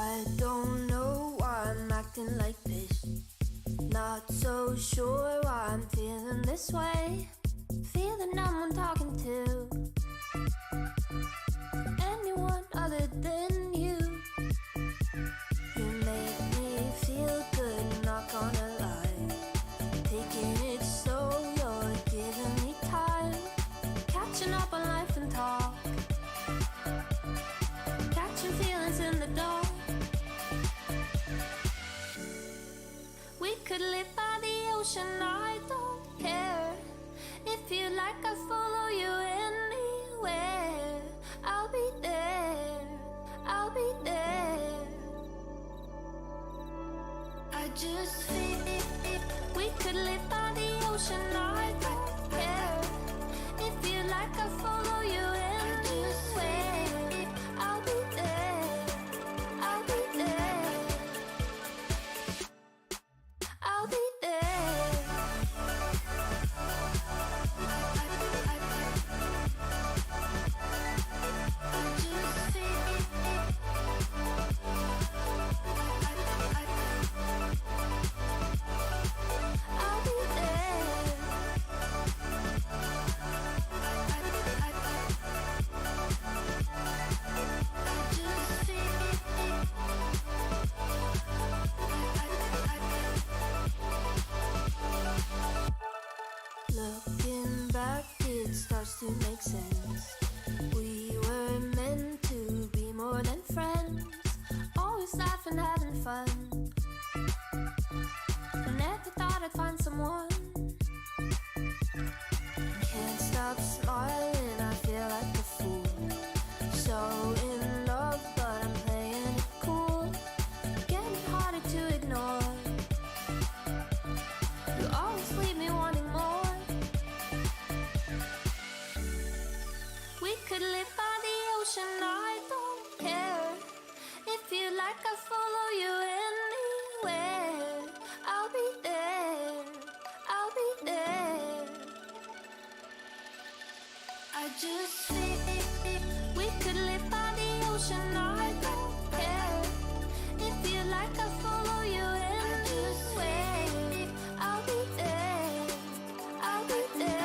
I don't know why I'm acting like this. Not so sure why I'm feeling this way. Feeling no one talking to anyone other than you. You make me feel good, not gonna lie. Taking it slow, you're giving me time. Catching up on life and talk. Catching feelings in the dark. We could live by the ocean, I don't care. If you like, I'll follow you anywhere. I'll be there, I'll be there. I just feel we could live by the ocean, I don't care. If you like, I'll follow you anywhere. I'll be there, I'll be there. I'll be there. Looking back, it starts to make sense. We were meant to be more than friends. Always laughing, having fun. Never thought I'd find someone. Can't stop smiling, I feel like a fool. So in love, but I'm playing it cool. Getting harder to ignore. You always leave me wanting more. We could live by the ocean, I don't care. If you like, I'll follow you anywhere. I'll be there, I'll be there. I just feel we could live by the ocean, I don't care. If you like, I'll follow you anywhere. I'll be there, I'll be there.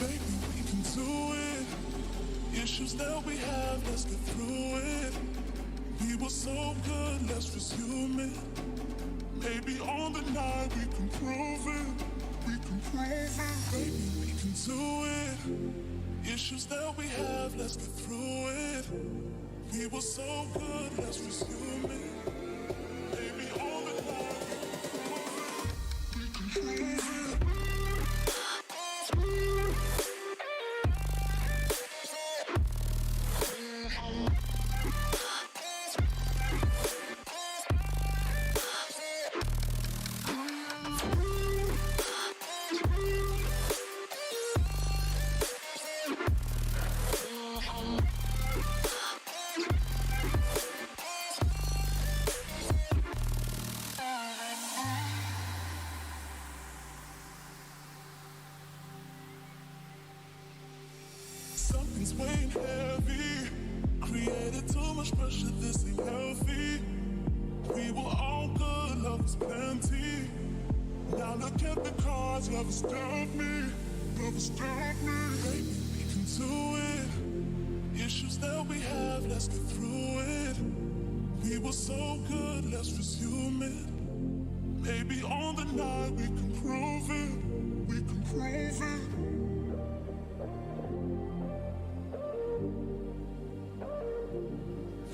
Baby, we can do it. Issues that we have, let's get through it. We were so good, let's resume it. Maybe on the night we can prove it. We can prove it. Baby, we can do it. Issues that we have, let's get through it. We were so good, let's resume it. Maybe on the night we can prove it. Something's weighing heavy. Created too much pressure, this ain't healthy. We were all good, love was plenty. Now look at the cards, love has stopped me. Love has stopped me. Baby, we can do it. Issues that we have, let's get through it. We were so good, let's resume it. Maybe on the night we can prove it. We can prove it.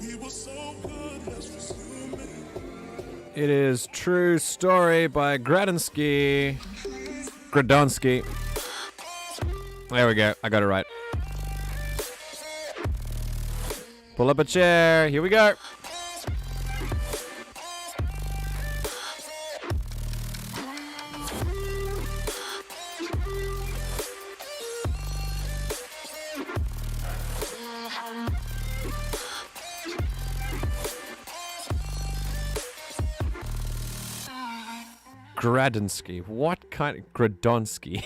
We were so good, let's resume. It is True Story by Gradonsky. There we go. I got it right. Pull up a chair. Here we go. Gradonsky. What kind of... Gradonsky.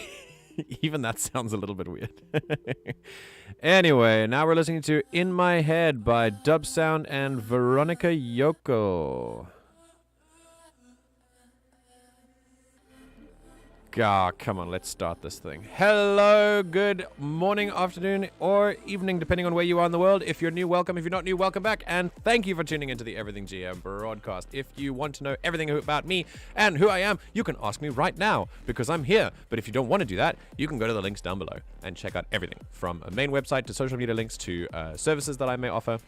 Even that sounds a little bit weird. Anyway, now we're listening to In My Head by Dub Sound and Veronica Yoko. Ah, come on, let's start this thing. Hello, good morning, afternoon, or evening, depending on where you are in the world. If you're new, welcome. If you're not new, welcome back. And thank you for tuning into the Everything GM broadcast. If you want to know everything about me and who I am, you can ask me right now, because I'm here. But if you don't want to do that, you can go to the links down below and check out everything, from a main website to social media links to services that I may offer,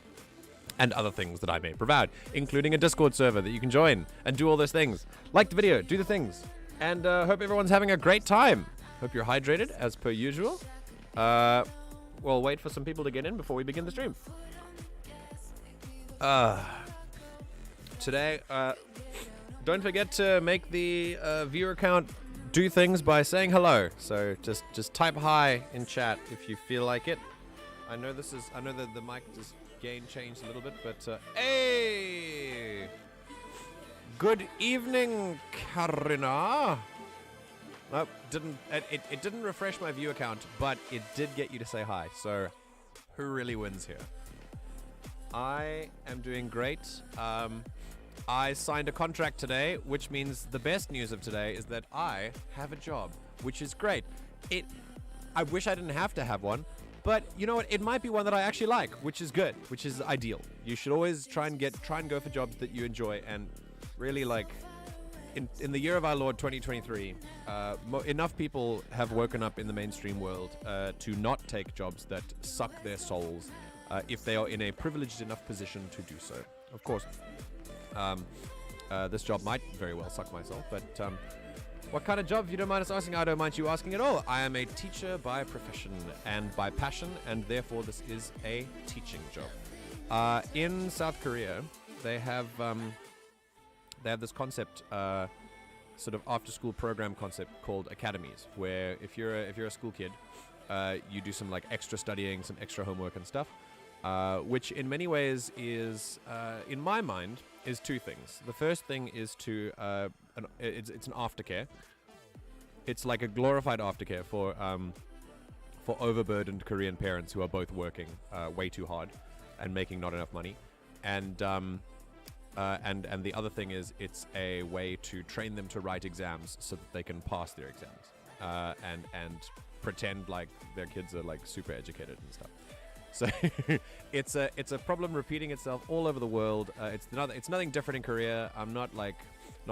and other things that I may provide, including a Discord server that you can join and do all those things. Like the video, do the things. And hope everyone's having a great time. Hope you're hydrated, as per usual. We'll wait for some people to get in before we begin the stream. Today, don't forget to make the viewer count do things by saying hello. So just type hi in chat if you feel like it. I know that the mic just gain changed a little bit, but hey! Good evening, Karina. Nope, it didn't refresh my view account, but it did get you to say hi. So, who really wins here? I am doing great. I signed a contract today, which means the best news of today is that I have a job, which is great. I wish I didn't have to have one, but you know what? It might be one that I actually like, which is good, which is ideal. You should always try and go for jobs that you enjoy, and really, like, in the year of our Lord 2023, enough people have woken up in the mainstream world to not take jobs that suck their souls if they are in a privileged enough position to do so. Of course, this job might very well suck my soul, but what kind of job, if you don't mind us asking? I don't mind you asking at all. I am a teacher by profession and by passion, and therefore this is a teaching job. In South Korea, they have this concept, sort of after-school program concept called academies, where if you're a school kid, you do some like extra studying, some extra homework and stuff, which in many ways is, in my mind, is two things. The first thing is it's an aftercare. It's like a glorified aftercare for overburdened Korean parents who are both working way too hard and making not enough money, and the other thing is it's a way to train them to write exams so that they can pass their exams, and pretend like their kids are like super educated and stuff. So it's a problem repeating itself all over the world. It's nothing different in Korea. I'm not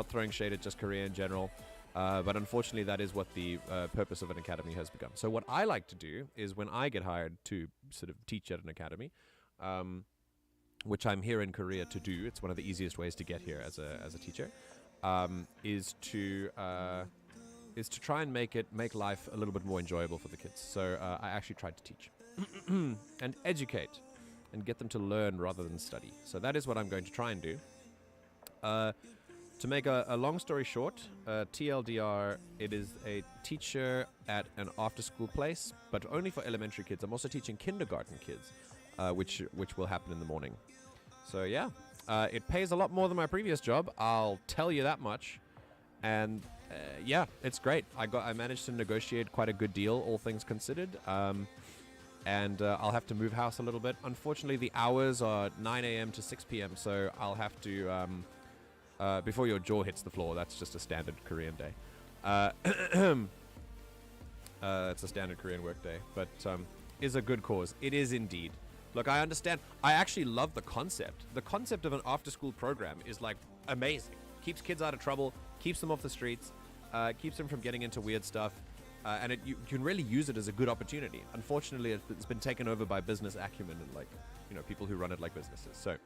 throwing shade at just Korea in general, but unfortunately that is what the purpose of an academy has become. So what I like to do is, when I get hired to sort of teach at an academy, which I'm here in Korea to do, it's one of the easiest ways to get here as a teacher, is to try and make life a little bit more enjoyable for the kids. So I actually tried to teach and educate and get them to learn rather than study. So that is what I'm going to try and do. To make a long story short, TLDR, it is a teacher at an after-school place, but only for elementary kids. I'm also teaching kindergarten kids, which will happen in the morning. So yeah, it pays a lot more than my previous job, I'll tell you that much. And yeah, it's great. I managed to negotiate quite a good deal, all things considered. And I'll have to move house a little bit. Unfortunately, the hours are 9 a.m. to 6 p.m., so I'll have to, before your jaw hits the floor, that's just a standard Korean day. It's a standard Korean work day, but is a good cause. It is indeed. Look, I understand. I actually love the concept. The concept of an after-school program is, like, amazing. Keeps kids out of trouble, keeps them off the streets, keeps them from getting into weird stuff, and you can really use it as a good opportunity. Unfortunately, it's been taken over by business acumen and, like, people who run it like businesses. So,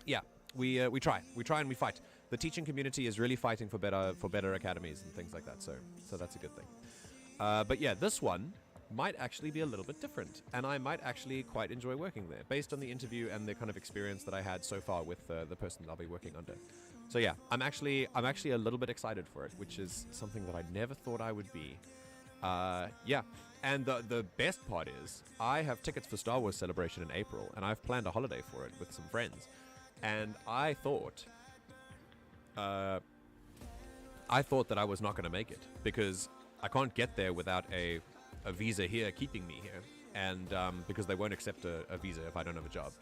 yeah. we try and we fight. The teaching community is really fighting for better academies and things like that. So that's a good thing. But yeah, this one might actually be a little bit different, and I might actually quite enjoy working there based on the interview and the kind of experience that I had so far with the person that I'll be working under. So yeah, I'm actually a little bit excited for it, which is something that I never thought I would be. Yeah, and the best part is I have tickets for Star Wars Celebration in April, and I've planned a holiday for it with some friends, and I thought that I was not going to make it because I can't get there without a visa here keeping me here, and because they won't accept a visa if I don't have a job.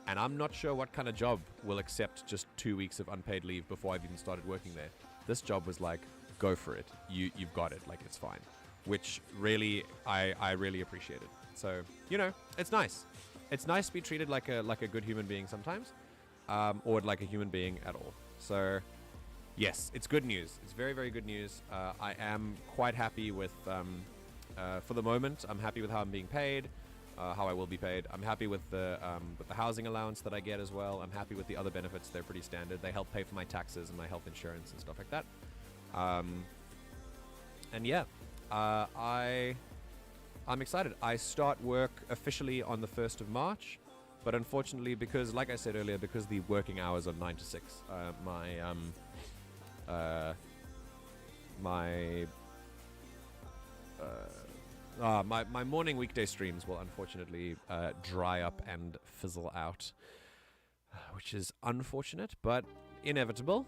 And I'm not sure what kind of job will accept just 2 weeks of unpaid leave before I've even started working there. This job was like, go for it. You've got it. Like, it's fine. Which really, I really appreciate it. So, you know, it's nice. It's nice to be treated like a good human being sometimes, or like a human being at all. So, yes, it's good news. It's very, very good news. I am quite happy with... for the moment, I'm happy with how I'm being paid, how I will be paid. I'm happy with the housing allowance that I get as well. I'm happy with the other benefits. They're pretty standard. They help pay for my taxes and my health insurance and stuff like that. And yeah, I'm excited. I start work officially on the 1st of March, but unfortunately, because, like I said earlier, because the working hours are 9 to 6, my morning weekday streams will unfortunately dry up and fizzle out, which is unfortunate, but inevitable.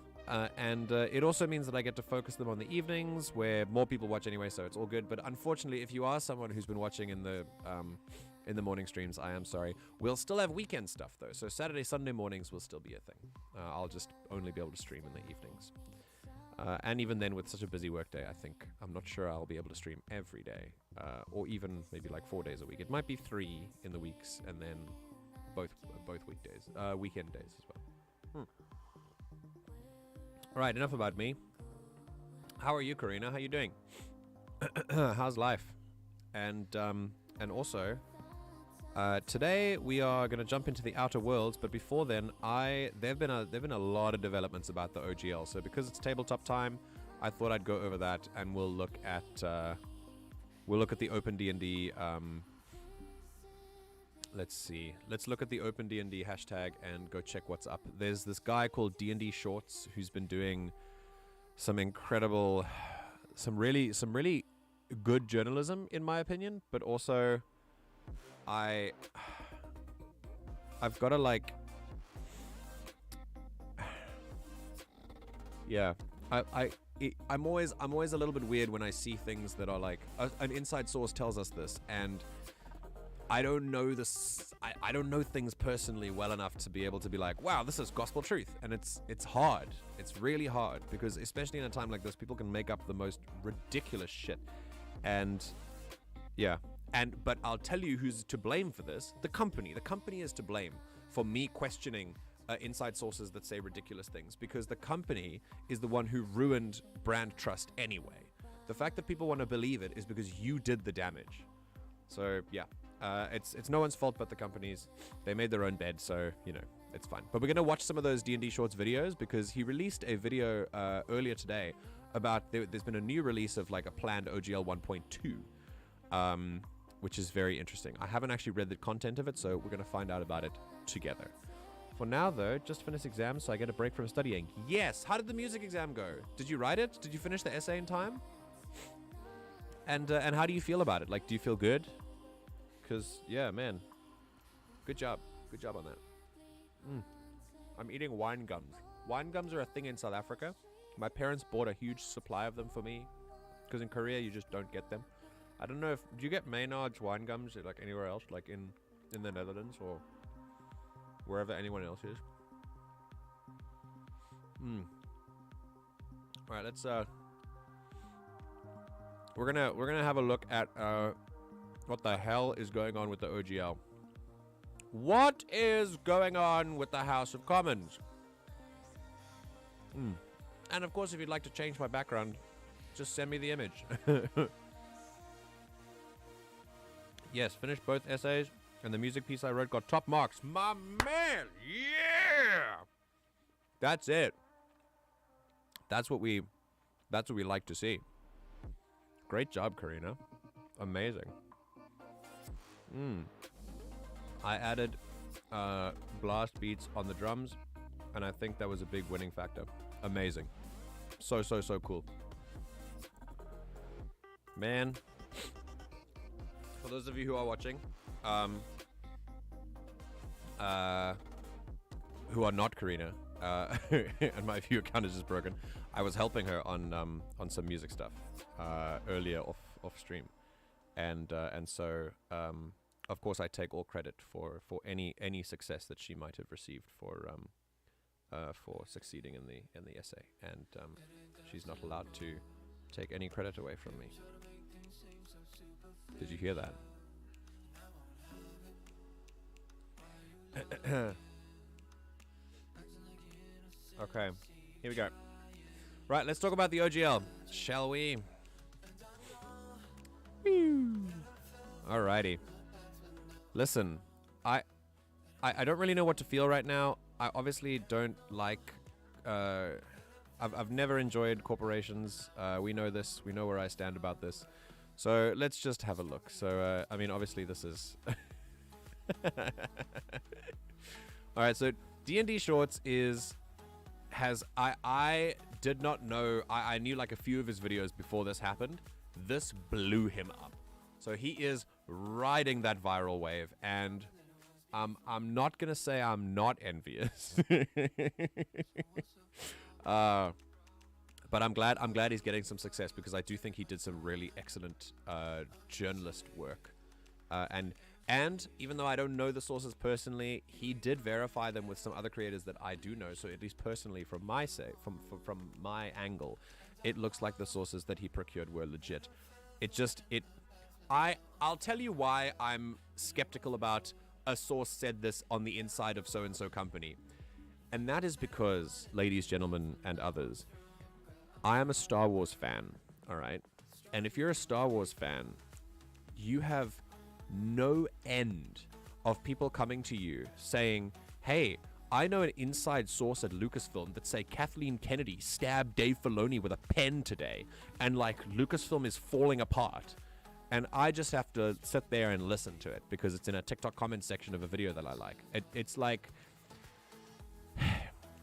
And it also means that I get to focus them on the evenings where more people watch anyway, so it's all good. But unfortunately, if you are someone who's been watching in the morning streams, I am sorry. We'll still have weekend stuff, though. So Saturday, Sunday mornings will still be a thing. I'll just only be able to stream in the evenings. And even then, with such a busy workday, I'm not sure I'll be able to stream every day, or even maybe like 4 days a week. It might be 3 in the weeks, and then both weekdays, weekend days as well. All right, enough about me. How are you, Karina? How you doing? How's life? And also, today we are going to jump into the Outer Worlds, but before then, there've been a lot of developments about the OGL. So because it's tabletop time, I thought I'd go over that, and we'll look at the Open D&D. Let's see. Let's look at the Open D&D hashtag and go check what's up. There's this guy called D&D Shorts who's been doing some incredible, some really good journalism in my opinion, but also I've got to like, yeah, I'm always a little bit weird when I see things that are like an inside source tells us this, and I don't know this. I don't know things personally well enough to be able to be like, wow, this is gospel truth. And it's hard. It's really hard because especially in a time like this, people can make up the most ridiculous shit. And yeah. But I'll tell you who's to blame for this. The company. The company is to blame for me questioning inside sources that say ridiculous things, because the company is the one who ruined brand trust anyway. The fact that people want to believe it is because you did the damage. So yeah. It's no one's fault but the company's. They made their own bed, so, you know, it's fine. But we're going to watch some of those D&D Shorts videos because he released a video earlier today about there's been a new release of like a planned OGL 1.2, which is very interesting. I haven't actually read the content of it, so we're going to find out about it together. For now, though, just finished exams, so I get a break from studying. Yes! How did the music exam go? Did you write it? Did you finish the essay in time? And how do you feel about it? Like, do you feel good? Because, yeah, man, good job. Good job on that. I'm eating wine gums. Wine gums are a thing in South Africa. My parents bought a huge supply of them for me, because in Korea, you just don't get them. I don't know if... Do you get Maynard's wine gums like anywhere else, like in the Netherlands or wherever anyone else is? All right, let's... We're gonna have a look at... what the hell is going on with the OGL? What is going on with the House of Commons? And of course, if you'd like to change my background, just send me the image. Yes, finished both essays, and the music piece I wrote got top marks. My man, yeah! That's it. That's what we like to see. Great job, Karina. Amazing. I added blast beats on the drums, and I think that was a big winning factor. Amazing. So cool. Man. For those of you who are watching, who are not Karina, and my view account is just broken. I was helping her on some music stuff earlier off stream, and so of course I take all credit for any success that she might have received for succeeding in the essay, and she's not allowed to take any credit away from me. Did you hear that? Okay, here we go. Right, let's talk about the OGL, shall we? Alrighty. Listen, I don't really know what to feel right now. I obviously don't like. I've never enjoyed corporations. We know this. We know where I stand about this. So let's just have a look. So I mean, obviously this is. All right. So D&D Shorts has I did not know. I knew like a few of his videos before this happened. This blew him up. So he is riding that viral wave, and I'm not gonna say I'm not envious. But I'm glad he's getting some success, because I do think he did some really excellent journalist work. And even though I don't know the sources personally, he did verify them with some other creators that I do know. So at least personally, from my from my angle, it looks like the sources that he procured were legit. I'll tell you why I'm skeptical about a source said this on the inside of so-and-so company. And that is because, ladies, gentlemen, and others, I am a Star Wars fan, all right? And if you're a Star Wars fan, you have no end of people coming to you saying, hey, I know an inside source at Lucasfilm that say Kathleen Kennedy stabbed Dave Filoni with a pen today, and like Lucasfilm is falling apart. And I just have to sit there and listen to it because it's in a TikTok comment section of a video that I like. It's like,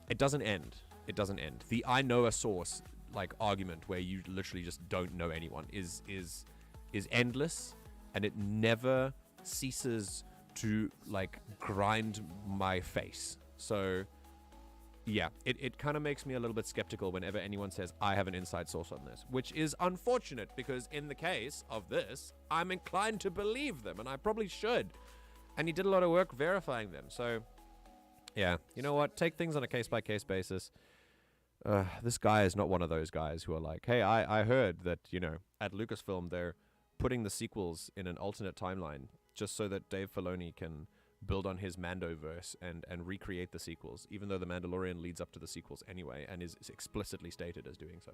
it doesn't end. It doesn't end. The I know a source like argument where you literally just don't know anyone is endless, and it never ceases to like grind my face. So yeah, it kind of makes me a little bit skeptical whenever anyone says I have an inside source on this, which is unfortunate because in the case of this, I'm inclined to believe them, and I probably should. And he did a lot of work verifying them. So yeah, you know what? Take things on a case-by-case basis. This guy is not one of those guys who are like, hey, I heard that, you know, at Lucasfilm they're putting the sequels in an alternate timeline just so that Dave Filoni can build on his Mandoverse and recreate the sequels, even though The Mandalorian leads up to the sequels anyway and is explicitly stated as doing so.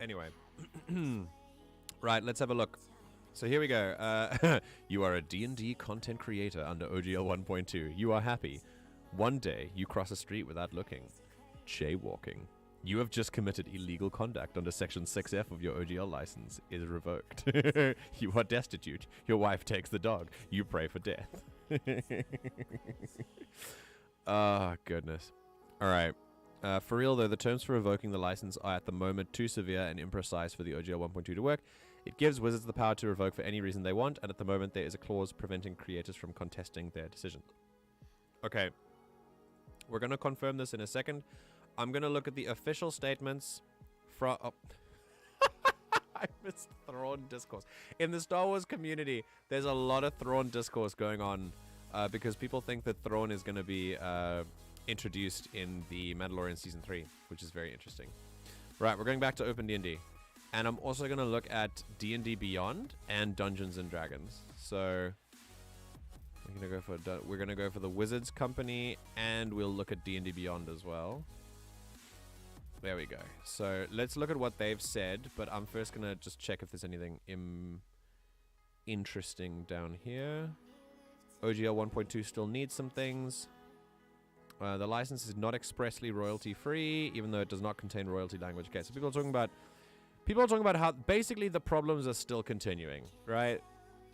Anyway. Right, let's have a look. So here we go. You are a D&D content creator under OGL 1.2. You are happy. One day, you cross a street without looking. Jaywalking. You have just committed illegal conduct under Section 6F of your OGL license. Is revoked. You are destitute. Your wife takes the dog. You pray for death. Oh, goodness. All right. For real, though, the terms for revoking the license are at the moment too severe and imprecise for the OGL 1.2 to work. It gives wizards the power to revoke for any reason they want, and at the moment there is a clause preventing creators from contesting their decision. Okay. We're going to confirm this in a second. I'm going to look at the official statements from... Oh. I missed Thrawn discourse. In the Star Wars community, there's a lot of Thrawn discourse going on because people think that Thrawn is going to be introduced in the Mandalorian Season 3, which is very interesting. Right, we're going back to Open D&D. And I'm also going to look at D&D Beyond and Dungeons and Dragons. So we're going to go for the Wizards Company, and we'll look at D&D Beyond as well. There we go. So let's look at what they've said, but I'm first going to just check if there's anything interesting down here. OGL 1.2 still needs some things. The license is not expressly royalty free, even though it does not contain royalty language. Okay, so people are talking about how basically the problems are still continuing, right?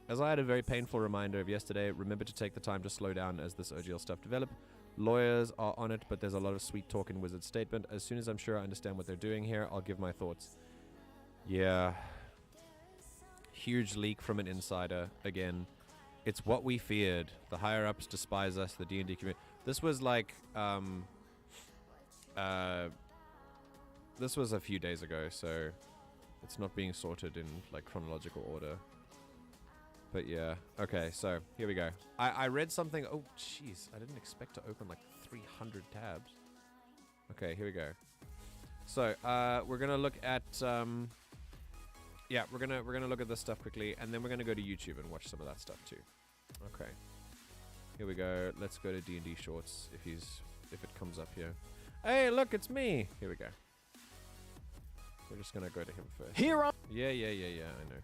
As I had a very painful reminder of yesterday, remember to take the time to slow down as this OGL stuff develops. Lawyers are on it, but there's a lot of sweet talk in Wizard's statement. As soon as I'm sure I understand what they're doing here, I'll give my thoughts. Yeah. Huge leak from an insider again. It's what we feared. The higher ups despise us, the D&D community. This was like this was a few days ago, so it's not being sorted in like chronological order. But yeah, okay, so here we go. I read something. Oh, jeez, I didn't expect to open like 300 tabs. Okay, here we go. So we're gonna look at yeah, we're gonna look at this stuff quickly, and then we're gonna go to YouTube and watch some of that stuff too. Okay, here we go. Let's go to D&D Shorts if it comes up here. Hey, look, it's me. Here we go. We're just gonna go to him first. Here on Yeah, I know.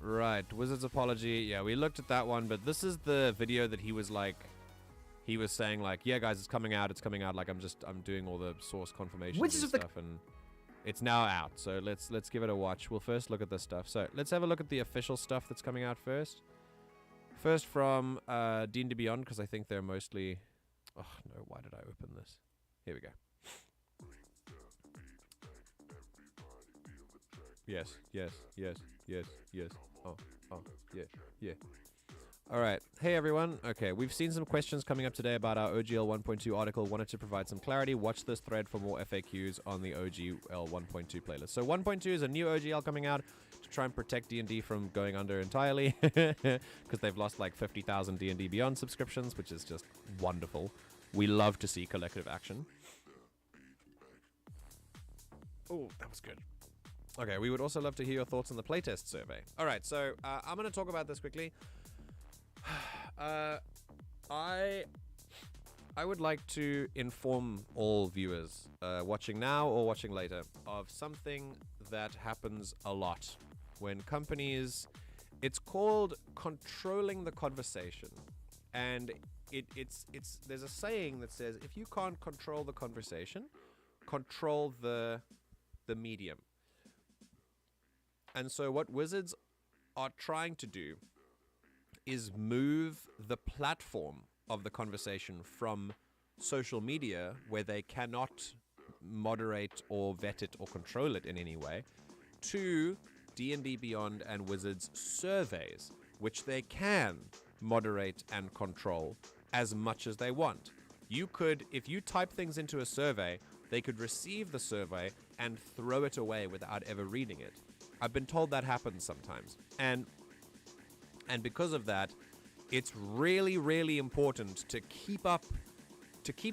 Right, Wizard's Apology. Yeah, we looked at that one, but this is the video that he was saying like, yeah, guys, it's coming out. Like, I'm doing all the source confirmation and stuff, and it's now out. So let's give it a watch. We'll first look at this stuff. So let's have a look at the official stuff that's coming out first. First from D&D Beyond, because I think they're mostly. Oh no, why did I open this? Here we go. Yes. Oh, yeah. All right. Hey, everyone. Okay, we've seen some questions coming up today about our OGL 1.2 article. Wanted to provide some clarity. Watch this thread for more FAQs on the OGL 1.2 playlist. So 1.2 is a new OGL coming out to try and protect D&D from going under entirely, because they've lost like 50,000 D&D Beyond subscriptions, which is just wonderful. We love to see collective action. Oh, that was good. Okay, we would also love to hear your thoughts on the playtest survey. All right, so I'm going to talk about this quickly. I would like to inform all viewers watching now or watching later of something that happens a lot when companies. It's called controlling the conversation, and it's there's a saying that says if you can't control the conversation, control the medium. And so what Wizards are trying to do is move the platform of the conversation from social media, where they cannot moderate or vet it or control it in any way, to D&D Beyond and Wizards surveys, which they can moderate and control as much as they want. You could, if you type things into a survey, they could receive the survey and throw it away without ever reading it. I've been told that happens sometimes. And because of that, it's really, really important to keep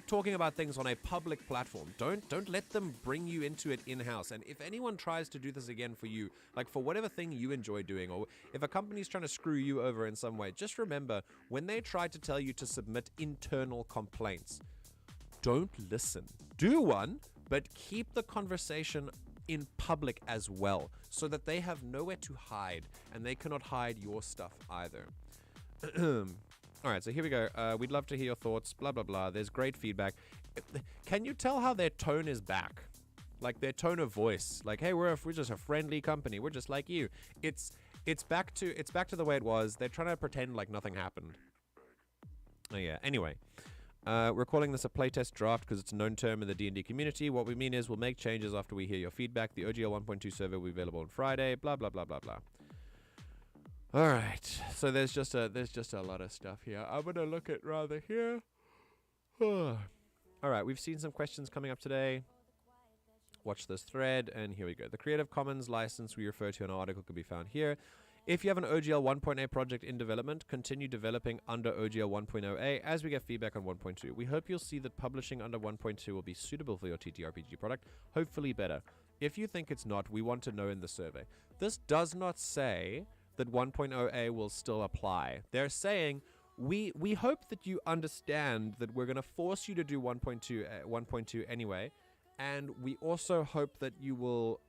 talking about things on a public platform. Don't let them bring you into it in-house. And if anyone tries to do this again for you, like for whatever thing you enjoy doing, or if a company's trying to screw you over in some way, just remember, when they try to tell you to submit internal complaints, don't listen. Do one, but keep the conversation in public as well, so that they have nowhere to hide, and they cannot hide your stuff either. All right, so here we go. We'd love to hear your thoughts, blah, blah, blah. There's great feedback. Can you tell how their tone is back? Like their tone of voice. Like, hey, we're just a friendly company. We're just like you. It's back to the way it was. They're trying to pretend like nothing happened. Oh, yeah. Anyway. We're calling this a playtest draft because it's a known term in the D&D community. What we mean is we'll make changes after we hear your feedback. The OGL 1.2 survey will be available on Friday. Blah, blah, blah, blah, blah. All right. So there's just a lot of stuff here. I'm going to look at rather here. All right. We've seen some questions coming up today. Watch this thread, and here we go. The Creative Commons license we refer to in our article can be found here. If you have an OGL 1.8 project in development, continue developing under OGL 1.0a as we get feedback on 1.2. We hope you'll see that publishing under 1.2 will be suitable for your TTRPG product, hopefully better. If you think it's not, we want to know in the survey. This does not say that 1.0a will still apply. They're saying, we hope that you understand that we're going to force you to do 1.2 anyway, And we also hope that you will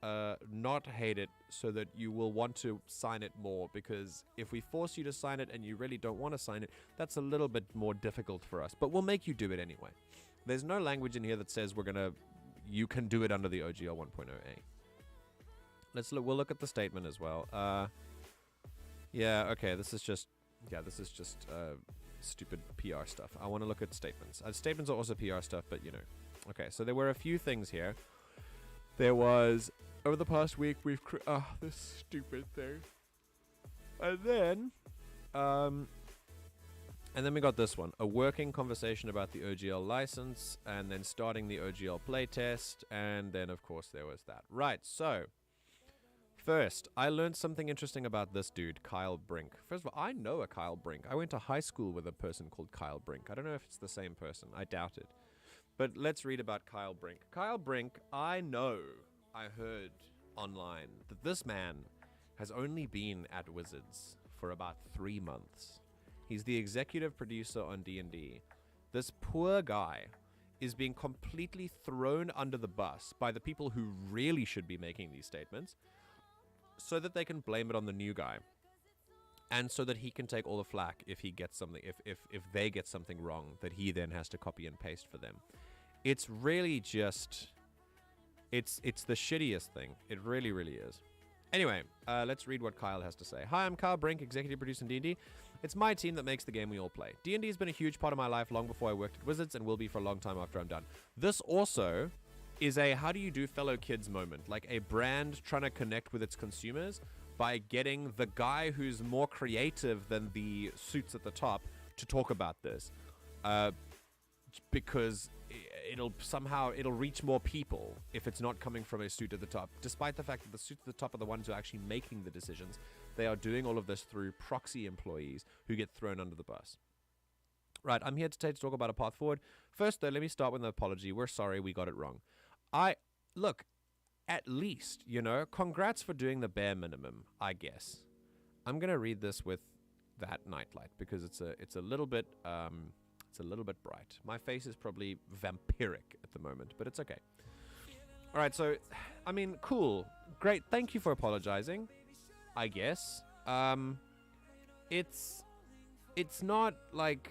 not hate it so that you will want to sign it more, because if we force you to sign it and you really don't want to sign it, that's a little bit more difficult for us. But we'll make you do it anyway. There's no language in here that says you can do it under the OGL 1.0a. We'll look at the statement as well. Yeah, okay, this is just stupid PR stuff. I want to look at statements. Statements are also PR stuff, but you know. Okay, so there were a few things here. There was, over the past week, this stupid thing. And then we got this one, a working conversation about the OGL license, and then starting the OGL playtest, and then, of course, there was that. Right, so, first, I learned something interesting about this dude, Kyle Brink. First of all, I know a Kyle Brink. I went to high school with a person called Kyle Brink. I don't know if it's the same person. I doubt it. But let's read about Kyle Brink. Kyle Brink, I heard online that this man has only been at Wizards for about 3 months. He's the executive producer on D&D. This poor guy is being completely thrown under the bus by the people who really should be making these statements so that they can blame it on the new guy. And so that he can take all the flack if he gets something, if they get something wrong that he then has to copy and paste for them. It's really just, it's the shittiest thing. It really, really is. Anyway, let's read what Kyle has to say. Hi, I'm Kyle Brink, executive producer in D&D. It's my team that makes the game we all play. D&D has been a huge part of my life long before I worked at Wizards and will be for a long time after I'm done. This also is a how do you do fellow kids moment, like a brand trying to connect with its consumers by getting the guy who's more creative than the suits at the top to talk about this. Because it'll reach more people if it's not coming from a suit at the top, despite the fact that the suits at the top are the ones who are actually making the decisions. They are doing all of this through proxy employees who get thrown under the bus. Right, I'm here today to talk about a path forward. First, though, let me start with an apology. We're sorry we got it wrong. Look, at least, congrats for doing the bare minimum, I guess. I'm going to read this with that nightlight because it's a little bit bright. My face is probably vampiric at the moment, but it's okay. All right, so, I mean, cool. Great, thank you for apologizing, I guess. It's not like...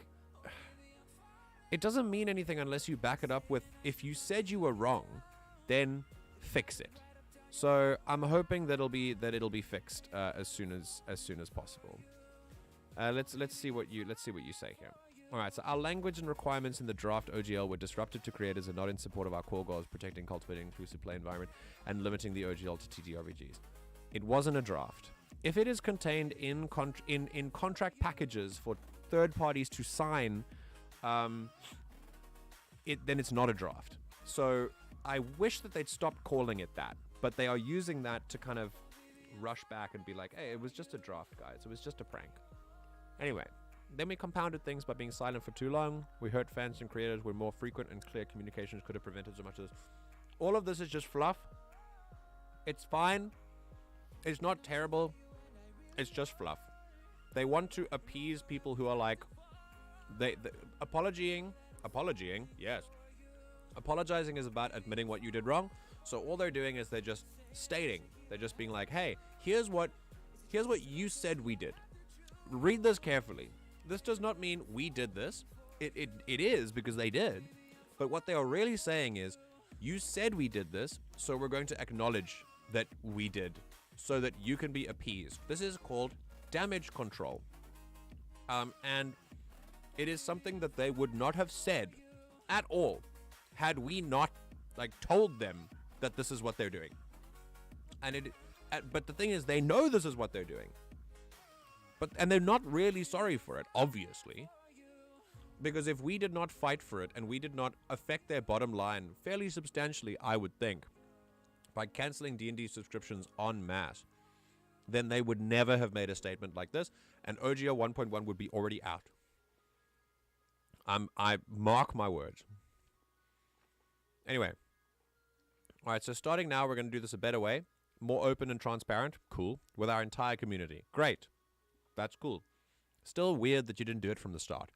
It doesn't mean anything unless you back it up with, if you said you were wrong, then fix it. So I'm hoping that it'll be fixed as soon as possible. Let's see what you say here. All right, so our language and requirements in the draft OGL were disruptive to creators and not in support of our core goals, protecting, cultivating, inclusive play environment, and limiting the OGL to TTRPGs. It wasn't a draft. If it is contained in contract packages for third parties to sign, then it's not a draft. So I wish that they'd stop calling it that, but they are using that to kind of rush back and be like, hey, it was just a draft, guys. It was just a prank. Anyway. Then we compounded things by being silent for too long. We hurt fans and creators where more frequent and clear communications could have prevented so much of this. All of this is just fluff. It's fine. It's not terrible. It's just fluff. They want to appease people who are like, apologizing, yes. Apologizing is about admitting what you did wrong. So all they're doing is they're just stating. They're just being like, hey, here's what you said we did. Read this carefully. This does not mean we did this. It is because they did. But what they are really saying is, you said we did this, so we're going to acknowledge that we did, so that you can be appeased. This is called damage control. And it is something that they would not have said at all had we not told them that this is what they're doing. But the thing is, they know this is what they're doing. And they're not really sorry for it, obviously. Because if we did not fight for it and we did not affect their bottom line fairly substantially, I would think, by canceling D&D subscriptions en masse, then they would never have made a statement like this, and OGL 1.1 would be already out. I mark my words. Anyway. Alright, so starting now, we're going to do this a better way. More open and transparent. Cool. With our entire community. Great. That's cool. Still weird that you didn't do it from the start.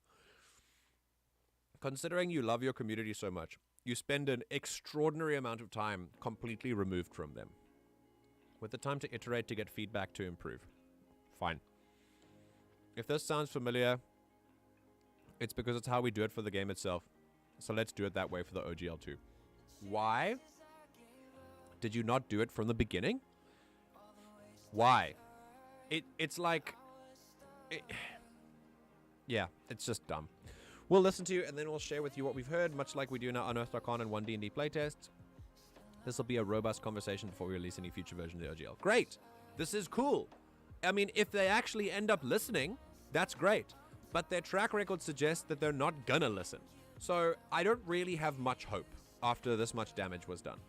Considering you love your community so much, you spend an extraordinary amount of time completely removed from them, with the time to iterate, to get feedback, to improve. Fine. If this sounds familiar, it's because it's how we do it for the game itself. So let's do it that way for the OGL too. Why did you not do it from the beginning? Why? It's like... yeah, it's just dumb. We'll listen to you, and then we'll share with you what we've heard, much like we do in our Unearthed Arcana and 1D&D playtests. This will be a robust conversation before we release any future version of the OGL. Great! This is cool. I mean, if they actually end up listening, that's great. But their track record suggests that they're not gonna listen. So I don't really have much hope after this much damage was done.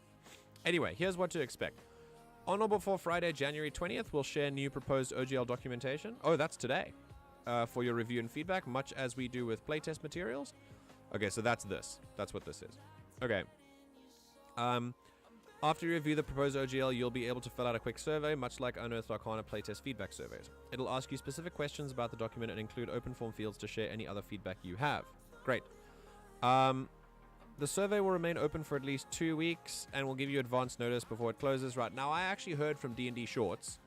Anyway, here's what to expect. On or before Friday, January 20th, we'll share new proposed OGL documentation. Oh, that's today. For your review and feedback, much as we do with playtest materials. Okay, so that's this. That's what this is. Okay. After you review the proposed OGL, you'll be able to fill out a quick survey, much like Unearthed Arcana playtest feedback surveys. It'll ask you specific questions about the document and include open form fields to share any other feedback you have. Great. The survey will remain open for at least 2 weeks, and we'll give you advance notice before it closes. Right now, I actually heard from D&D Shorts.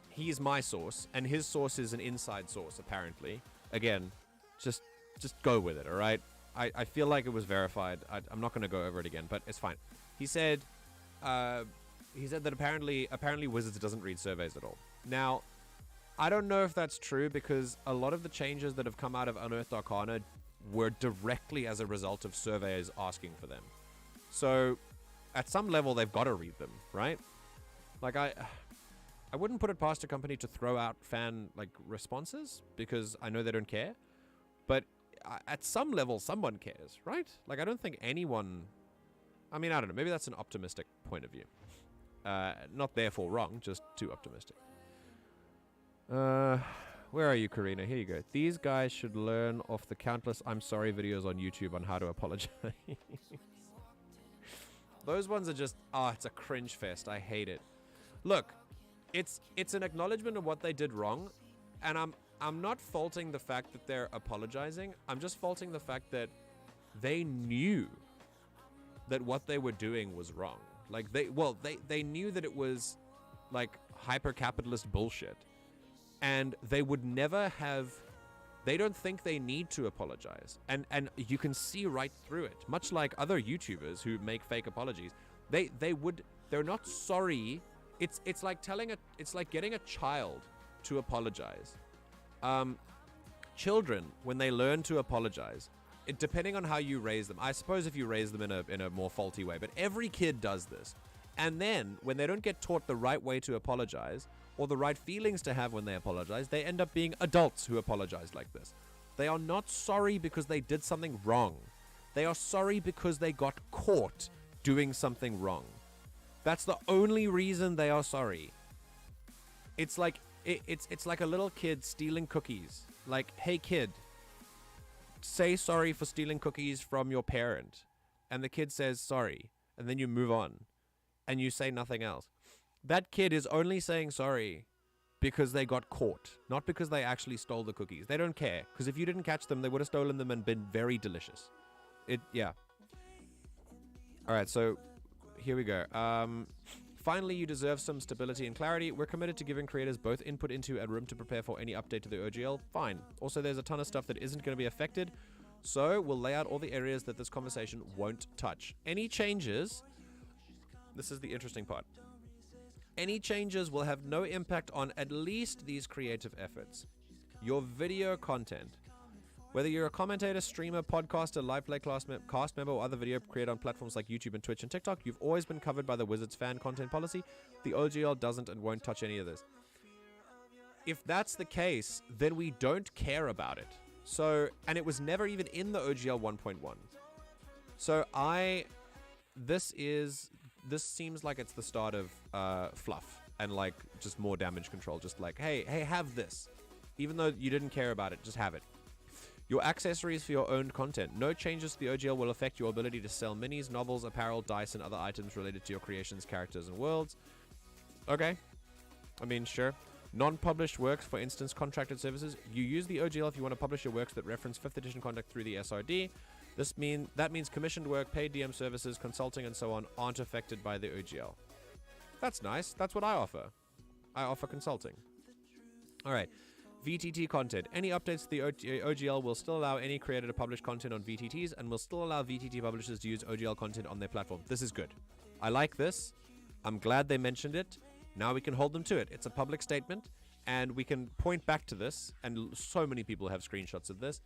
He's my source, and his source is an inside source, apparently. Again, just go with it, all right? I feel like it was verified. I'm not going to go over it again, but it's fine. He said that apparently Wizards doesn't read surveys at all. Now, I don't know if that's true, because a lot of the changes that have come out of Unearthed Arcana were directly as a result of surveys asking for them. So, at some level, they've got to read them, right? Like, I wouldn't put it past a company to throw out fan, like, responses, because I know they don't care. But at some level, someone cares, right? Like, I don't think anyone... I mean, I don't know. Maybe that's an optimistic point of view. Not therefore wrong, just too optimistic. Where are you, Karina? Here you go. These guys should learn off the countless I'm sorry videos on YouTube on how to apologize. Those ones are just... oh, it's a cringe fest. I hate it. Look, it's an acknowledgement of what they did wrong, and I'm not faulting the fact that they're apologizing. I'm just faulting the fact that they knew that what they were doing was wrong. Like, they knew that it was, like, hyper-capitalist bullshit. And they would never have... They don't think they need to apologize. And you can see right through it. Much like other YouTubers who make fake apologies. They're not sorry. It's like getting a child to apologize. Children, when they learn to apologize, depending on how you raise them, I suppose if you raise them in a more faulty way, but every kid does this. And then, when they don't get taught the right way to apologize, or the right feelings to have when they apologize, they end up being adults who apologize like this. They are not sorry because they did something wrong. They are sorry because they got caught doing something wrong. That's the only reason they are sorry. It's like it's like a little kid stealing cookies. Like, hey kid, say sorry for stealing cookies from your parent. And the kid says sorry. And then you move on. And you say nothing else. That kid is only saying sorry because they got caught. Not because they actually stole the cookies. They don't care. Because if you didn't catch them, they would have stolen them and been very delicious. Yeah. Alright, so here we go. Finally, you deserve some stability and clarity. We're committed to giving creators both input into and room to prepare for any update to the OGL. Fine. Also, there's a ton of stuff that isn't going to be affected. So, we'll lay out all the areas that this conversation won't touch. Any changes... This is the interesting part. Any changes will have no impact on at least these creative efforts. Your video content. Whether you're a commentator, streamer, podcaster, live play cast member, or other video creator on platforms like YouTube and Twitch and TikTok, you've always been covered by the Wizards fan content policy. The OGL doesn't and won't touch any of this. If that's the case, then we don't care about it. So, and it was never even in the OGL 1.1. So this seems like it's the start of fluff and like just more damage control. Just like, hey, have this. Even though you didn't care about it, just have it. Your accessories for your own content. No changes to the OGL will affect your ability to sell minis, novels, apparel, dice, and other items related to your creations, characters, and worlds. Okay. I mean, sure. Non-published works, for instance, contracted services. You use the OGL if you want to publish your works that reference 5th edition content through the SRD. That means commissioned work, paid DM services, consulting, and so on aren't affected by the OGL. That's nice. That's what I offer. I offer consulting. All right. VTT content. Any updates to the OGL will still allow any creator to publish content on VTTs and will still allow VTT publishers to use OGL content on their platform. This is good. I like this. I'm glad they mentioned it. Now we can hold them to it. It's a public statement, and we can point back to this, and so many people have screenshots of this,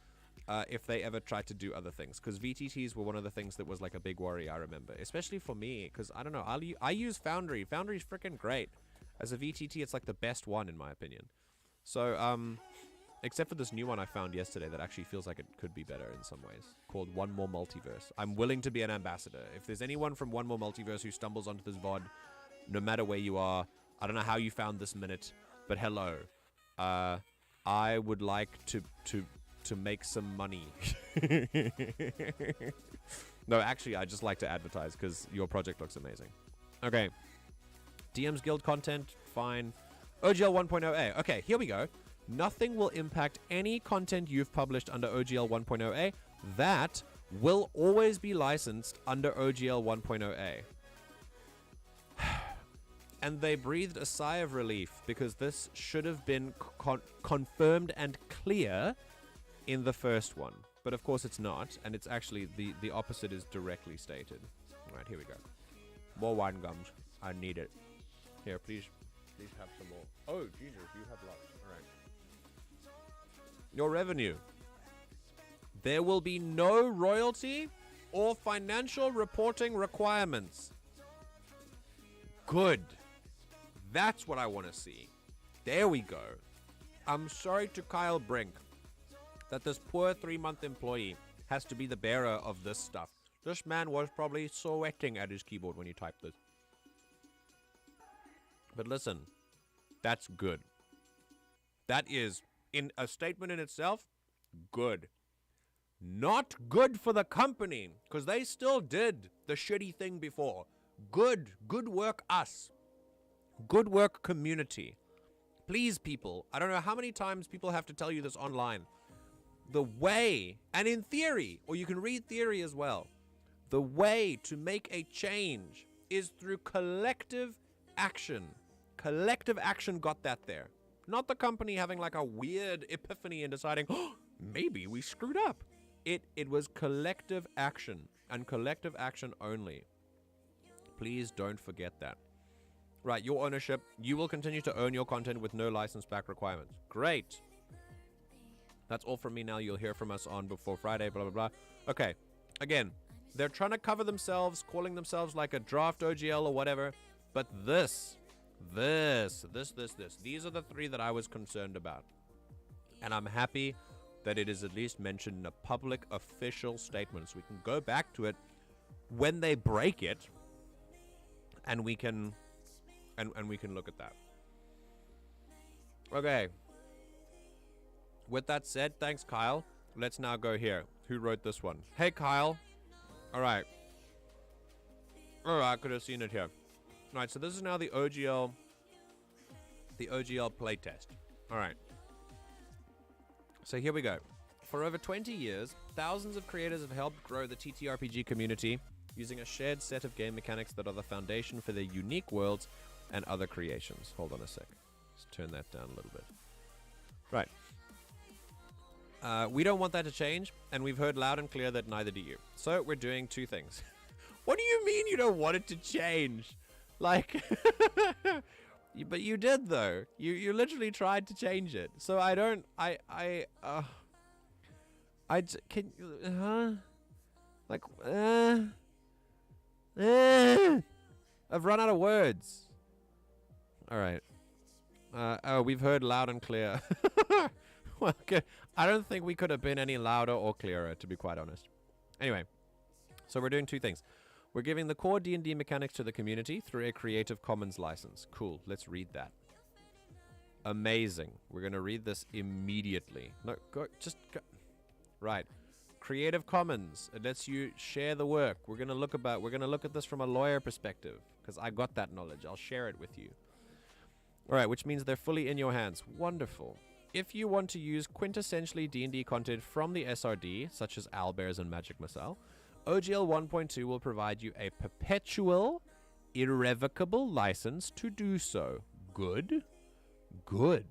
if they ever try to do other things. Because VTTs were one of the things that was like a big worry, I remember. Especially for me, because, I don't know, I use Foundry. Foundry's freaking great. As a VTT, it's like the best one, in my opinion. So, except for this new one I found yesterday that actually feels like it could be better in some ways, called One More Multiverse. I'm willing to be an ambassador. If there's anyone from One More Multiverse who stumbles onto this VOD, no matter where you are, I don't know how you found this minute, but hello. I would like to make some money. No, actually, I just like to advertise because your project looks amazing. Okay. DM's Guild content, fine. OGL 1.0a. Okay, here we go. Nothing will impact any content you've published under OGL 1.0a. That will always be licensed under OGL 1.0a. And they breathed a sigh of relief because this should have been confirmed and clear in the first one. But of course it's not, and it's actually the opposite is directly stated. All right, here we go. More wine gums. I need it. Here, please have some more. Oh, Jesus, you have lots. All right. Your revenue. There will be no royalty or financial reporting requirements. Good. That's what I want to see. There we go. I'm sorry to Kyle Brink that this poor 3-month employee has to be the bearer of this stuff. This man was probably sweating at his keyboard when he typed this. But listen, that's good. That is, in a statement in itself, good. Not good for the company, because they still did the shitty thing before. Good work, us. Good work, community. Please, people, I don't know how many times people have to tell you this online. The way, and in theory, or you can read theory as well, the way to make a change is through collective action. Collective action got that there. Not the company having like a weird epiphany and deciding, oh, maybe we screwed up. It was collective action, and collective action only. Please don't forget that. Right, your ownership. You will continue to own your content with no license back requirements. Great. That's all from me now. You'll hear from us on before Friday, blah, blah, blah. Okay, again, they're trying to cover themselves, calling themselves like a draft OGL or whatever. But this. These are the 3 that I was concerned about. And I'm happy that it is at least mentioned in a public official statement. So we can go back to it when they break it. And we can... And we can look at that. Okay. With that said, thanks, Kyle. Let's now go here. Who wrote this one? Hey, Kyle. All right. I could have seen it here. All right, so this is now the OGL playtest. All right. So here we go. For over 20 years, thousands of creators have helped grow the TTRPG community using a shared set of game mechanics that are the foundation for their unique worlds and other creations. Hold on a sec. Let's turn that down a little bit. Right. We don't want that to change, and we've heard loud and clear that neither do you. So we're doing 2 things. What do you mean you don't want it to change? Like, but you did though. You literally tried to change it. So I don't. Can huh? Like, I've run out of words. All right. Oh, we've heard loud and clear. Well, okay. I don't think we could have been any louder or clearer, to be quite honest. Anyway, so we're doing 2 things. We're giving the core D&D mechanics to the community through a Creative Commons license. Cool. Let's read that. Amazing. We're going to read this immediately. No, go. Right. Creative Commons. It lets you share the work. We're going to look at this from a lawyer perspective, because I got that knowledge. I'll share it with you. Alright, which means they're fully in your hands. Wonderful. If you want to use quintessentially D&D content from the SRD, such as Owlbears and Magic Missile, OGL 1.2 will provide you a perpetual, irrevocable license to do so. Good? Good.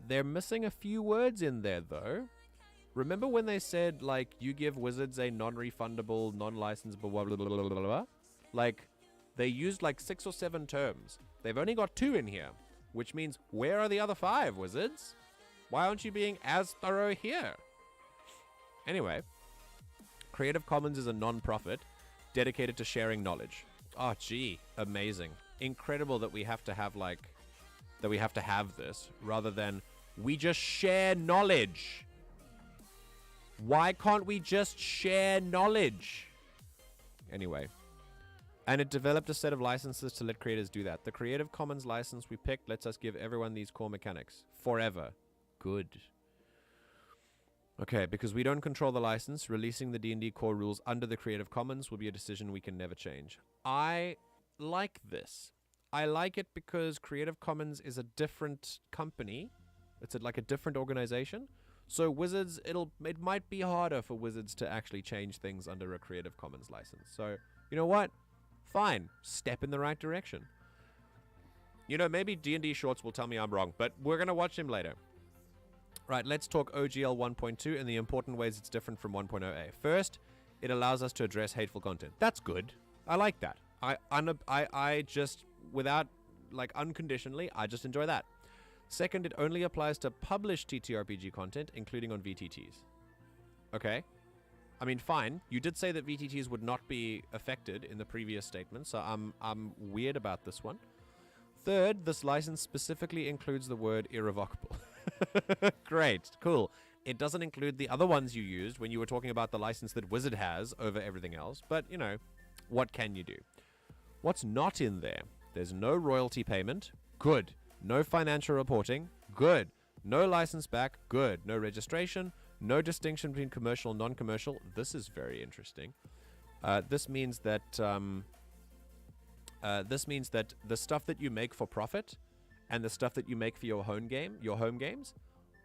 They're missing a few words in there, though. Remember when they said, like, you give wizards a non-refundable, non-licensable, blah, blah, blah, blah, blah, blah? Like, they used, like, 6 or 7 terms. They've only got 2 in here, which means, where are the other 5, wizards? Why aren't you being as thorough here? Anyway, Creative Commons is a non-profit dedicated to sharing knowledge. Oh, gee, amazing. Incredible that we have to have, like, this, rather than, we just share knowledge. Why can't we just share knowledge? Anyway. And it developed a set of licenses to let creators do that. The Creative Commons license we picked lets us give everyone these core mechanics. Forever. Good. Okay, because we don't control the license, releasing the D&D core rules under the Creative Commons will be a decision we can never change. I like this. I like it because Creative Commons is a different company. It's like a different organization. So Wizards, it might be harder for Wizards to actually change things under a Creative Commons license. So, you know what? Fine. Step in the right direction. You know, maybe D&D Shorts will tell me I'm wrong, but we're going to watch him later. Right, let's talk OGL 1.2 and the important ways it's different from 1.0a. First, it allows us to address hateful content. That's good. I like that. I just, without, like, unconditionally, I just enjoy that. Second, it only applies to published TTRPG content, including on VTTs. Okay. I mean, fine. You did say that VTTs would not be affected in the previous statement, so I'm weird about this one. Third, this license specifically includes the word irrevocable. Great. Cool. It doesn't include the other ones you used when you were talking about the license that Wizard has over everything else, but, you know, what can you do? What's not in there? There's no royalty payment. Good. No financial reporting. Good. No license back. Good. No registration. No distinction between commercial and non-commercial. This is very interesting. This means that the stuff that you make for profit and the stuff that you make for your home games,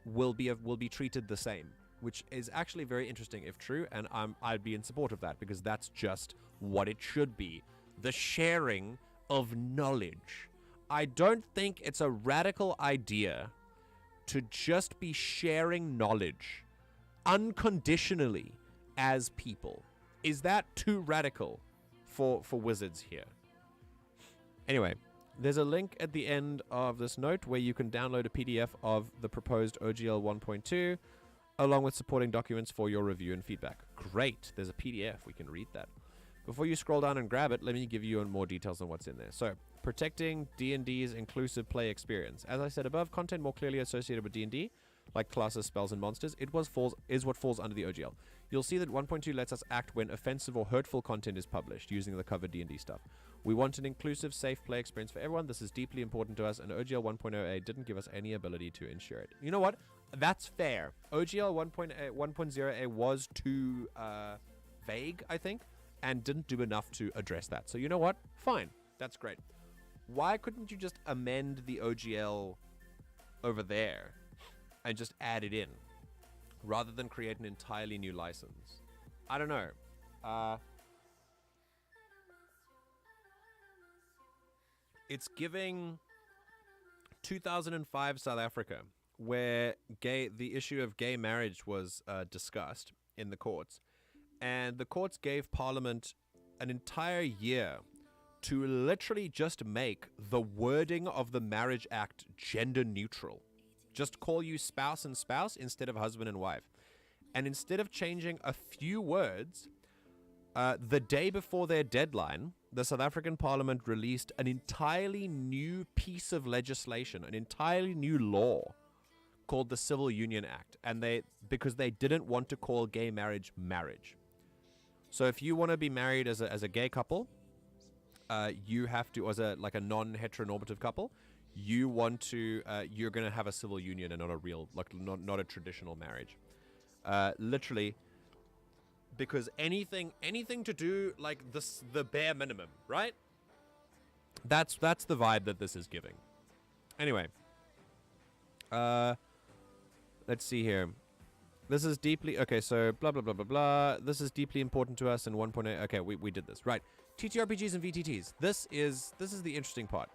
will be treated the same, which is actually very interesting if true, and I'd be in support of that because that's just what it should be. The sharing of knowledge. I don't think it's a radical idea to just be sharing knowledge unconditionally as people. Is that too radical for Wizards here? Anyway, there's a link at the end of this note where you can download a PDF of the proposed OGL 1.2 along with supporting documents for your review and feedback. Great, there's a PDF, we can read that. Before you scroll down and grab it, let me give you more details on what's in there. So, protecting D&D's inclusive play experience. As I said above, content more clearly associated with D&D, like classes, spells, and monsters, is what falls under the OGL. You'll see that 1.2 lets us act when offensive or hurtful content is published, using the covered D&D stuff. We want an inclusive, safe play experience for everyone. This is deeply important to us, and OGL 1.0a didn't give us any ability to ensure it. You know what? That's fair. OGL 1.0a was too vague, I think, and didn't do enough to address that. So you know what? Fine. That's great. Why couldn't you just amend the OGL over there and just add it in rather than create an entirely new license? I don't know. It's giving 2005 South Africa, where the issue of gay marriage was discussed in the courts. And the courts gave Parliament an entire year to literally just make the wording of the Marriage Act gender neutral. Just call you spouse and spouse instead of husband and wife. And instead of changing a few words, the day before their deadline, the South African Parliament released an entirely new piece of legislation, an entirely new law called the Civil Union Act. And because they didn't want to call gay marriage marriage. So if you want to be married as a gay couple, you have to, as a non-heteronormative couple, you're going to have a civil union and not a real, not a traditional marriage. Literally, because anything to do like this, the bare minimum, right? That's the vibe that this is giving. Anyway. Let's see here. This is deeply... Okay, so blah, blah, blah, blah, blah. This is deeply important to us in 1.8. Okay, we did this. Right. TTRPGs and VTTs. This is the interesting part.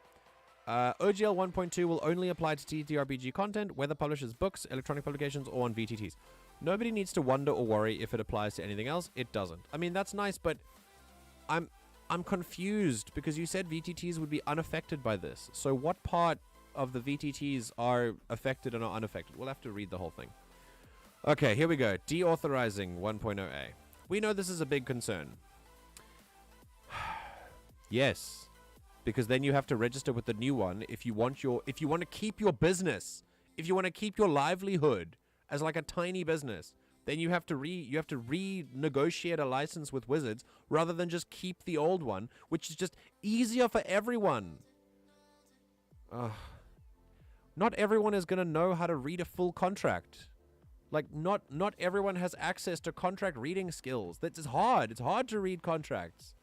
OGL 1.2 will only apply to TTRPG content, whether published as books, electronic publications, or on VTTs. Nobody needs to wonder or worry if it applies to anything else. It doesn't. I mean, that's nice, but I'm confused because you said VTTs would be unaffected by this. So what part of the VTTs are affected and are unaffected? We'll have to read the whole thing. Okay, here we go. Deauthorizing 1.0a. We know this is a big concern. Yes, because then you have to register with the new one if you want to keep your business, if you want to keep your livelihood as like a tiny business, then you have to renegotiate a license with Wizards rather than just keep the old one, which is just easier for everyone. Not everyone is going to know how to read a full contract. Like, not everyone has access to contract reading skills. That's hard. It's hard to read contracts.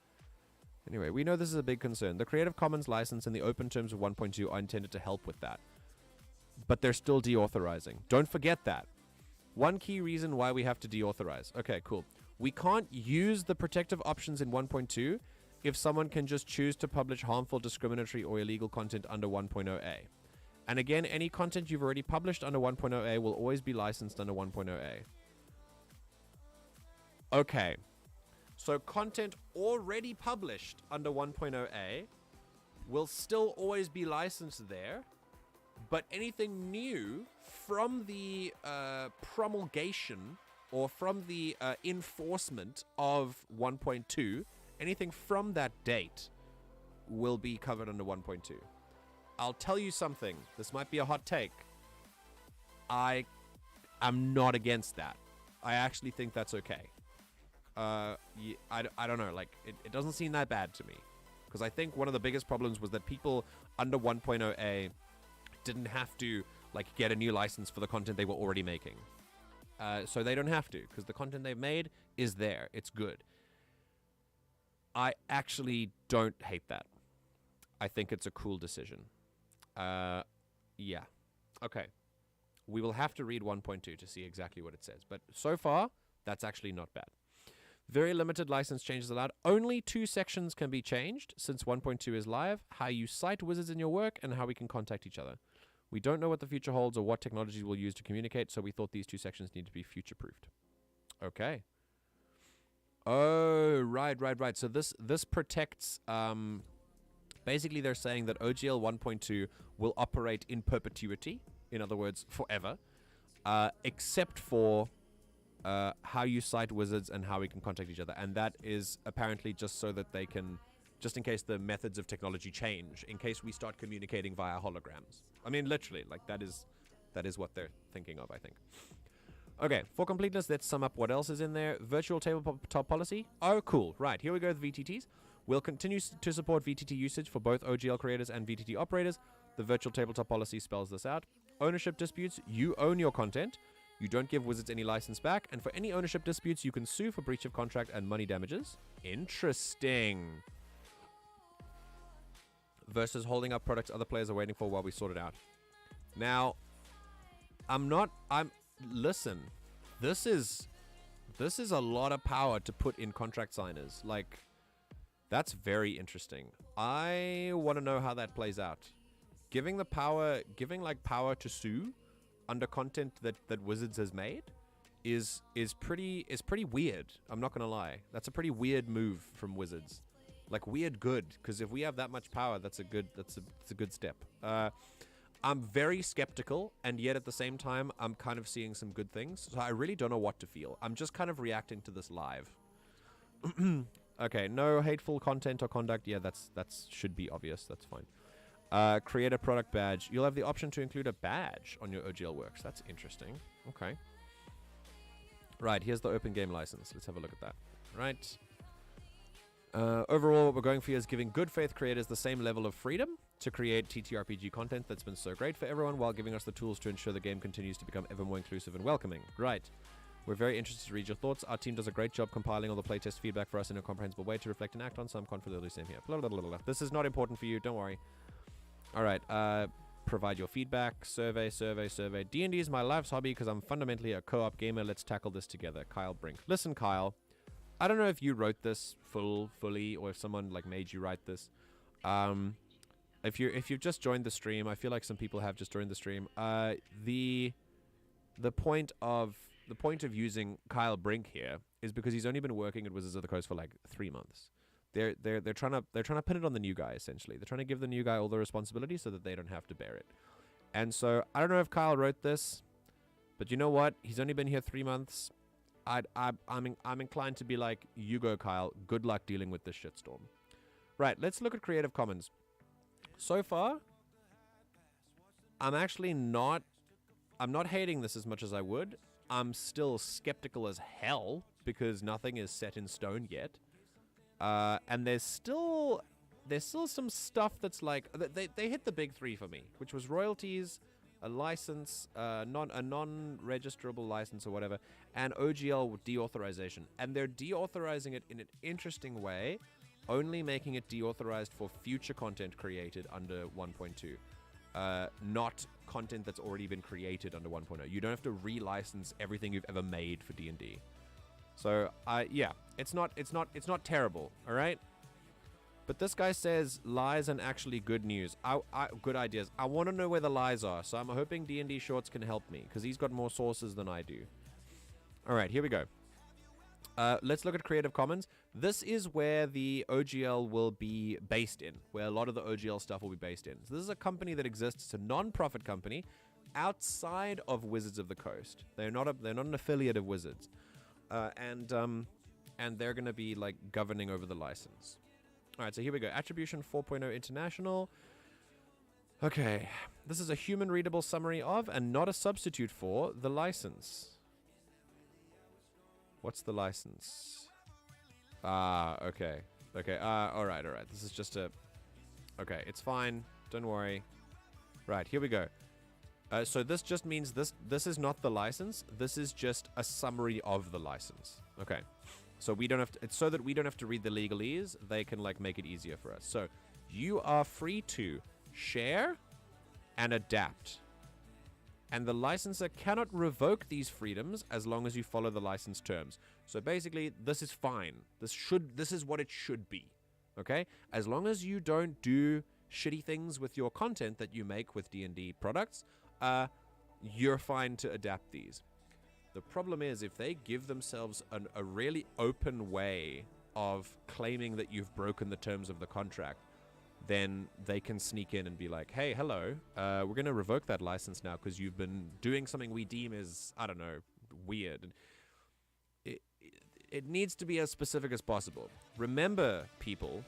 Anyway, we know this is a big concern. The Creative Commons license and the open terms of 1.2 are intended to help with that. But they're still deauthorizing. Don't forget that. One key reason why we have to deauthorize. Okay, cool. We can't use the protective options in 1.2 if someone can just choose to publish harmful, discriminatory, or illegal content under 1.0a. And again, any content you've already published under 1.0a will always be licensed under 1.0a. Okay. So content already published under 1.0a will still always be licensed there, but anything new from the promulgation or from the enforcement of 1.2, anything from that date will be covered under 1.2. I'll tell you something. This might be a hot take. I am not against that. I actually think that's okay. I don't know. Like, it doesn't seem that bad to me. Because I think one of the biggest problems was that people under 1.0a didn't have to, like, get a new license for the content they were already making. So they don't have to, because the content they've made is there. It's good. I actually don't hate that. I think it's a cool decision. Yeah. Okay. We will have to read 1.2 to see exactly what it says. But so far, that's actually not bad. Very limited license changes allowed. Only 2 sections can be changed since 1.2 is live. How you cite Wizards in your work and how we can contact each other. We don't know what the future holds or what technologies we'll use to communicate, so we thought these 2 sections need to be future-proofed. Okay. Oh, right. So this protects... basically, they're saying that OGL 1.2 will operate in perpetuity. In other words, forever. Except for how you cite Wizards and how we can contact each other. And that is apparently just so that they can... Just in case the methods of technology change. In case we start communicating via holograms. I mean, literally. Like, that is what they're thinking of, I think. Okay, for completeness, let's sum up what else is in there. Virtual tabletop policy. Oh, cool. Right, here we go with VTTs. We'll continue to support VTT usage for both OGL creators and VTT operators. The virtual tabletop policy spells this out. Ownership disputes. You own your content. You don't give Wizards any license back. And for any ownership disputes, you can sue for breach of contract and money damages. Interesting. Versus holding up products other players are waiting for while we sort it out. Now, listen, this is a lot of power to put in contract signers. Like, that's very interesting. I want to know how that plays out. Giving power to sue under content that Wizards has made is pretty weird. I'm not gonna lie. That's a pretty weird move from Wizards. Like, weird good, because if we have that much power, that's a good step. I'm very skeptical, and yet at the same time, I'm kind of seeing some good things. So I really don't know what to feel. I'm just kind of reacting to this live. Okay, no hateful content or conduct. Yeah, that's should be obvious. That's fine. Create a product badge. You'll have the option to include a badge on your OGL works. That's interesting. Okay. Right, here's the open game license. Let's have a look at that. Right. Overall, what we're going for is giving good faith creators the same level of freedom to create TTRPG content that's been so great for everyone while giving us the tools to ensure the game continues to become ever more inclusive and welcoming. Right. We're very interested to read your thoughts. Our team does a great job compiling all the playtest feedback for us in a comprehensible way to reflect and act on, so I'm confident they'll do the same here. Blah, blah, blah, blah. This is not important for you, don't worry. Alright, provide your feedback. Survey. D&D is my life's hobby because I'm fundamentally a co-op gamer. Let's tackle this together. Kyle Brink. Listen, Kyle, I don't know if you wrote this fully or if someone like made you write this. If you've just joined the stream, I feel like some people have just joined the stream. The point of using Kyle Brink here is because he's only been working at Wizards of the Coast for like 3 months. They're trying to pin it on the new guy, essentially. They're trying to give the new guy all the responsibility so that they don't have to bear it. And so I don't know if Kyle wrote this, but you know what? He's only been here 3 months. I'm inclined to be like, you go, Kyle. Good luck dealing with this shitstorm. Right, let's look at Creative Commons. So far, I'm not hating this as much as I would. I'm still skeptical as hell because nothing is set in stone yet. And there's still some stuff that's like they hit the big three for me, which was royalties, a license, a non-registrable license or whatever, and OGL deauthorization. And they're deauthorizing it in an interesting way, only making it deauthorized for future content created under 1.2, not content that's already been created under 1.0. You don't have to relicense everything you've ever made for D&D. So, yeah, it's not terrible, all right? But this guy says lies and actually good news. Good ideas. I want to know where the lies are, so I'm hoping D&D Shorts can help me, because he's got more sources than I do. All right, here we go. Let's look at Creative Commons. This is where the OGL will be based in, where a lot of the OGL stuff will be based in. So this is a company that exists. It's a non-profit company outside of Wizards of the Coast. They're not an affiliate of Wizards. And they're going to be like governing over the license. All right, so here we go. Attribution 4.0 International. Okay, this is a human readable summary of and not a substitute for the license. What's the license? Okay. All right. This is just a... Okay, it's fine. Don't worry. Right, here we go. So this just means this is not the license. This is just a summary of the license. Okay. So we don't have to... It's so that we don't have to read the legalese. They can, like, make it easier for us. So you are free to share and adapt. And the licensor cannot revoke these freedoms as long as you follow the license terms. So basically, this is fine. This is what it should be. Okay? As long as you don't do shitty things with your content that you make with D&D products, you're fine to adapt these. The problem is if they give themselves a really open way of claiming that you've broken the terms of the contract, then they can sneak in and be like, hey, hello, we're going to revoke that license now because you've been doing something we deem is, I don't know, weird. It needs to be as specific as possible. Remember, people,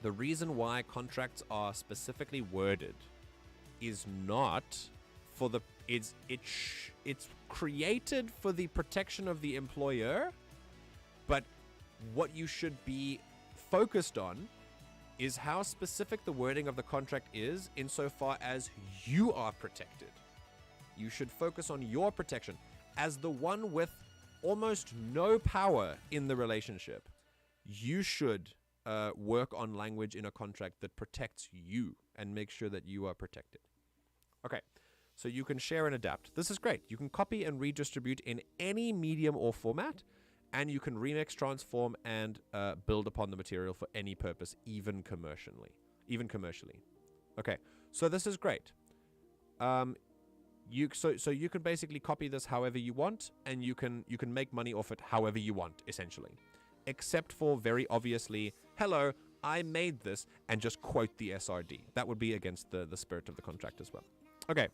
the reason why contracts are specifically worded is not for the... It's created for the protection of the employer, but what you should be focused on is how specific the wording of the contract is insofar as you are protected. You should focus on your protection. As the one with almost no power in the relationship, you should work on language in a contract that protects you and make sure that you are protected. Okay, so you can share and adapt. This is great. You can copy and redistribute in any medium or format, and you can remix, transform, and build upon the material for any purpose, even commercially. Okay, so this is great. So you can basically copy this however you want, and you can make money off it however you want, essentially. Except for very obviously, hello, I made this, and just quote the SRD. That would be against the spirit of the contract as well. Okay,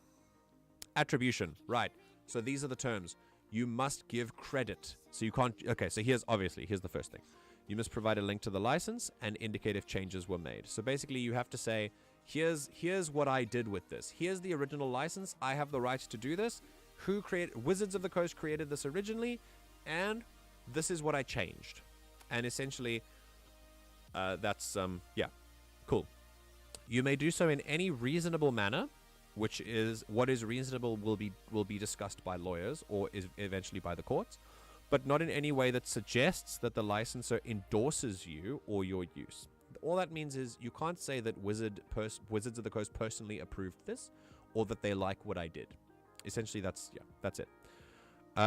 attribution, right. So these are the terms. You must give credit. So you can't... Okay, so here's the first thing. You must provide a link to the license and indicate if changes were made. So basically you have to say, here's what I did with this. Here's the original license. I have the right to do this. Wizards of the Coast created this originally, and this is what I changed. And essentially, that's, yeah, cool. You may do so in any reasonable manner, which is what is reasonable will be discussed by lawyers or is eventually by the courts, but not in any way that suggests that the licensor endorses you or your use. all that means is you can't say that Wizards of the Coast personally approved this, or that they like what I did. Essentially, that's it.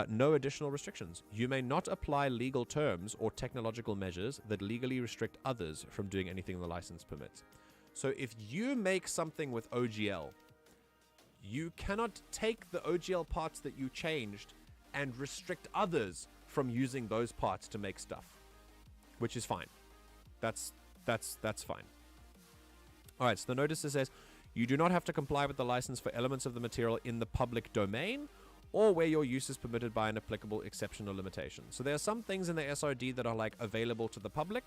No additional restrictions. You may not apply legal terms or technological measures that legally restrict others from doing anything the license permits. So if you make something with OGL, you cannot take the OGL parts that you changed and restrict others from using those parts to make stuff, which is fine. That's fine. All right, so the notice says you do not have to comply with the license for elements of the material in the public domain or where your use is permitted by an applicable exception or limitation. So there are some things in the SRD that are like available to the public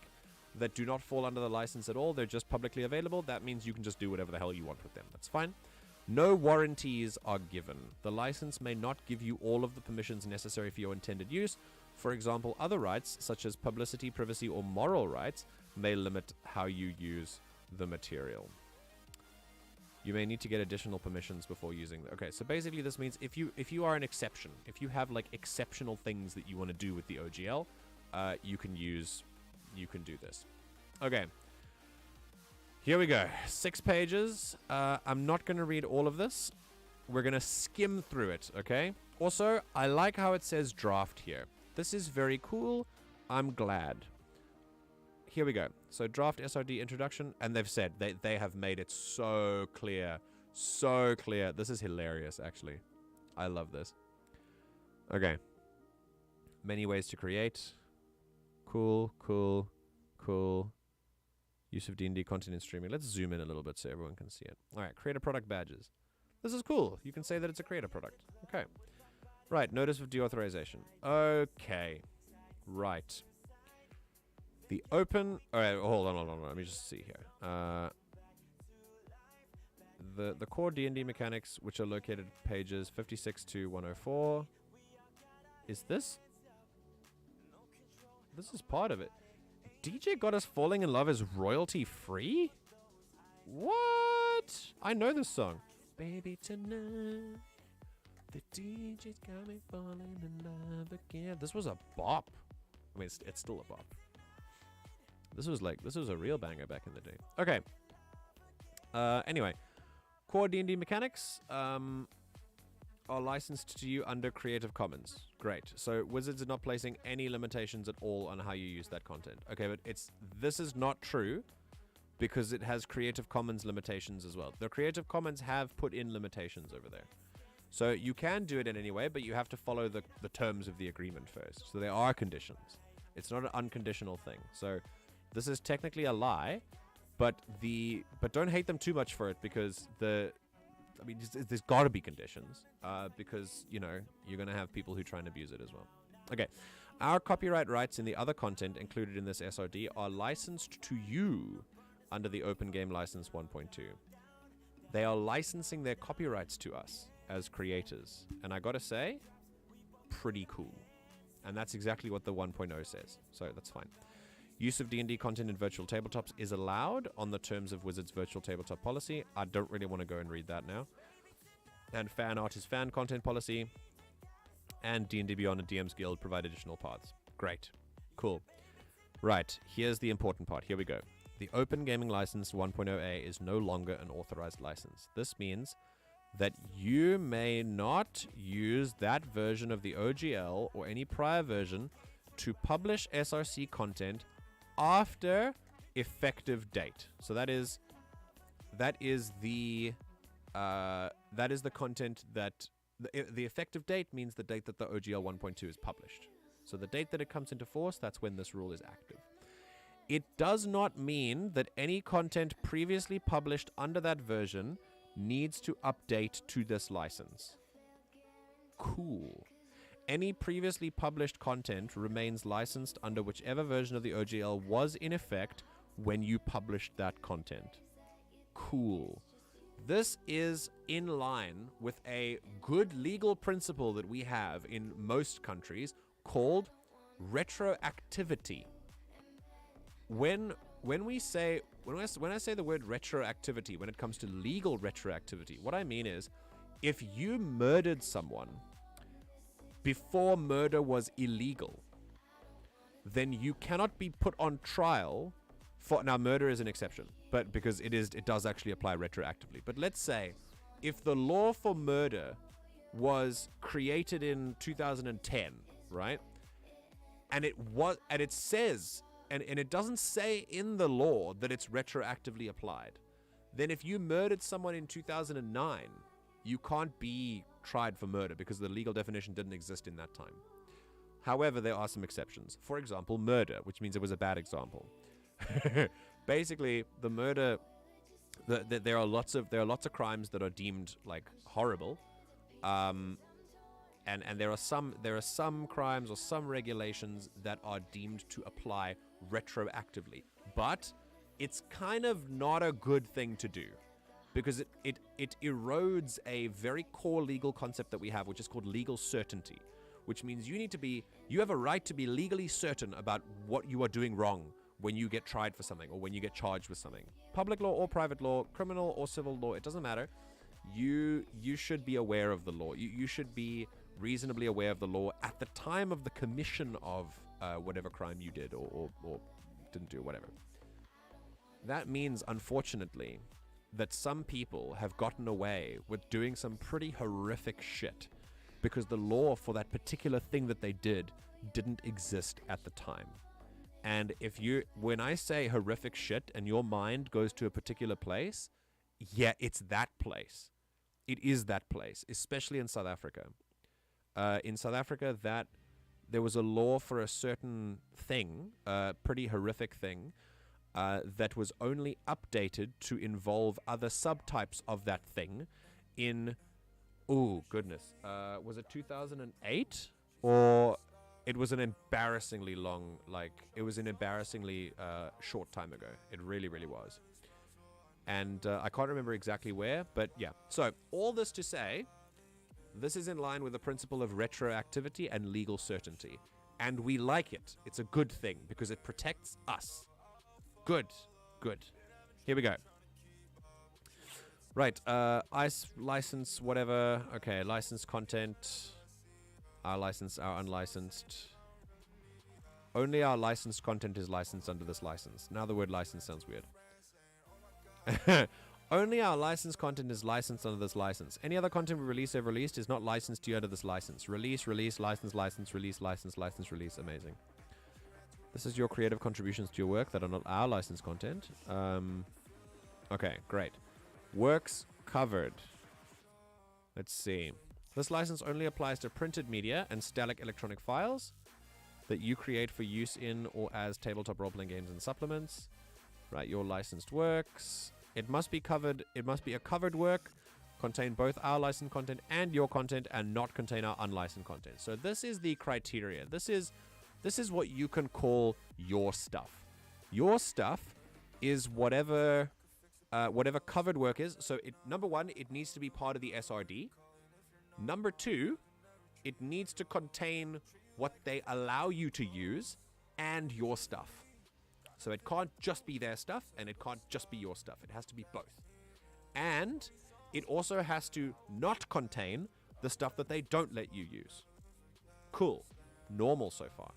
that do not fall under the license at all. They're just publicly available. That means you can just do whatever the hell you want with them. That's fine. No warranties are given. The license may not give you all of the permissions necessary for your intended use. For example, other rights, such as publicity, privacy, or moral rights, may limit how you use the material. You may need to get additional permissions before using them. Okay, so basically this means if you are an exception, if you have like exceptional things that you want to do with the OGL, you can do this. Okay. Here we go. 6 pages. I'm not going to read all of this. We're going to skim through it, okay? Also, I like how it says draft here. This is very cool. I'm glad. Here we go. So draft SRD introduction, and they've said they have made it so clear. So clear. This is hilarious, actually. I love this. Okay. Many ways to create. Cool, cool, cool. Use of D&D content in streaming. Let's zoom in a little bit so everyone can see it. All right, creator product badges. This is cool. You can say that it's a creator product. Okay. Right, notice of deauthorization. Okay. Right. The open... All right, hold on. Let me just see here. The core D&D mechanics, which are located pages 56 to 104. Is this? This is part of it. DJ Got Us Falling in Love is royalty free? What? I know this song. Baby tonight, the DJ's got me falling in love again. This was a bop. I mean, it's still a bop. This was a real banger back in the day. Okay. Anyway, core D&D mechanics are licensed to you under Creative Commons. Great. So Wizards are not placing any limitations at all on how you use that content. Okay, but this is not true because it has Creative Commons limitations as well. The Creative Commons have put in limitations over there. So you can do it in any way, but you have to follow the terms of the agreement first. So there are conditions. It's not an unconditional thing. So this is technically a lie, but don't hate them too much for it because there's got to be conditions because, you know, you're going to have people who try and abuse it as well. Okay. Our copyright rights in the other content included in this SRD are licensed to you under the Open Game License 1.2. They are licensing their copyrights to us as creators. And I got to say, pretty cool. And that's exactly what the 1.0 says. So that's fine. Use of D&D content in virtual tabletops is allowed on the terms of Wizards' virtual tabletop policy. I don't really want to go and read that now. And fan art is fan content policy. And D&D Beyond and DM's Guild provide additional paths. Great. Cool. Right. Here's the important part. Here we go. The Open Gaming License 1.0a is no longer an authorized license. This means that you may not use that version of the OGL or any prior version to publish SRC content after effective date. So that is the content that the effective date means the date that the OGL 1.2 is published. So the date that it comes into force, that's when this rule is active. It does not mean that any content previously published under that version needs to update to this license. Cool. Any previously published content remains licensed under whichever version of the OGL was in effect when you published that content. Cool. This is in line with a good legal principle that we have in most countries called retroactivity. When I say the word retroactivity, when it comes to legal retroactivity, what I mean is if you murdered someone before murder was illegal, then you cannot be put on trial Now, murder is an exception, but because it does actually apply retroactively. But let's say if the law for murder was created in 2010, right? And it says, and it doesn't say in the law that it's retroactively applied, then if you murdered someone in 2009, you can't be tried for murder because the legal definition didn't exist in that time. However, there are some exceptions. For example, murder, which means it was a bad example. Basically, the murder, there are lots of crimes that are deemed like horrible, and there are some crimes or some regulations that are deemed to apply retroactively, but it's kind of not a good thing to do because it erodes a very core legal concept that we have, which is called legal certainty, which means you have a right to be legally certain about what you are doing wrong when you get tried for something or when you get charged with something. Public law or private law, criminal or civil law, it doesn't matter. You should be aware of the law. You should be reasonably aware of the law at the time of the commission of whatever crime you did or didn't do, whatever. That means, unfortunately, that some people have gotten away with doing some pretty horrific shit because the law for that particular thing that they didn't exist at the time. And when I say horrific shit and your mind goes to a particular place, yeah, it's that place. It is that place, especially in South Africa. In South Africa, there was a law for a certain thing, a pretty horrific thing, that was only updated to involve other subtypes of that thing in, was it 2008? Or it was an embarrassingly short time ago. It really, really was. And I can't remember exactly where, but yeah. So all this to say, this is in line with the principle of retroactivity and legal certainty. And we like it. It's a good thing because it protects us. Good. Here we go. Right, ICE license, whatever. Okay, licensed content. Our licensed, our unlicensed. Only our licensed content is licensed under this license. Now the word license sounds weird. Only our licensed content is licensed under this license. Any other content we release or released is not licensed to you under this license. Release, license, release, license, release. Amazing. This is your creative contributions to your work that are not our licensed content. Okay, great. Works covered. Let's see. This license only applies to printed media and static electronic files that you create for use in or as tabletop role-playing games and supplements. Right, your licensed works. It must be covered. It must be a covered work, contain both our licensed content and your content, and not contain our unlicensed content. So this is the criteria. This is what you can call your stuff. Your stuff is whatever covered work is. So number one, it needs to be part of the SRD. Number two, it needs to contain what they allow you to use and your stuff. So it can't just be their stuff and it can't just be your stuff. It has to be both. And it also has to not contain the stuff that they don't let you use. Cool. Normal so far.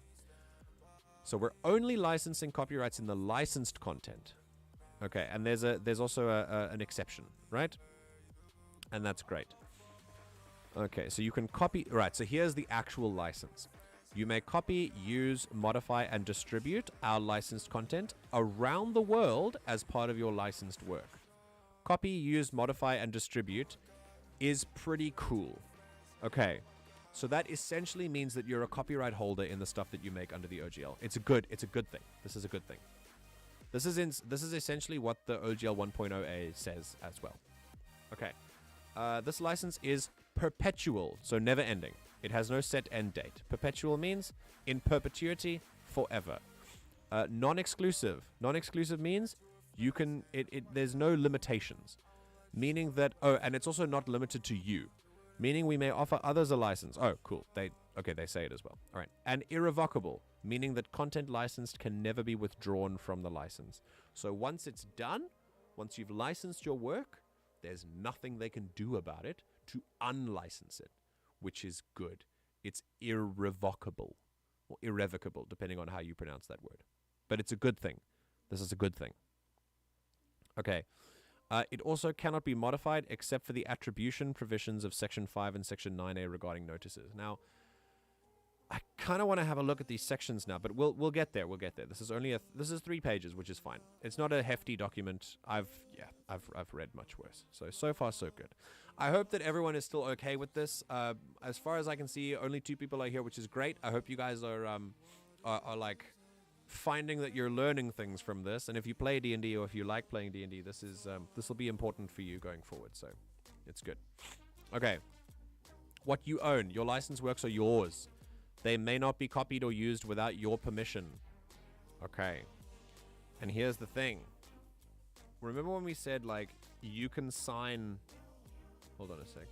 So we're only licensing copyrights in the licensed content. Okay, and there's also an exception, right? And that's great. Okay, so you can copy... Right, so here's the actual license. You may copy, use, modify, and distribute our licensed content around the world as part of your licensed work. Copy, use, modify, and distribute is pretty cool. Okay, so that essentially means that you're a copyright holder in the stuff that you make under the OGL. It's a good thing. This is a good thing. This is essentially what the OGL 1.0a says as well. Okay, this license is perpetual, so never ending. It has no set end date. Perpetual means in perpetuity, forever. Non-exclusive. Non-exclusive means you can. There's no limitations. Meaning that. Oh, and it's also not limited to you. Meaning we may offer others a license. Oh, cool. They say it as well. All right. And irrevocable, meaning that content licensed can never be withdrawn from the license. So once it's done, once you've licensed your work, there's nothing they can do about it to unlicense it, which is good. It's irrevocable or irrevocable, depending on how you pronounce that word. But it's a good thing. This is a good thing. Okay. It also cannot be modified except for the attribution provisions of Section 5 and Section 9A regarding notices. Now, I kind of want to have a look at these sections now, but we'll get there. We'll get there. This is only this is 3 pages, which is fine. It's not a hefty document. I've read much worse. So far so good. I hope that everyone is still okay with this. As far as I can see, only 2 people are here, which is great. I hope you guys are like finding that you're learning things from this. And if you play D&D or if you like playing D&D, this will be important for you going forward. So it's good. Okay. What you own. Your license works are yours. They may not be copied or used without your permission. Okay. And here's the thing. Remember when we said, like, you can sign... Hold on a sec.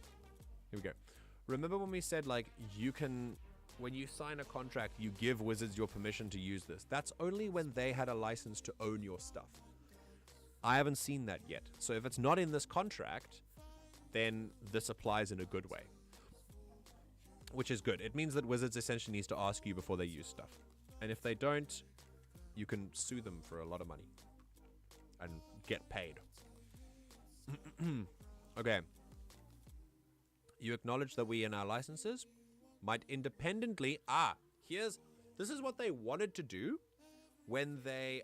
Here we go. Remember when we said, like, you can... When you sign a contract, you give Wizards your permission to use this. That's only when they had a license to own your stuff. I haven't seen that yet. So if it's not in this contract, then this applies in a good way. Which is good. It means that Wizards essentially needs to ask you before they use stuff. And if they don't, you can sue them for a lot of money. And get paid. Okay. You acknowledge that we in our licenses might independently... This is what they wanted to do when they...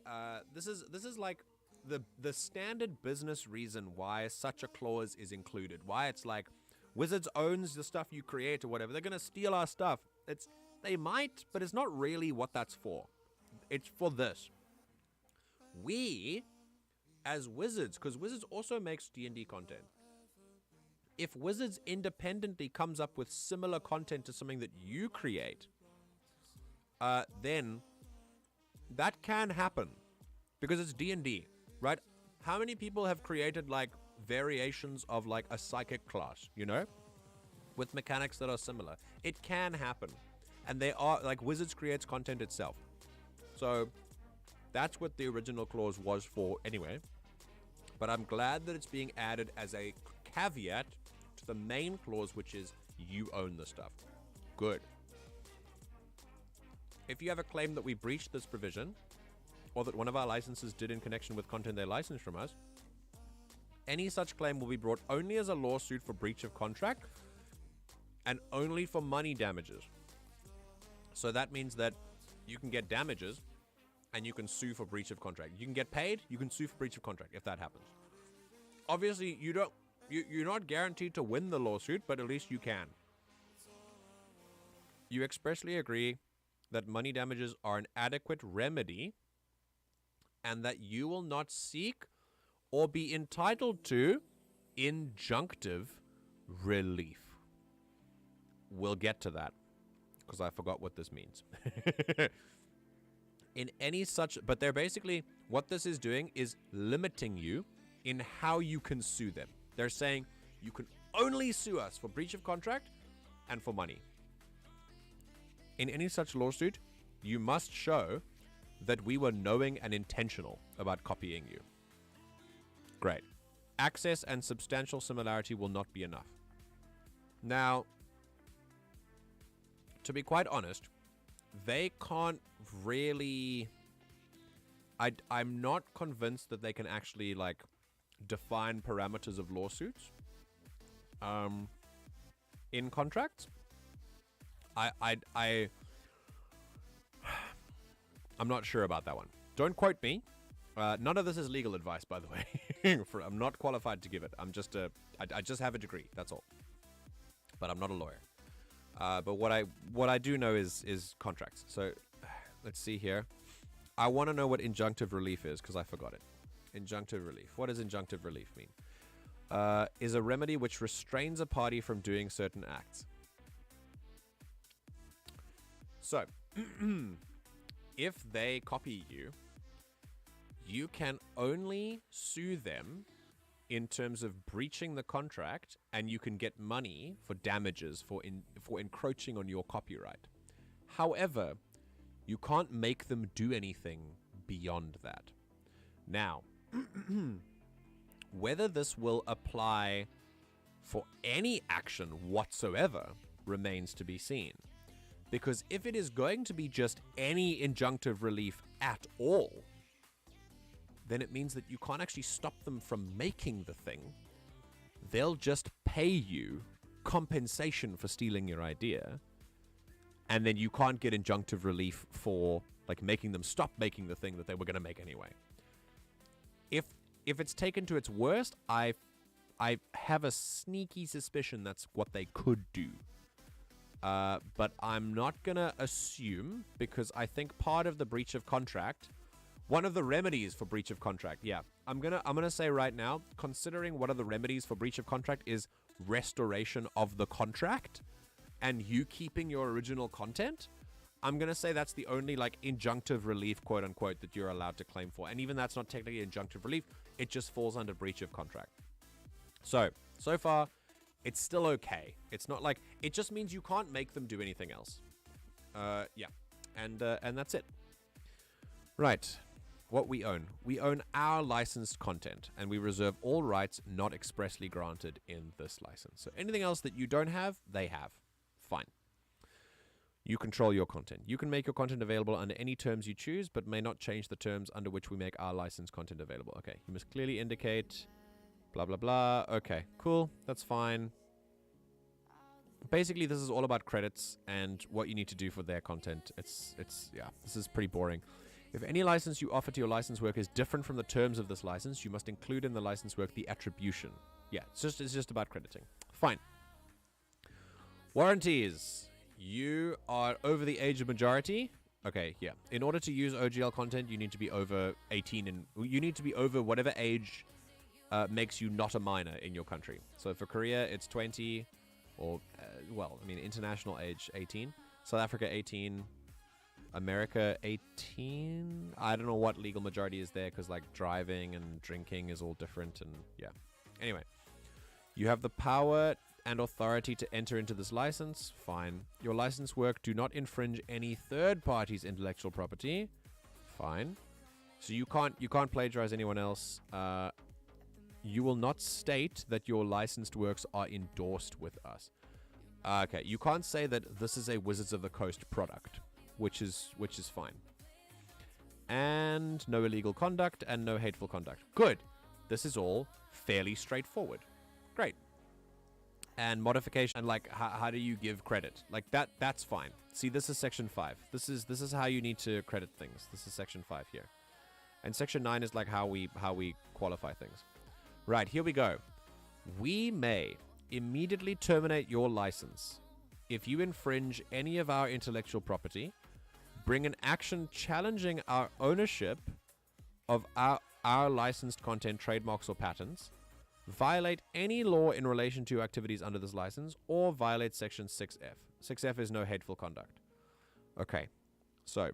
This is like the standard business reason why such a clause is included. Why it's like... Wizards owns the stuff you create or whatever. They're going to steal our stuff. They might, but it's not really what that's for. It's for this. We, as Wizards, because Wizards also makes D&D content. If Wizards independently comes up with similar content to something that you create, then that can happen. Because it's D&D, right? How many people have created, like, variations of like a psychic class, you know, with mechanics that are similar? It can happen, and they are like Wizards creates content itself, so that's what the original clause was for anyway. But I'm glad that it's being added as a caveat to the main clause, which is you own the stuff. Good. If you have a claim that we breached this provision, or that one of our licenses did in connection with content they licensed from us, any such claim will be brought only as a lawsuit for breach of contract and only for money damages. So that means that you can get damages and you can sue for breach of contract. You can get paid, you can sue for breach of contract if that happens. Obviously, you're not guaranteed to win the lawsuit, but at least you can. You expressly agree that money damages are an adequate remedy and that you will not seek or be entitled to injunctive relief. We'll get to that, because I forgot what this means. In any such... But they're basically... What this is doing is limiting you in how you can sue them. They're saying you can only sue us for breach of contract and for money. In any such lawsuit, you must show that we were knowing and intentional about copying you. Great. Access and substantial similarity will not be enough. Now, to be quite honest, they can't really... I'm not convinced that they can actually, like, define parameters of lawsuits in contracts. I'm not sure about that one. Don't quote me. None of this is legal advice, by the way. I'm not qualified to give it. I just have a degree. That's all. But I'm not a lawyer. But what I do know is contracts. So let's see here. I want to know what injunctive relief is, because I forgot it. Injunctive relief. What does injunctive relief mean? Is a remedy which restrains a party from doing certain acts. So, if they copy you, you can only sue them in terms of breaching the contract, and you can get money for damages for encroaching on your copyright. However, you can't make them do anything beyond that. Now, whether this will apply for any action whatsoever remains to be seen. Because if it is going to be just any injunctive relief at all, then it means that you can't actually stop them from making the thing. They'll just pay you compensation for stealing your idea, and then you can't get injunctive relief for like making them stop making the thing that they were going to make anyway. If it's taken to its worst, I have a sneaky suspicion that's what they could do. But I'm not going to assume, because I think part of the breach of contract, one of the remedies for breach of contract, I'm gonna say right now, considering one of the remedies for breach of contract is restoration of the contract and you keeping your original content, I'm gonna say that's the only like injunctive relief, quote unquote, that you're allowed to claim for. And even that's not technically injunctive relief, it just falls under breach of contract. So far, it's still okay. It's not like, it just means you can't make them do anything else. And that's it. Right. What we own. We own our licensed content, and we reserve all rights not expressly granted in this license. So anything else that you don't have, they have. Fine. You control your content. You can make your content available under any terms you choose, but may not change the terms under which we make our licensed content available. Okay, you must clearly indicate blah, blah, blah. Okay, cool. That's fine. Basically, this is all about credits and what you need to do for their content. It's this is pretty boring. If any license you offer to your license work is different from the terms of this license, you must include in the license work the attribution. Yeah, it's just about crediting. Fine. Warranties. You are over the age of majority. Okay, yeah. In order to use OGL content, you need to be over 18, and you need to be over whatever age makes you not a minor in your country. So for Korea, it's 20, or international age 18. South Africa 18. America 18. I don't know what legal majority is there, because like driving and drinking is all different, and yeah. Anyway, you have the power and authority to enter into this license. Fine. Your license work do not infringe any third party's intellectual property. Fine. So you can't plagiarize anyone else. You will not state that your licensed works are endorsed with us. Okay, you can't say that this is a Wizards of the Coast product, which is fine. And no illegal conduct and no hateful conduct. Good. This is all fairly straightforward. Great. And modification, and like how do you give credit? Like that's fine. See, this is section 5. This is how you need to credit things. This is section 5 here. And section 9 is like how we qualify things. Right, here we go. We may immediately terminate your license if you infringe any of our intellectual property, bring an action challenging our ownership of our licensed content, trademarks, or patents, violate any law in relation to activities under this license, or violate section 6F. 6F is no hateful conduct. Okay, so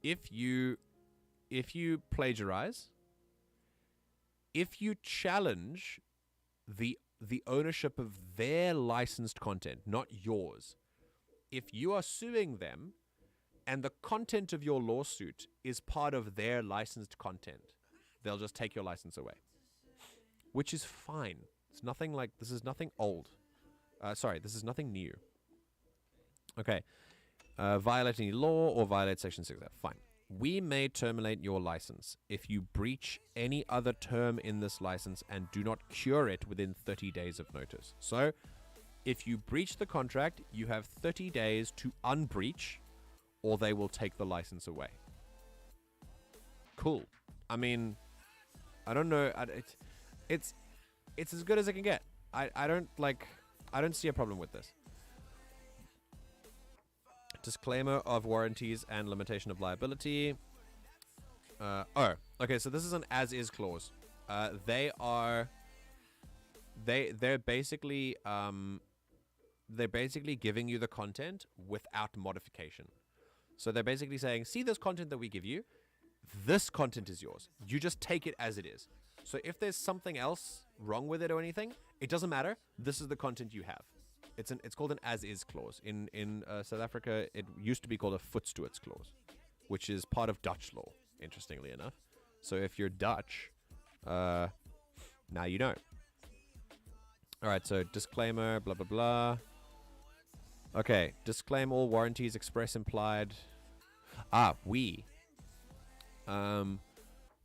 if you plagiarize, if you challenge the ownership of their licensed content, not yours, if you are suing them and the content of your lawsuit is part of their licensed content, they'll just take your license away, which is fine. It's nothing like, this is nothing old. This is nothing new. Okay. Violate any law or violate section 6F. Fine. We may terminate your license if you breach any other term in this license and do not cure it within 30 days of notice. So, if you breach the contract, you have 30 days to unbreach, or they will take the license away. Cool. I mean, I don't know. It's as good as it can get. I don't see a problem with this. Disclaimer of warranties and limitation of liability. Okay, so this is an as-is clause. They're basically giving you the content without modification. So they're basically saying, see this content that we give you, this content is yours. You just take it as it is. So if there's something else wrong with it or anything, it doesn't matter. This is the content you have. It's called an as-is clause. In South Africa, it used to be called a voetstoots clause, which is part of Dutch law, interestingly enough. So if you're Dutch, now you know. All right, so disclaimer, blah, blah, blah. Okay, disclaim all warranties, express, implied. We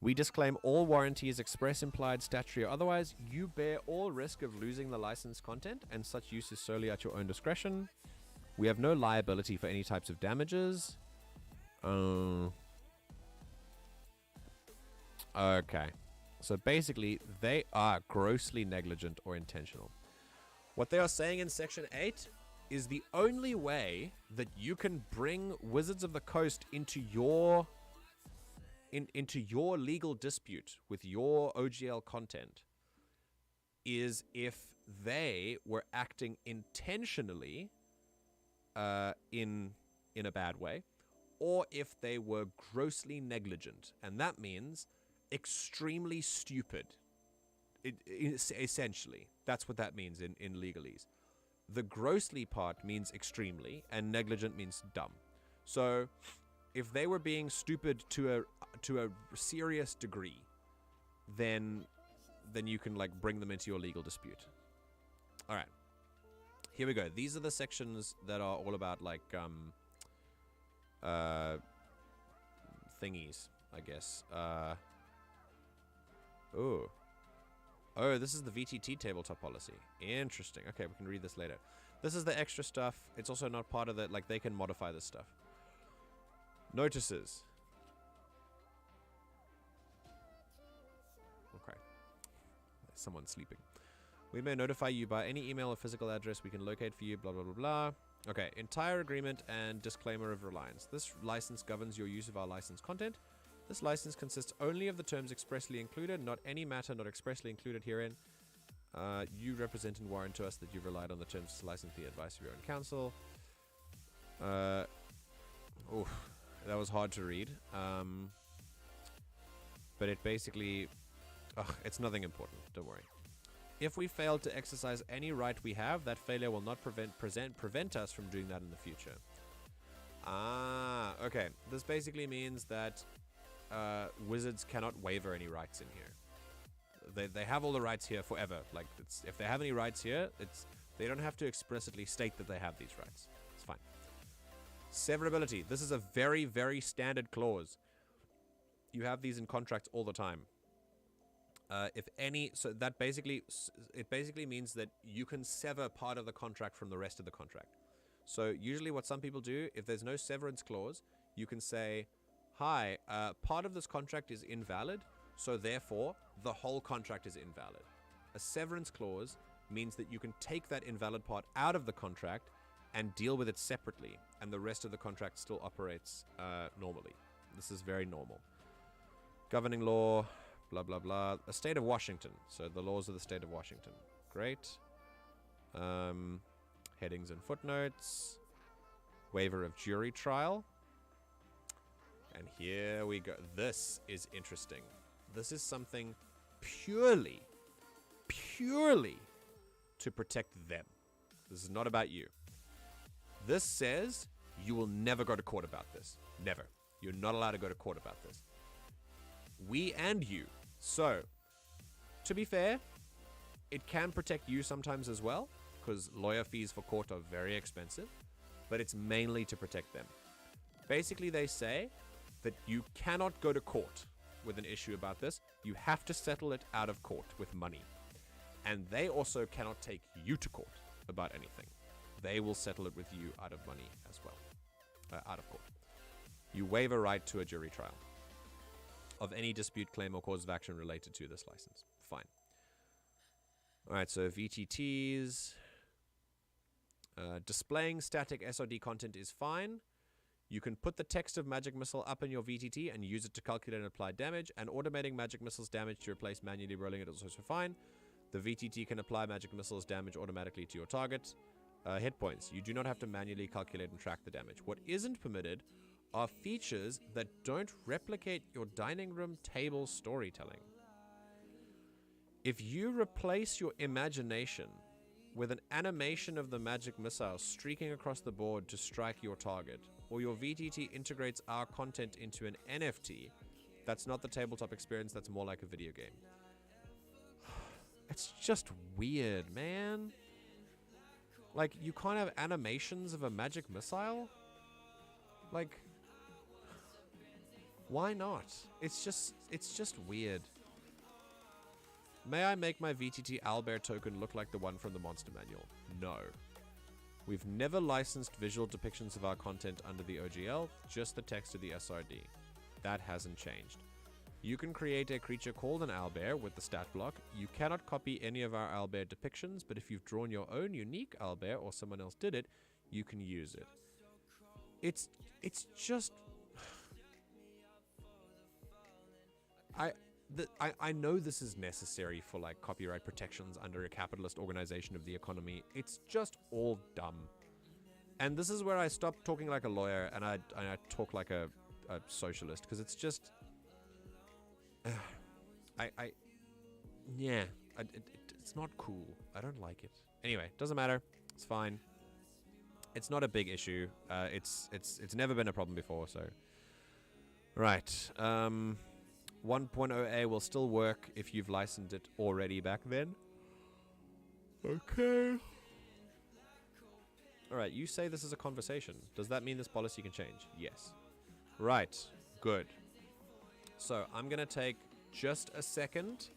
We disclaim all warranties, express, implied, statutory, or otherwise. You bear all risk of losing the licensed content, and such use is solely at your own discretion. We have no liability for any types of damages. Okay. So basically, they are grossly negligent or intentional. What they are saying in Section 8 is the only way that you can bring Wizards of the Coast into your legal dispute with your OGL content is if they were acting intentionally in a bad way, or if they were grossly negligent, and that means extremely stupid. Essentially, that's what that means in legalese. The grossly part means extremely, and negligent means dumb. So if they were being stupid to a serious degree, then you can like bring them into your legal dispute. All right, here we go. These are the sections that are all about like thingies, I guess. Oh, this is the VTT tabletop policy. Interesting. Okay, we can read this later. This is the extra stuff. It's also not part of the, like, they can modify this stuff. Notices. Okay. Someone's sleeping. We may notify you by any email or physical address we can locate for you, blah, blah, blah, blah. Okay, entire agreement and disclaimer of reliance. This license governs your use of our licensed content. This license consists only of the terms expressly included, not any matter not expressly included herein. You represent and warrant to us that you've relied on the terms to license the advice of your own counsel. That was hard to read. But it basically... it's nothing important, don't worry. If we fail to exercise any right we have, that failure will not prevent us from doing that in the future. Okay. This basically means that Wizards cannot waiver any rights in here. They have all the rights here forever. Like, if they have any rights here, they don't have to explicitly state that they have these rights. It's fine. Severability. This is a very, very standard clause. You have these in contracts all the time. So that basically means that you can sever part of the contract from the rest of the contract. So usually what some people do, if there's no severance clause, you can say, hi, part of this contract is invalid, so therefore the whole contract is invalid. A severance clause means that you can take that invalid part out of the contract and deal with it separately, and the rest of the contract still operates normally. This is very normal. Governing law, blah, blah, blah. A state of Washington. So the laws of the state of Washington. Great. Headings and footnotes. Waiver of jury trial. And here we go. This is interesting. This is something purely to protect them. This is not about you. This says you will never go to court about this. Never. You're not allowed to go to court about this. We and you. So, to be fair, it can protect you sometimes as well, because lawyer fees for court are very expensive, but it's mainly to protect them. Basically, they say that you cannot go to court with an issue about this. You have to settle it out of court with money. And they also cannot take you to court about anything. They will settle it with you out of money as well, out of court. You waive a right to a jury trial of any dispute, claim, or cause of action related to this license. Fine. All right, so VTTs. Displaying static SOD content is fine. You can put the text of Magic Missile up in your VTT and use it to calculate and apply damage, and automating Magic Missile's damage to replace manually rolling it is also fine. The VTT can apply Magic Missile's damage automatically to your target. Hit points. You do not have to manually calculate and track the damage. What isn't permitted are features that don't replicate your dining room table storytelling. If you replace your imagination with an animation of the magic missile streaking across the board to strike your target, or your VTT integrates our content into an NFT, that's not the tabletop experience, that's more like a video game. It's just weird, man. Like, you can't have animations of a magic missile? Like, Why not? It's just weird. May I make my VTT owlbear token look like the one from the monster manual? No. We've never licensed visual depictions of our content under the OGL, just the text of the SRD. That hasn't changed. You can create a creature called an owlbear with the stat block. You cannot copy any of our owlbear depictions, but if you've drawn your own unique owlbear or someone else did it, you can use it. It's just... I know this is necessary for like copyright protections under a capitalist organization of the economy. It's just all dumb. And this is where I stop talking like a lawyer and I talk like a socialist, because it's just it's not cool. I don't like it. Anyway, doesn't matter. It's fine. It's not a big issue. It's never been a problem before, so right. 1.0a will still work if you've licensed it already back then. Okay. Alright, you say this is a conversation. Does that mean this policy can change? Yes. Right. Good. So, I'm going to take just a second.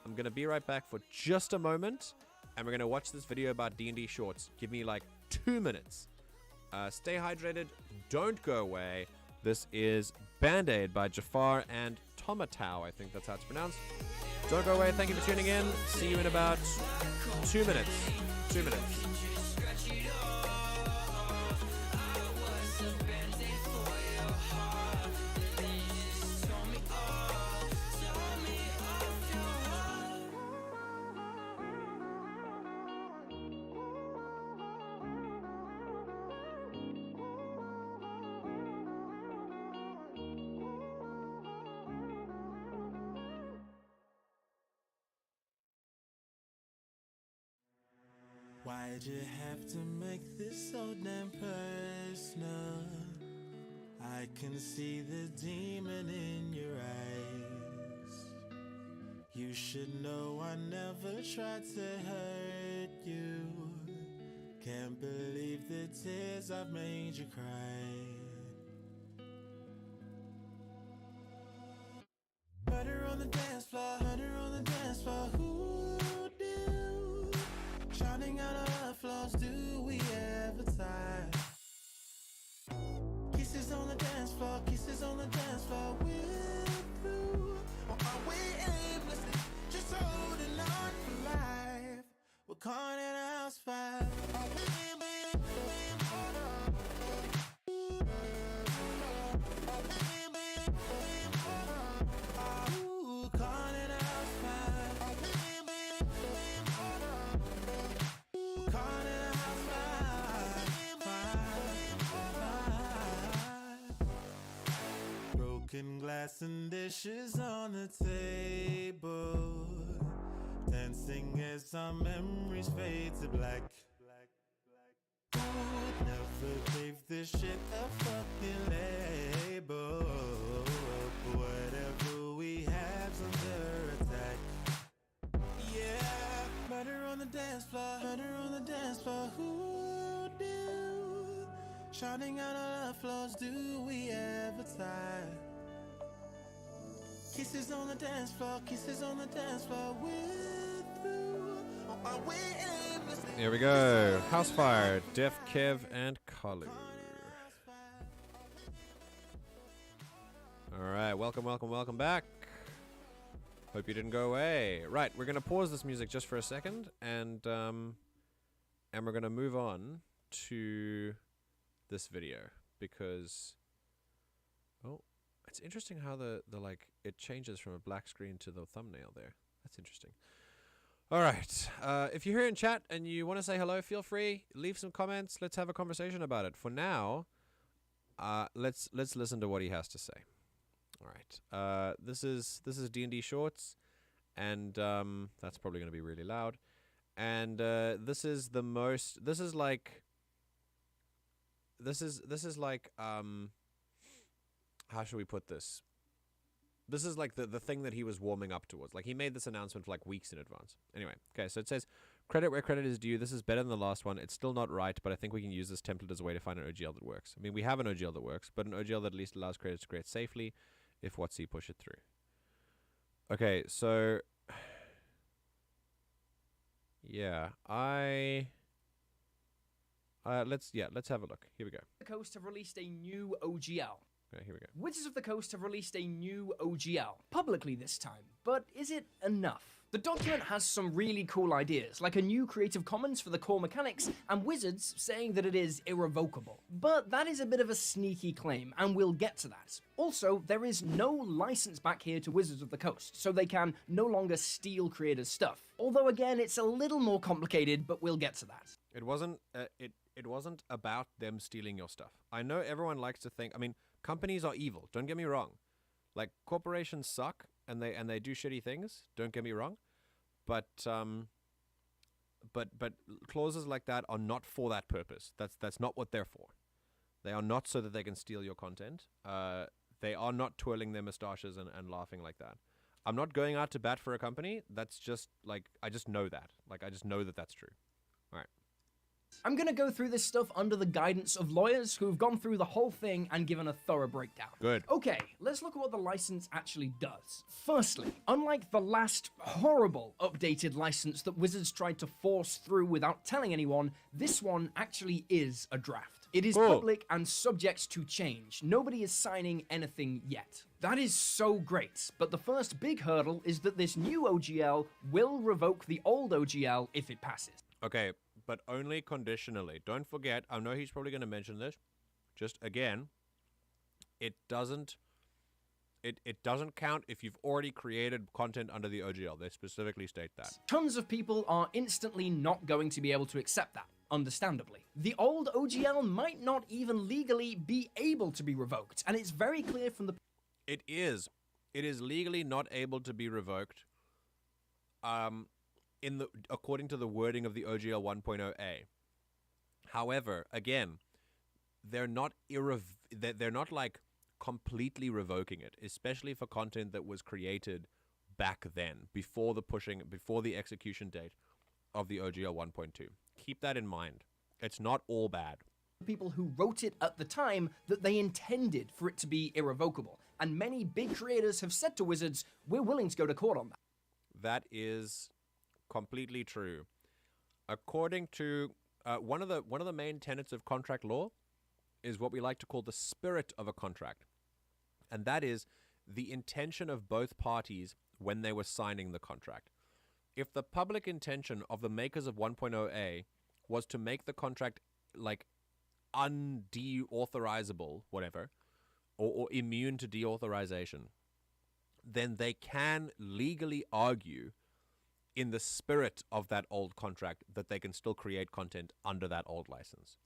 I'm going to be right back for just a moment. And we're going to watch this video about D&D shorts. Give me like 2 minutes. Stay hydrated. Don't go away. This is Band-Aid by Jafar and Tomatau. I think that's how it's pronounced. Don't go away. Thank you for tuning in. See you in about 2 minutes. 2 minutes. Why'd you have to make this so damn personal? I can see the demon in your eyes. You should know I never tried to hurt you. Can't believe the tears I've made you cry. Murder on the dance floor, murder on the dance floor. Who do? Shouting out our flaws, do we ever tie? Kisses on the dance floor, kisses on the dance floor. We're through, or are we aimlessly just holding on for life? We're caught in a house fire. Are we being broken glass and dishes on the table, dancing as our memories fade to black. Who would never gave this shit a fucking label? Whatever we have's under attack. Yeah, murder on the dance floor, murder on the dance floor. Who do? Shouting out all our flaws, do we ever tie? Kisses on the dance floor, kisses on the dance floor. We're through. Are we aimlessly? Here we go. Housefire, Def, Kev, and Kalu. Alright, welcome back. Hope you didn't go away. Right, we're gonna pause this music just for a second, and we're gonna move on to this video, because it's interesting how the like it changes from a black screen to the thumbnail there. That's interesting. All right. If you're here in chat and you want to say hello, feel free. Leave some comments. Let's have a conversation about it. For now, let's listen to what he has to say. All right. This is D&D Shorts, and that's probably going to be really loud. And this is like how should we put this? This is like the thing that he was warming up towards. Like, he made this announcement for like weeks in advance. Anyway, okay, so it says, Credit where credit is due. This is better than the last one. It's still not right, but I think we can use this template as a way to find an OGL that works. I mean, we have an OGL that works, but an OGL that at least allows creators to create safely if WotC push it through. Okay, so... yeah, let's have a look. Here we go. The Coast have released a new OGL. Okay, here we go. Wizards of the Coast have released a new OGL, publicly this time, but is it enough? The document has some really cool ideas, like a new Creative Commons for the core mechanics, and Wizards saying that it is irrevocable. But that is a bit of a sneaky claim, and we'll get to that. Also, there is no license back here to Wizards of the Coast, so they can no longer steal creators' stuff. Although again, it's a little more complicated, but we'll get to that. It wasn't about them stealing your stuff. I know everyone likes to think, I mean, companies are evil, don't get me wrong. Like, corporations suck, and they do shitty things, don't get me wrong. But clauses like that are not for that purpose. That's not what they're for. They are not so that they can steal your content. They are not twirling their mustaches and laughing like that. I'm not going out to bat for a company. That's just, like, I just know that. Like, I just know that that's true. All right. I'm gonna go through this stuff under the guidance of lawyers who've gone through the whole thing and given a thorough breakdown. Good. Okay, let's look at what the license actually does. Firstly, unlike the last horrible updated license that Wizards tried to force through without telling anyone, this one actually is a draft. It is public and subject to change. Nobody is signing anything yet. That is so great, but the first big hurdle is that this new OGL will revoke the old OGL if it passes. Okay, but only conditionally. Don't forget, I know he's probably going to mention this. Just again, it doesn't count if you've already created content under the OGL. They specifically state that. Tons of people are instantly not going to be able to accept that, understandably. The old OGL might not even legally be able to be revoked, and it's very clear from the... It is legally not able to be revoked. According to the wording of the OGL 1.0a. However, again, they're not like completely revoking it, especially for content that was created back then, before the execution date of the OGL 1.2. Keep that in mind. It's not all bad. People who wrote it at the time that they intended for it to be irrevocable, and many big creators have said to Wizards, we're willing to go to court on that. That is completely true. According to one of the main tenets of contract law is what we like to call the spirit of a contract, and that is the intention of both parties when they were signing the contract. If the public intention of the makers of 1.0a was to make the contract like undeauthorizable, whatever, or immune to deauthorization, then they can legally argue in the spirit of that old contract that they can still create content under that old license,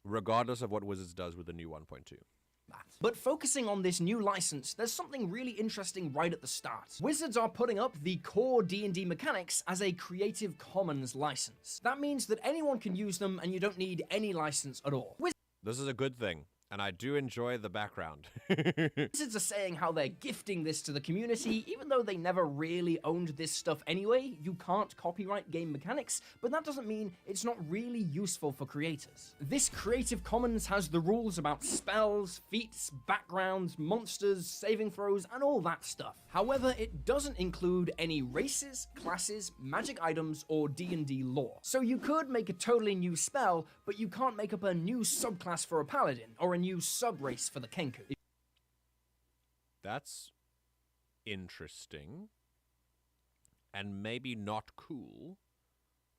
regardless of what Wizards does with the new 1.2. But focusing on this new license, there's something really interesting right at the start. Wizards are putting up the core D&D mechanics as a Creative Commons license. That means that anyone can use them and you don't need any license at all. This is a good thing, and I do enjoy the background. Wizards are saying how they're gifting this to the community, even though they never really owned this stuff anyway. You can't copyright game mechanics, but that doesn't mean it's not really useful for creators. This Creative Commons has the rules about spells, feats, backgrounds, monsters, saving throws, and all that stuff. However, it doesn't include any races, classes, magic items, or D&D lore. So you could make a totally new spell, but you can't make up a new subclass for a paladin, or a new sub-race for the Kenku. That's interesting. And maybe not cool,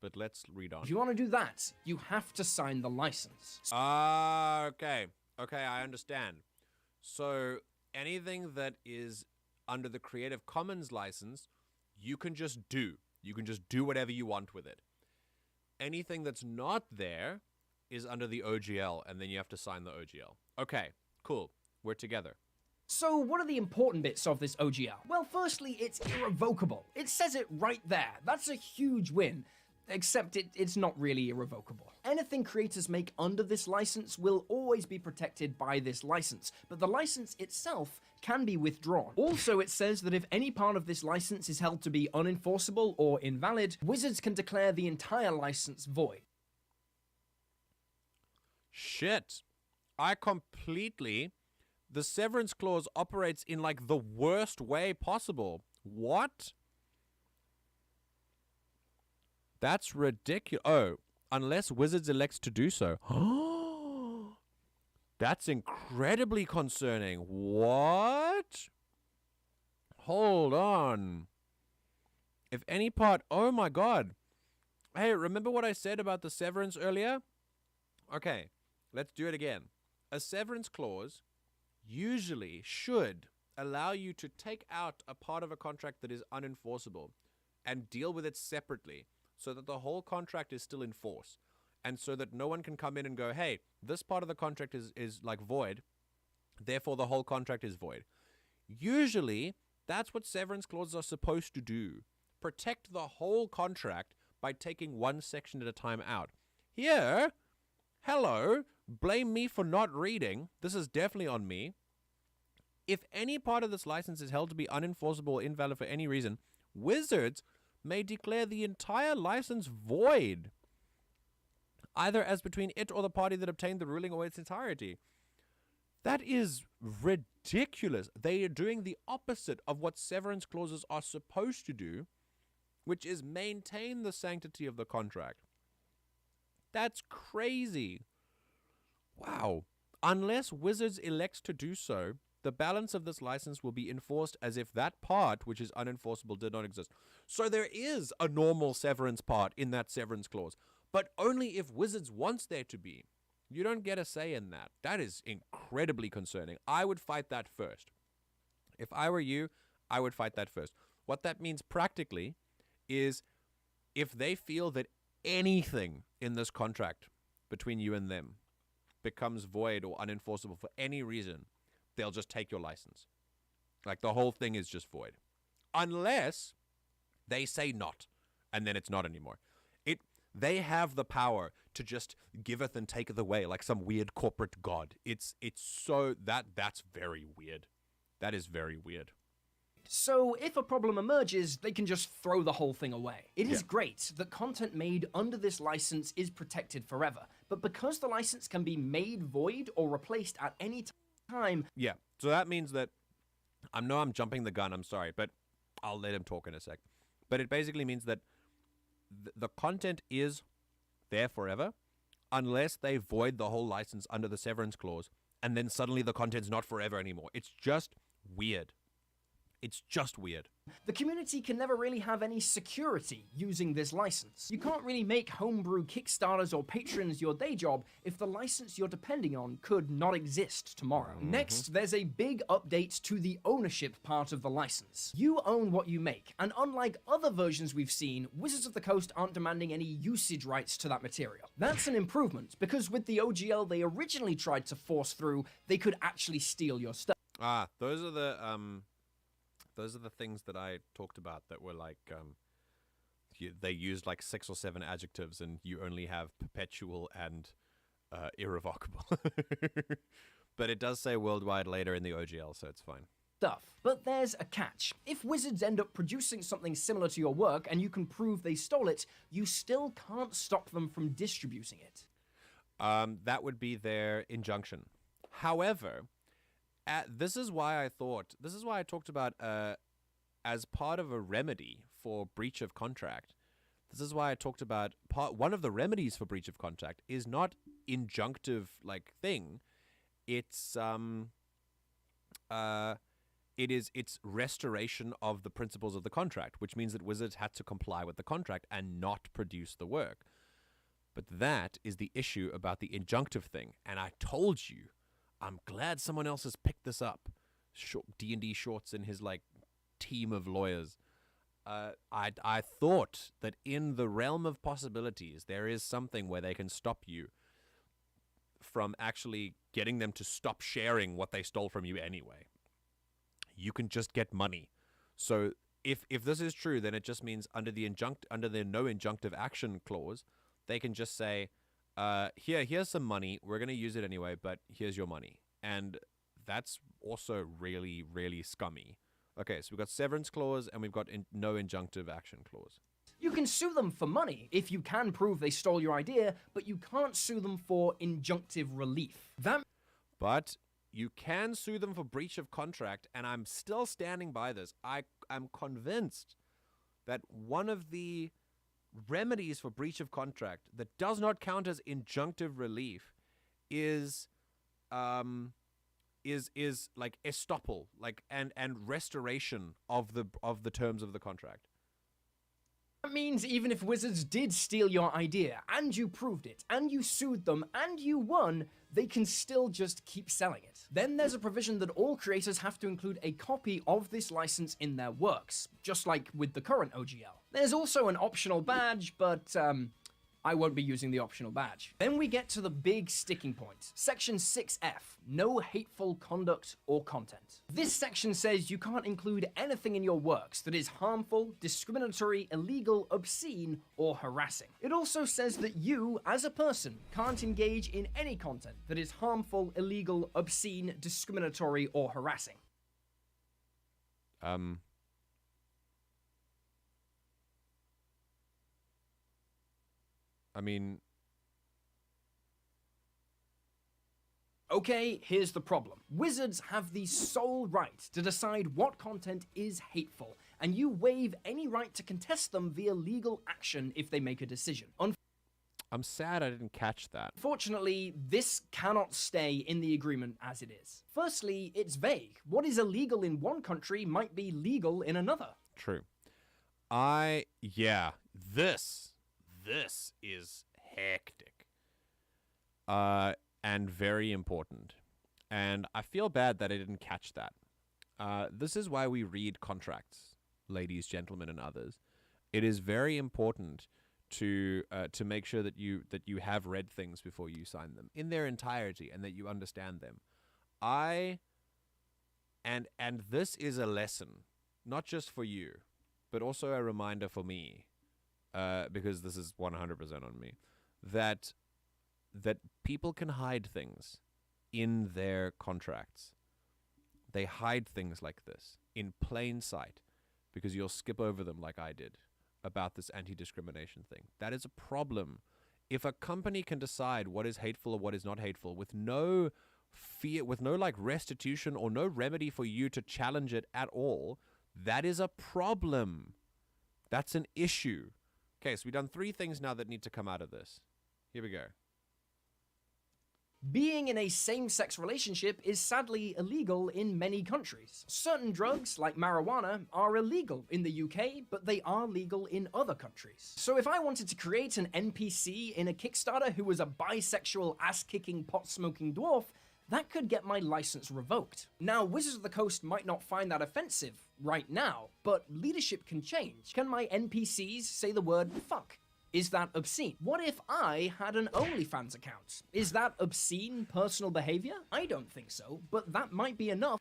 but let's read on. If you want to do that, you have to sign the license. Okay. Okay, I understand. So anything that is under the Creative Commons license, you can just do. You can just do whatever you want with it. Anything that's not there is under the OGL, and then you have to sign the OGL. Okay, cool. We're together. So what are the important bits of this OGL? Well, firstly, it's irrevocable. It says it right there. That's a huge win. Except it's not really irrevocable. Anything creators make under this license will always be protected by this license, but the license itself can be withdrawn. Also, it says that if any part of this license is held to be unenforceable or invalid, Wizards can declare the entire license void. Shit. The severance clause operates in like the worst way possible. What? That's ridiculous. Oh, unless Wizards elects to do so. That's incredibly concerning. What? Hold on. If any part... Oh my god. Hey, remember what I said about the severance earlier? Okay, let's do it again. A severance clause usually should allow you to take out a part of a contract that is unenforceable and deal with it separately, so that the whole contract is still in force, and so that no one can come in and go, hey, this part of the contract is like void, therefore the whole contract is void. Usually, that's what severance clauses are supposed to do. Protect the whole contract by taking one section at a time out. Here, hello, blame me for not reading. This is definitely on me. If any part of this license is held to be unenforceable or invalid for any reason, Wizards may declare the entire license void, either as between it or the party that obtained the ruling or its entirety. That is ridiculous. They are doing the opposite of what severance clauses are supposed to do, which is maintain the sanctity of the contract. That's crazy. Wow. Unless Wizards elects to do so, the balance of this license will be enforced as if that part, which is unenforceable, did not exist. So there is a normal severance part in that severance clause, but only if Wizards wants there to be. You don't get a say in that. That is incredibly concerning. I would fight that first. If I were you, I would fight that first. What that means practically is if they feel that anything in this contract between you and them becomes void or unenforceable for any reason, they'll just take your license. Like, the whole thing is just void. Unless they say not, and then it's not anymore. They have the power to just giveth and taketh away like some weird corporate god. It's so... That's very weird. That is very weird. So, if a problem emerges, they can just throw the whole thing away. It is great that content made under this license is protected forever, but because the license can be made void or replaced at any time... Yeah, so that means that... I know I'm jumping the gun, I'm sorry, but I'll let him talk in a sec. But it basically means that the content is there forever, unless they void the whole license under the severance clause, and then suddenly the content's not forever anymore. It's just weird. It's just weird. The community can never really have any security using this license. You can't really make homebrew Kickstarters or patrons your day job if the license you're depending on could not exist tomorrow. Next, there's a big update to the ownership part of the license. You own what you make, and unlike other versions we've seen, Wizards of the Coast aren't demanding any usage rights to that material. That's an improvement, because with the OGL they originally tried to force through, they could actually steal your stuff. Those are the things that I talked about that were like, they used like 6 or 7 adjectives and you only have perpetual and irrevocable. But it does say worldwide later in the OGL, so it's fine. But there's a catch. If Wizards end up producing something similar to your work and you can prove they stole it, you still can't stop them from distributing it. That would be their injunction. However... this is why I talked about as part of a remedy for breach of contract. This is why I talked about one of the remedies for breach of contract is not injunctive like thing. It's it's restoration of the principles of the contract, which means that Wizards had to comply with the contract and not produce the work. But that is the issue about the injunctive thing, and I told you. I'm glad someone else has picked this up. D&D Shorts and his, like, team of lawyers. I thought that in the realm of possibilities, there is something where they can stop you from actually getting them to stop sharing what they stole from you anyway. You can just get money. So if this is true, then it just means under the no injunctive action clause, they can just say, here's some money. We're going to use it anyway, but here's your money. And that's also really, really scummy. Okay, so we've got severance clause and we've got no injunctive action clause. You can sue them for money if you can prove they stole your idea, but you can't sue them for injunctive relief. But you can sue them for breach of contract, and I'm still standing by this. I'm convinced that one of the remedies for breach of contract that does not count as injunctive relief is like estoppel, like and restoration of the terms of the contract. That means even if Wizards did steal your idea, and you proved it, and you sued them, and you won, they can still just keep selling it. Then there's a provision that all creators have to include a copy of this license in their works, just like with the current OGL. There's also an optional badge, but I won't be using the optional badge. Then we get to the big sticking point. Section 6F, no hateful conduct or content. This section says you can't include anything in your works that is harmful, discriminatory, illegal, obscene, or harassing. It also says that you, as a person, can't engage in any content that is harmful, illegal, obscene, discriminatory, or harassing. I mean... Okay, here's the problem. Wizards have the sole right to decide what content is hateful, and you waive any right to contest them via legal action if they make a decision. I'm sad I didn't catch that. Unfortunately, this cannot stay in the agreement as it is. Firstly, it's vague. What is illegal in one country might be legal in another. True. This is hectic. And very important. And I feel bad that I didn't catch that. This is why we read contracts, ladies, gentlemen, and others. It is very important to make sure that you have read things before you sign them in their entirety and that you understand them. And this is a lesson, not just for you, but also a reminder for me. Because this is 100% on me, that people can hide things in their contracts. They hide things like this in plain sight because you'll skip over them like I did about this anti-discrimination thing. That is a problem. If a company can decide what is hateful or what is not hateful with no fear, with no like restitution or no remedy for you to challenge it at all, that is a problem. That's an issue. Okay, so we've done 3 things now that need to come out of this. Here we go. Being in a same-sex relationship is sadly illegal in many countries. Certain drugs, like marijuana, are illegal in the UK, but they are legal in other countries. So if I wanted to create an NPC in a Kickstarter who was a bisexual, ass-kicking, pot-smoking dwarf, that could get my license revoked. Now, Wizards of the Coast might not find that offensive right now, but leadership can change. Can my NPCs say the word fuck? Is that obscene? What if I had an OnlyFans account? Is that obscene personal behavior? I don't think so, but that might be enough.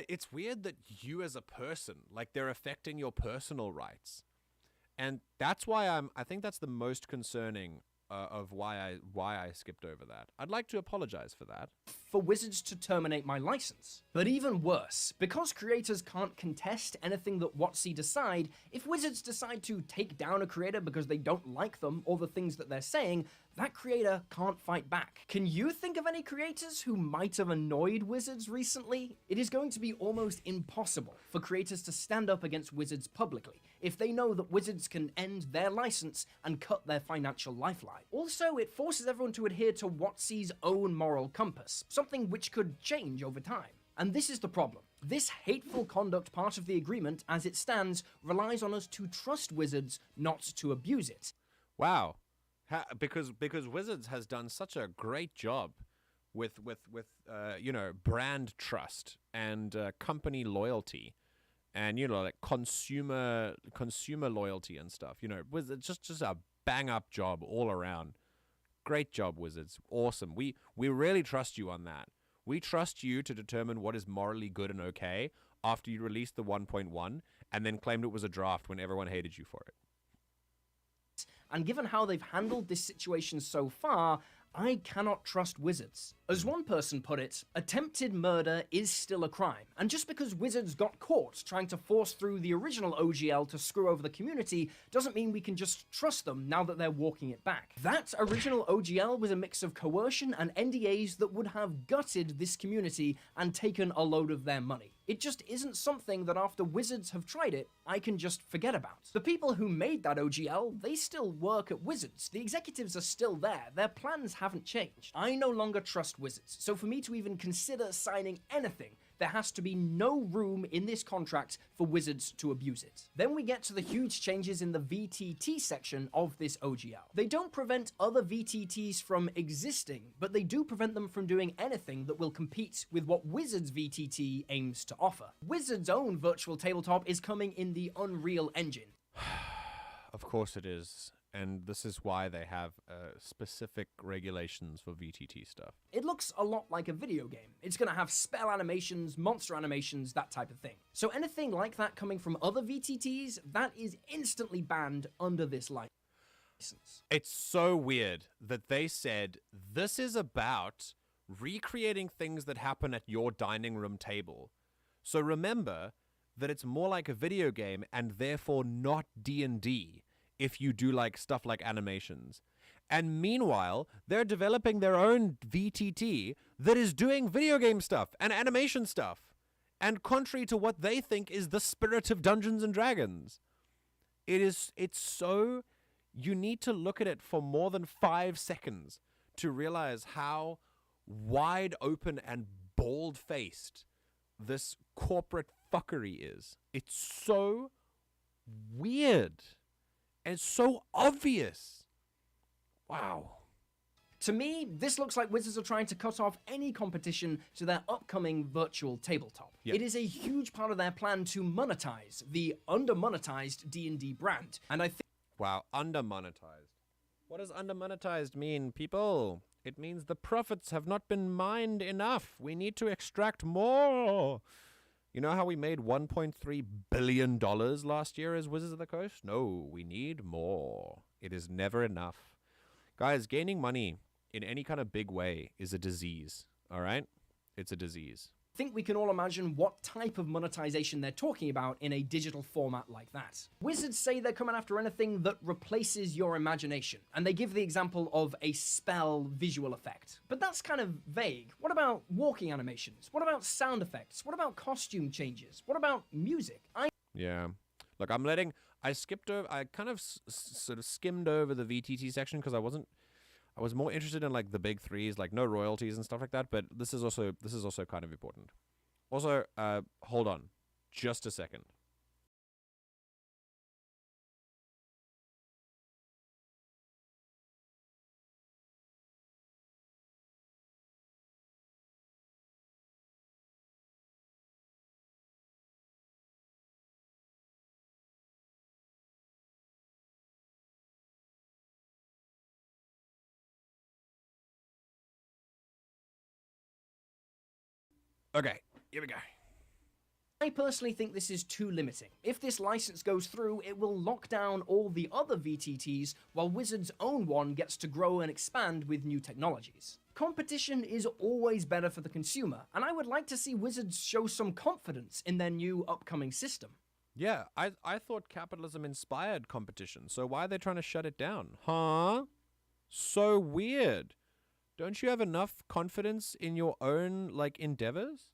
It's weird that you as a person, like they're affecting your personal rights. And that's why I think that's the most concerning of why I skipped over that. I'd like to apologize for that. For Wizards to terminate my license. But even worse, because creators can't contest anything that WotC decide, if Wizards decide to take down a creator because they don't like them or the things that they're saying, that creator can't fight back. Can you think of any creators who might have annoyed Wizards recently? It is going to be almost impossible for creators to stand up against Wizards publicly if they know that Wizards can end their license and cut their financial lifeline. Also, it forces everyone to adhere to WotC's own moral compass, something which could change over time. And this is the problem. This hateful conduct part of the agreement, as it stands, relies on us to trust Wizards, not to abuse it. Wow. Because Wizards has done such a great job with brand trust and company loyalty and like consumer loyalty and stuff. Wizards just a bang up job all around. Great job, Wizards. Awesome. We really trust you on that. We trust you to determine what is morally good and okay after you released the 1.1 and then claimed it was a draft when everyone hated you for it. And given how they've handled this situation so far, I cannot trust Wizards. As one person put it, attempted murder is still a crime. And just because Wizards got caught trying to force through the original OGL to screw over the community doesn't mean we can just trust them now that they're walking it back. That original OGL was a mix of coercion and NDAs that would have gutted this community and taken a load of their money. It just isn't something that after Wizards have tried it, I can just forget about. The people who made that OGL, they still work at Wizards. The executives are still there. Their plans haven't changed. I no longer trust Wizards, so for me to even consider signing anything, there has to be no room in this contract for Wizards to abuse it. Then we get to the huge changes in the VTT section of this OGL. They don't prevent other VTTs from existing, but they do prevent them from doing anything that will compete with what Wizards VTT aims to offer. Wizards' own virtual tabletop is coming in the Unreal Engine. Of course it is. And this is why they have specific regulations for VTT stuff. It looks a lot like a video game. It's going to have spell animations, monster animations, that type of thing. So anything like that coming from other VTTs, that is instantly banned under this license. It's so weird that they said this is about recreating things that happen at your dining room table. So remember that it's more like a video game and therefore not D&D. If you do like stuff like animations. And meanwhile, they're developing their own VTT that is doing video game stuff and animation stuff. And contrary to what they think is the spirit of Dungeons and Dragons. It's so, you need to look at it for more than 5 seconds to realize how wide open and bald-faced this corporate fuckery is. It's so weird. And it's so obvious. Wow. To me, this looks like Wizards are trying to cut off any competition to their upcoming virtual tabletop. Yep. It is a huge part of their plan to monetize the under-monetized D&D brand. And I think... Wow, under-monetized. What does under-monetized mean, people? It means the profits have not been mined enough. We need to extract more. You know how we made $1.3 billion last year as Wizards of the Coast? No, we need more. It is never enough. Guys, gaining money in any kind of big way is a disease, all right? It's a disease. I think we can all imagine what type of monetization they're talking about in a digital format like that. Wizards say they're coming after anything that replaces your imagination, and they give the example of a spell visual effect. But that's kind of vague. What about walking animations? What about sound effects? What about costume changes? What about music? Yeah. Look, I kind of sort of skimmed over the VTT section because I was more interested in like the big threes, like no royalties and stuff like that. But this is also kind of important. Also, hold on, just a second. Okay, here we go. I personally think this is too limiting. If this license goes through, it will lock down all the other VTTs, while Wizards' own one gets to grow and expand with new technologies. Competition is always better for the consumer, and I would like to see Wizards show some confidence in their new upcoming system. Yeah, I thought capitalism inspired competition, so why are they trying to shut it down? Huh? So weird. Don't you have enough confidence in your own, like, endeavors?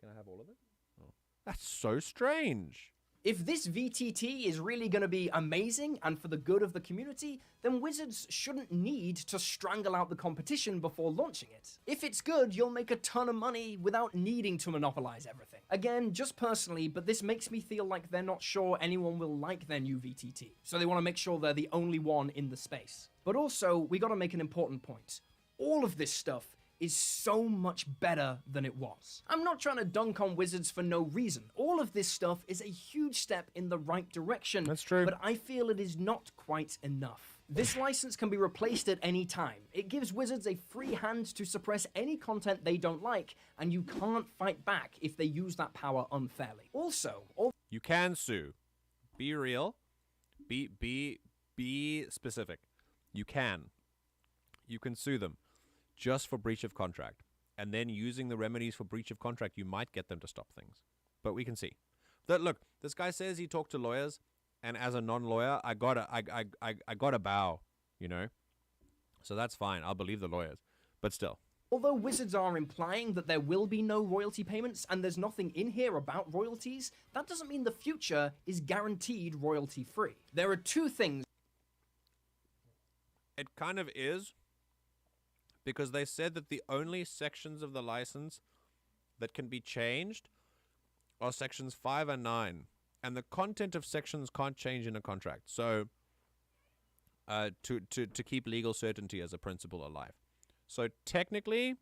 Can I have all of it? Oh. That's so strange. If this VTT is really going to be amazing and for the good of the community, then Wizards shouldn't need to strangle out the competition before launching it. If it's good, you'll make a ton of money without needing to monopolize everything. Again, just personally, but this makes me feel like they're not sure anyone will like their new VTT, so they want to make sure they're the only one in the space. But also, we got to make an important point. All of this stuff is so much better than it was. I'm not trying to dunk on Wizards for no reason. All of this stuff is a huge step in the right direction. That's true. But I feel it is not quite enough. This license can be replaced at any time. It gives Wizards a free hand to suppress any content they don't like, and you can't fight back if they use that power unfairly. Also, You can sue. Be real. Be specific. You can. You can sue them just for breach of contract. And then using the remedies for breach of contract, you might get them to stop things. But we can see. Look, this guy says he talked to lawyers, and as a non-lawyer, I gotta bow, you know? So that's fine. I'll believe the lawyers. But still. although Wizards are implying that there will be no royalty payments and there's nothing in here about royalties, that doesn't mean the future is guaranteed royalty-free. There are two things. It kind of is, because they said that the only sections of the license that can be changed are sections 5 and 9. And the content of sections can't change in a contract. So, to keep legal certainty as a principle alive. So technically,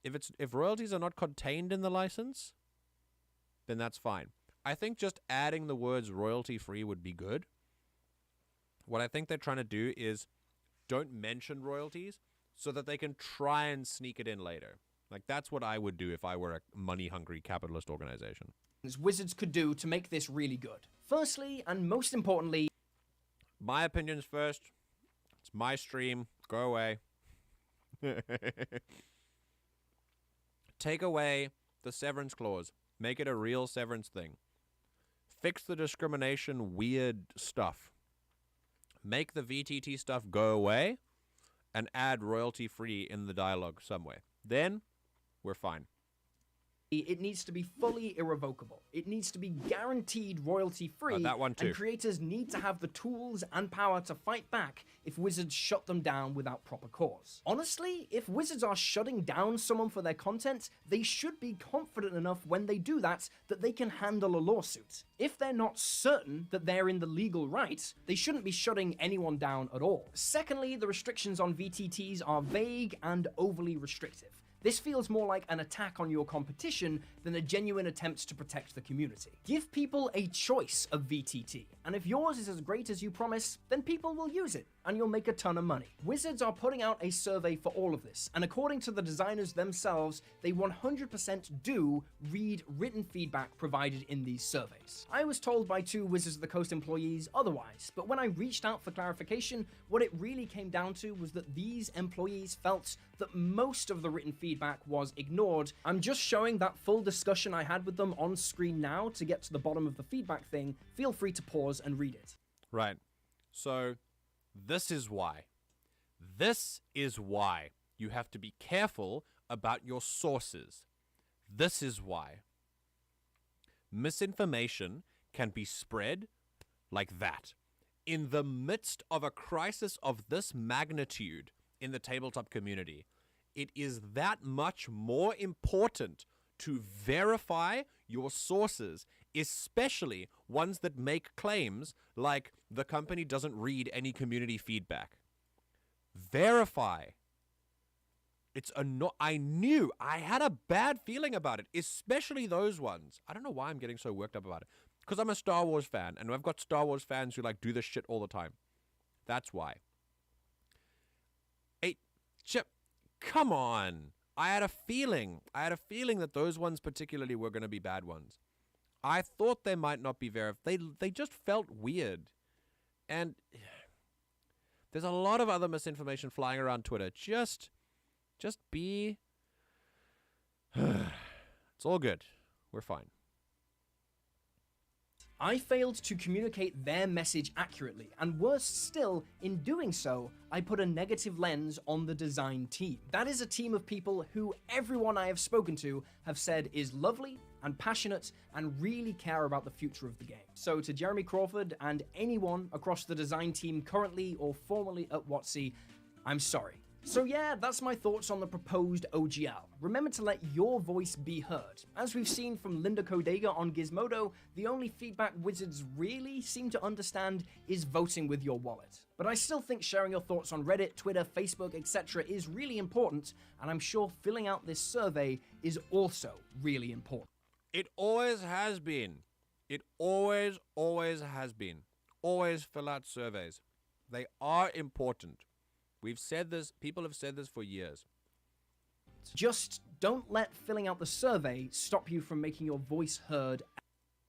if royalties are not contained in the license, then that's fine. I think just adding the words royalty-free would be good. What I think they're trying to do is don't mention royalties so that they can try and sneak it in later. Like, that's what I would do if I were a money-hungry capitalist organization. Wizards could do to make this really good. Firstly, and most importantly, my opinions first. It's my stream. Go away. Take away the severance clause. Make it a real severance thing. Fix the discrimination weird stuff. Make the VTT stuff go away and add royalty free in the dialogue somewhere. Then we're fine. it needs to be fully irrevocable. It needs to be guaranteed royalty-free, that one too. And creators need to have the tools and power to fight back if Wizards shut them down without proper cause. Honestly, if Wizards are shutting down someone for their content, they should be confident enough when they do that they can handle a lawsuit. If they're not certain that they're in the legal right, they shouldn't be shutting anyone down at all. Secondly, the restrictions on VTTs are vague and overly restrictive. This feels more like an attack on your competition than a genuine attempt to protect the community. Give people a choice of VTT, and if yours is as great as you promise, then people will use it, and you'll make a ton of money. Wizards are putting out a survey for all of this, and according to the designers themselves, they 100% do read written feedback provided in these surveys. I was told by 2 Wizards of the Coast employees otherwise, but when I reached out for clarification, what it really came down to was that these employees felt that most of the written feedback was ignored. I'm just showing that full discussion I had with them on screen now to get to the bottom of the feedback thing. Feel free to pause and read it. Right. So, this is why. This is why you have to be careful about your sources. This is why. Misinformation can be spread like that. In the midst of a crisis of this magnitude in the tabletop community, it is that much more important to verify your sources, especially ones that make claims like the company doesn't read any community feedback. Verify. I knew, I had a bad feeling about it, especially those ones. I don't know why I'm getting so worked up about it. Because I'm a Star Wars fan, and I've got Star Wars fans who do this shit all the time. That's why. Chip, come on. I had a feeling that those ones particularly were going to be bad ones. I thought they might not be verified. They just felt weird. And there's a lot of other misinformation flying around Twitter. Just be... It's all good. We're fine. I failed to communicate their message accurately, and worse still, in doing so, I put a negative lens on the design team. That is a team of people who everyone I have spoken to have said is lovely and passionate and really care about the future of the game. So to Jeremy Crawford and anyone across the design team currently or formerly at WotC, I'm sorry. So yeah, that's my thoughts on the proposed OGL. Remember to let your voice be heard. As we've seen from Linda Kodega on Gizmodo, the only feedback Wizards really seem to understand is voting with your wallet. But I still think sharing your thoughts on Reddit, Twitter, Facebook, etc. is really important, and I'm sure filling out this survey is also really important. It always has been. It always has been. Always fill out surveys. They are important. We've said this, people have said this for years. Just don't let filling out the survey stop you from making your voice heard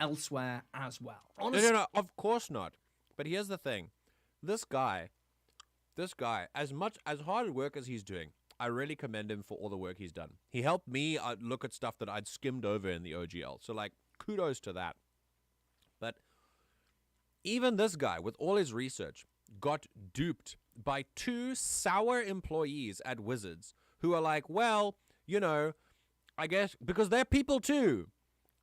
elsewhere as well. No, of course not. But here's the thing. This guy, as hard work as he's doing, I really commend him for all the work he's done. He helped me look at stuff that I'd skimmed over in the OGL. So, like, kudos to that. But even this guy, with all his research, got duped by 2 sour employees at Wizards who are like, well, you know, I guess because they're people too.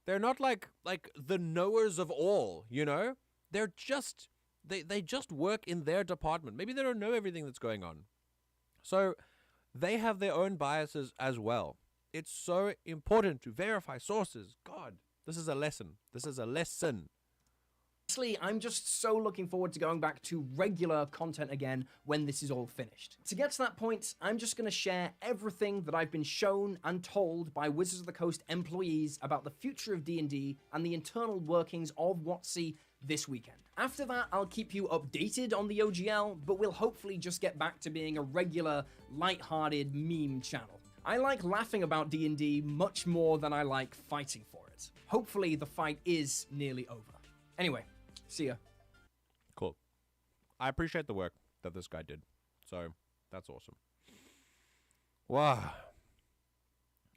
They're not like the knowers of all, you know? They're just they just work in their department. Maybe they don't know everything that's going on. So they have their own biases as well. It's so important to verify sources. God, this is a lesson. This is a lesson. Honestly, I'm just so looking forward to going back to regular content again when this is all finished. To get to that point, I'm just going to share everything that I've been shown and told by Wizards of the Coast employees about the future of D&D and the internal workings of WotC this weekend. After that, I'll keep you updated on the OGL, but we'll hopefully just get back to being a regular, light-hearted meme channel. I like laughing about D&D much more than I like fighting for it. Hopefully the fight is nearly over. Anyway, see ya. Cool. I appreciate the work that this guy did. So, that's awesome. Wow.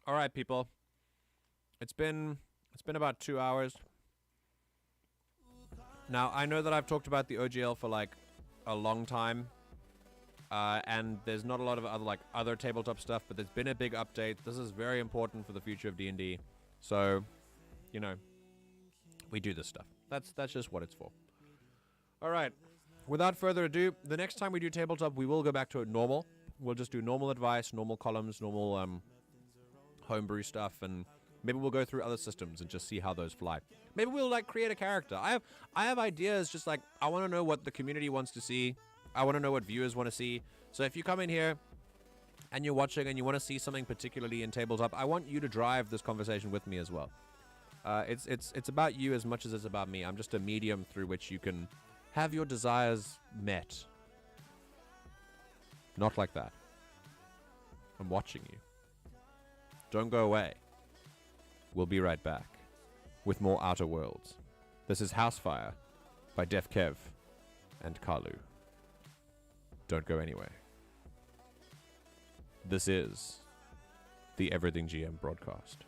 All right, people. It's been about 2 hours. Now, I know that I've talked about the OGL for like a long time. And there's not a lot of other tabletop stuff, but there's been a big update. This is very important for the future of D&D. So, you know, we do this stuff. That's just what it's for. All right. Without further ado, the next time we do tabletop, we will go back to normal. We'll just do normal advice, normal columns, normal homebrew stuff, and maybe we'll go through other systems and just see how those fly. Maybe we'll like create a character. I have ideas. Just like I want to know what the community wants to see. I want to know what viewers want to see. So if you come in here and you're watching and you want to see something particularly in tabletop, I want you to drive this conversation with me as well. It's about you as much as it's about me. I'm just a medium through which you can have your desires met. Not like that. I'm watching you. Don't go away. We'll be right back with more Outer Worlds. This is Housefire by Def Kev and Kalu. Don't go anywhere. This is the Everything GM broadcast.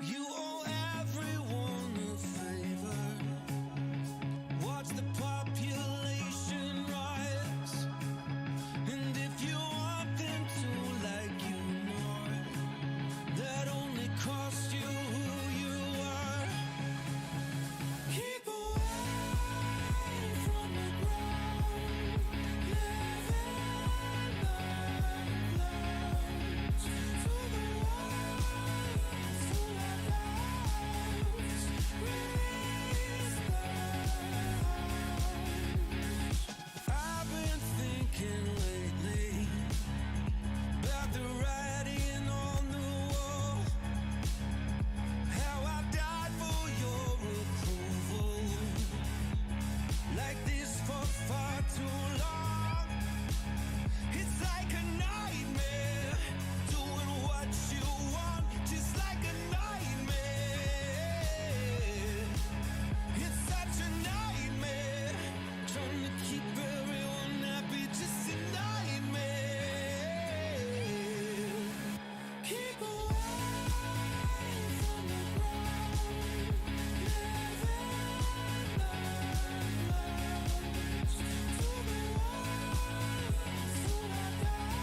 You owe everyone a favor. Watch the population rise. And if you want them to like you more, that only costs you who you are. Keep away from the ground. Live in the clouds. To the world, to the clouds. Release the hounds. I've been thinking lately about the writing on the wall. How I died for your approval. Like this for far too long. It's like a nightmare. Doing what you want, just like a nightmare. It's such a nightmare. Trying to keep everyone happy, just a nightmare. Keep away from the ground. Live in the clouds. To the world, to the clouds.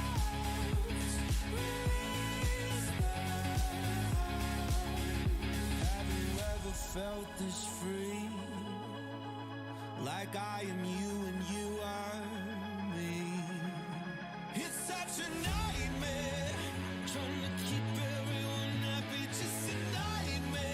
Release the hounds. Have you ever felt this free? Like I am you and you are me. It's such a nightmare. Trying to keep everyone happy, just a nightmare.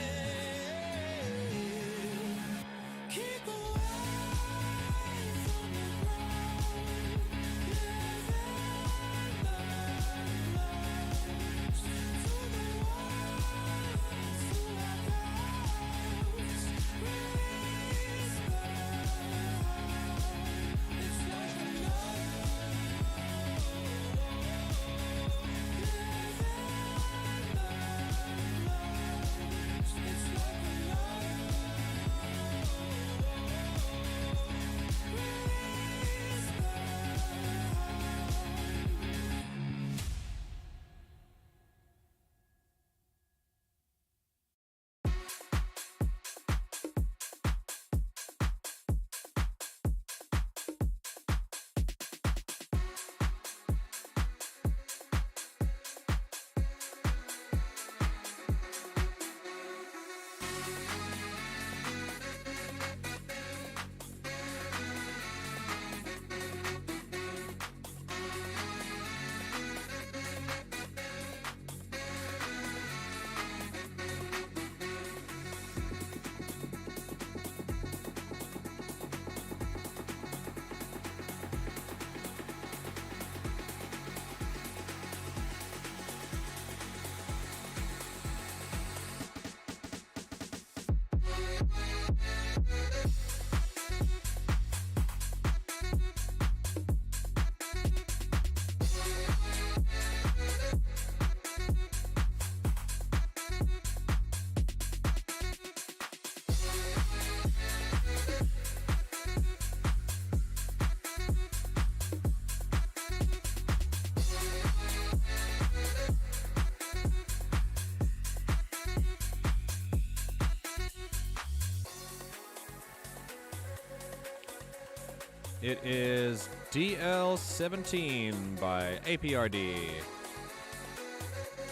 It is DL17 by APRD.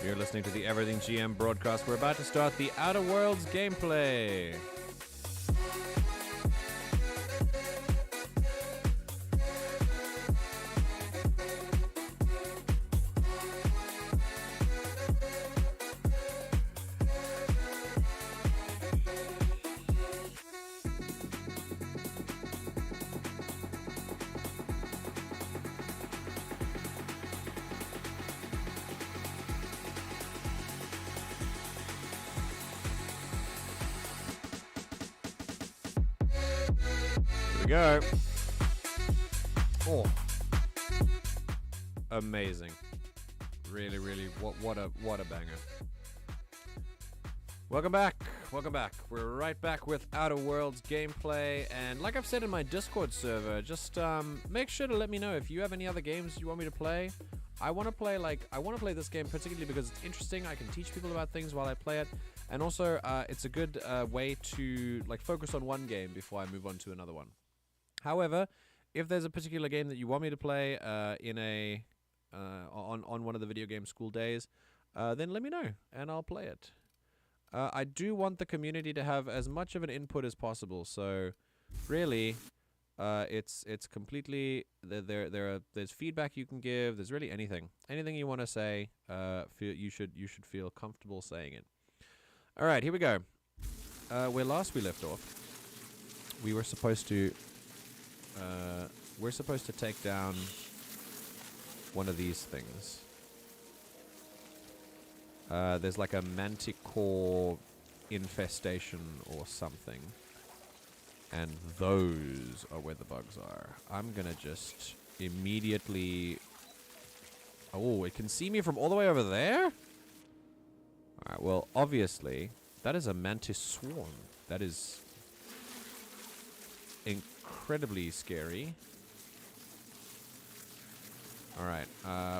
You're listening to the Everything GM broadcast. We're about to start the Outer Worlds gameplay. Go. Oh, amazing! Really, really, what a banger! Welcome back. We're right back with Outer Worlds gameplay, and like I've said in my Discord server, just make sure to let me know if you have any other games you want me to play. I want to play this game particularly because it's interesting. I can teach people about things while I play it, and also it's a good way to focus on one game before I move on to another one. However, if there's a particular game that you want me to play on one of the video game school days, then let me know and I'll play it. I do want the community to have as much of an input as possible. So, really, it's completely there's feedback you can give. There's really anything you want to say. You should feel comfortable saying it. All right, here we go. Where last we left off, we're supposed to take down one of these things. There's like a manticore infestation or something. And those are where the bugs are. I'm gonna just immediately... Oh, it can see me from all the way over there? Alright, well, obviously, that is a mantis swarm. That is incredibly scary. Alright,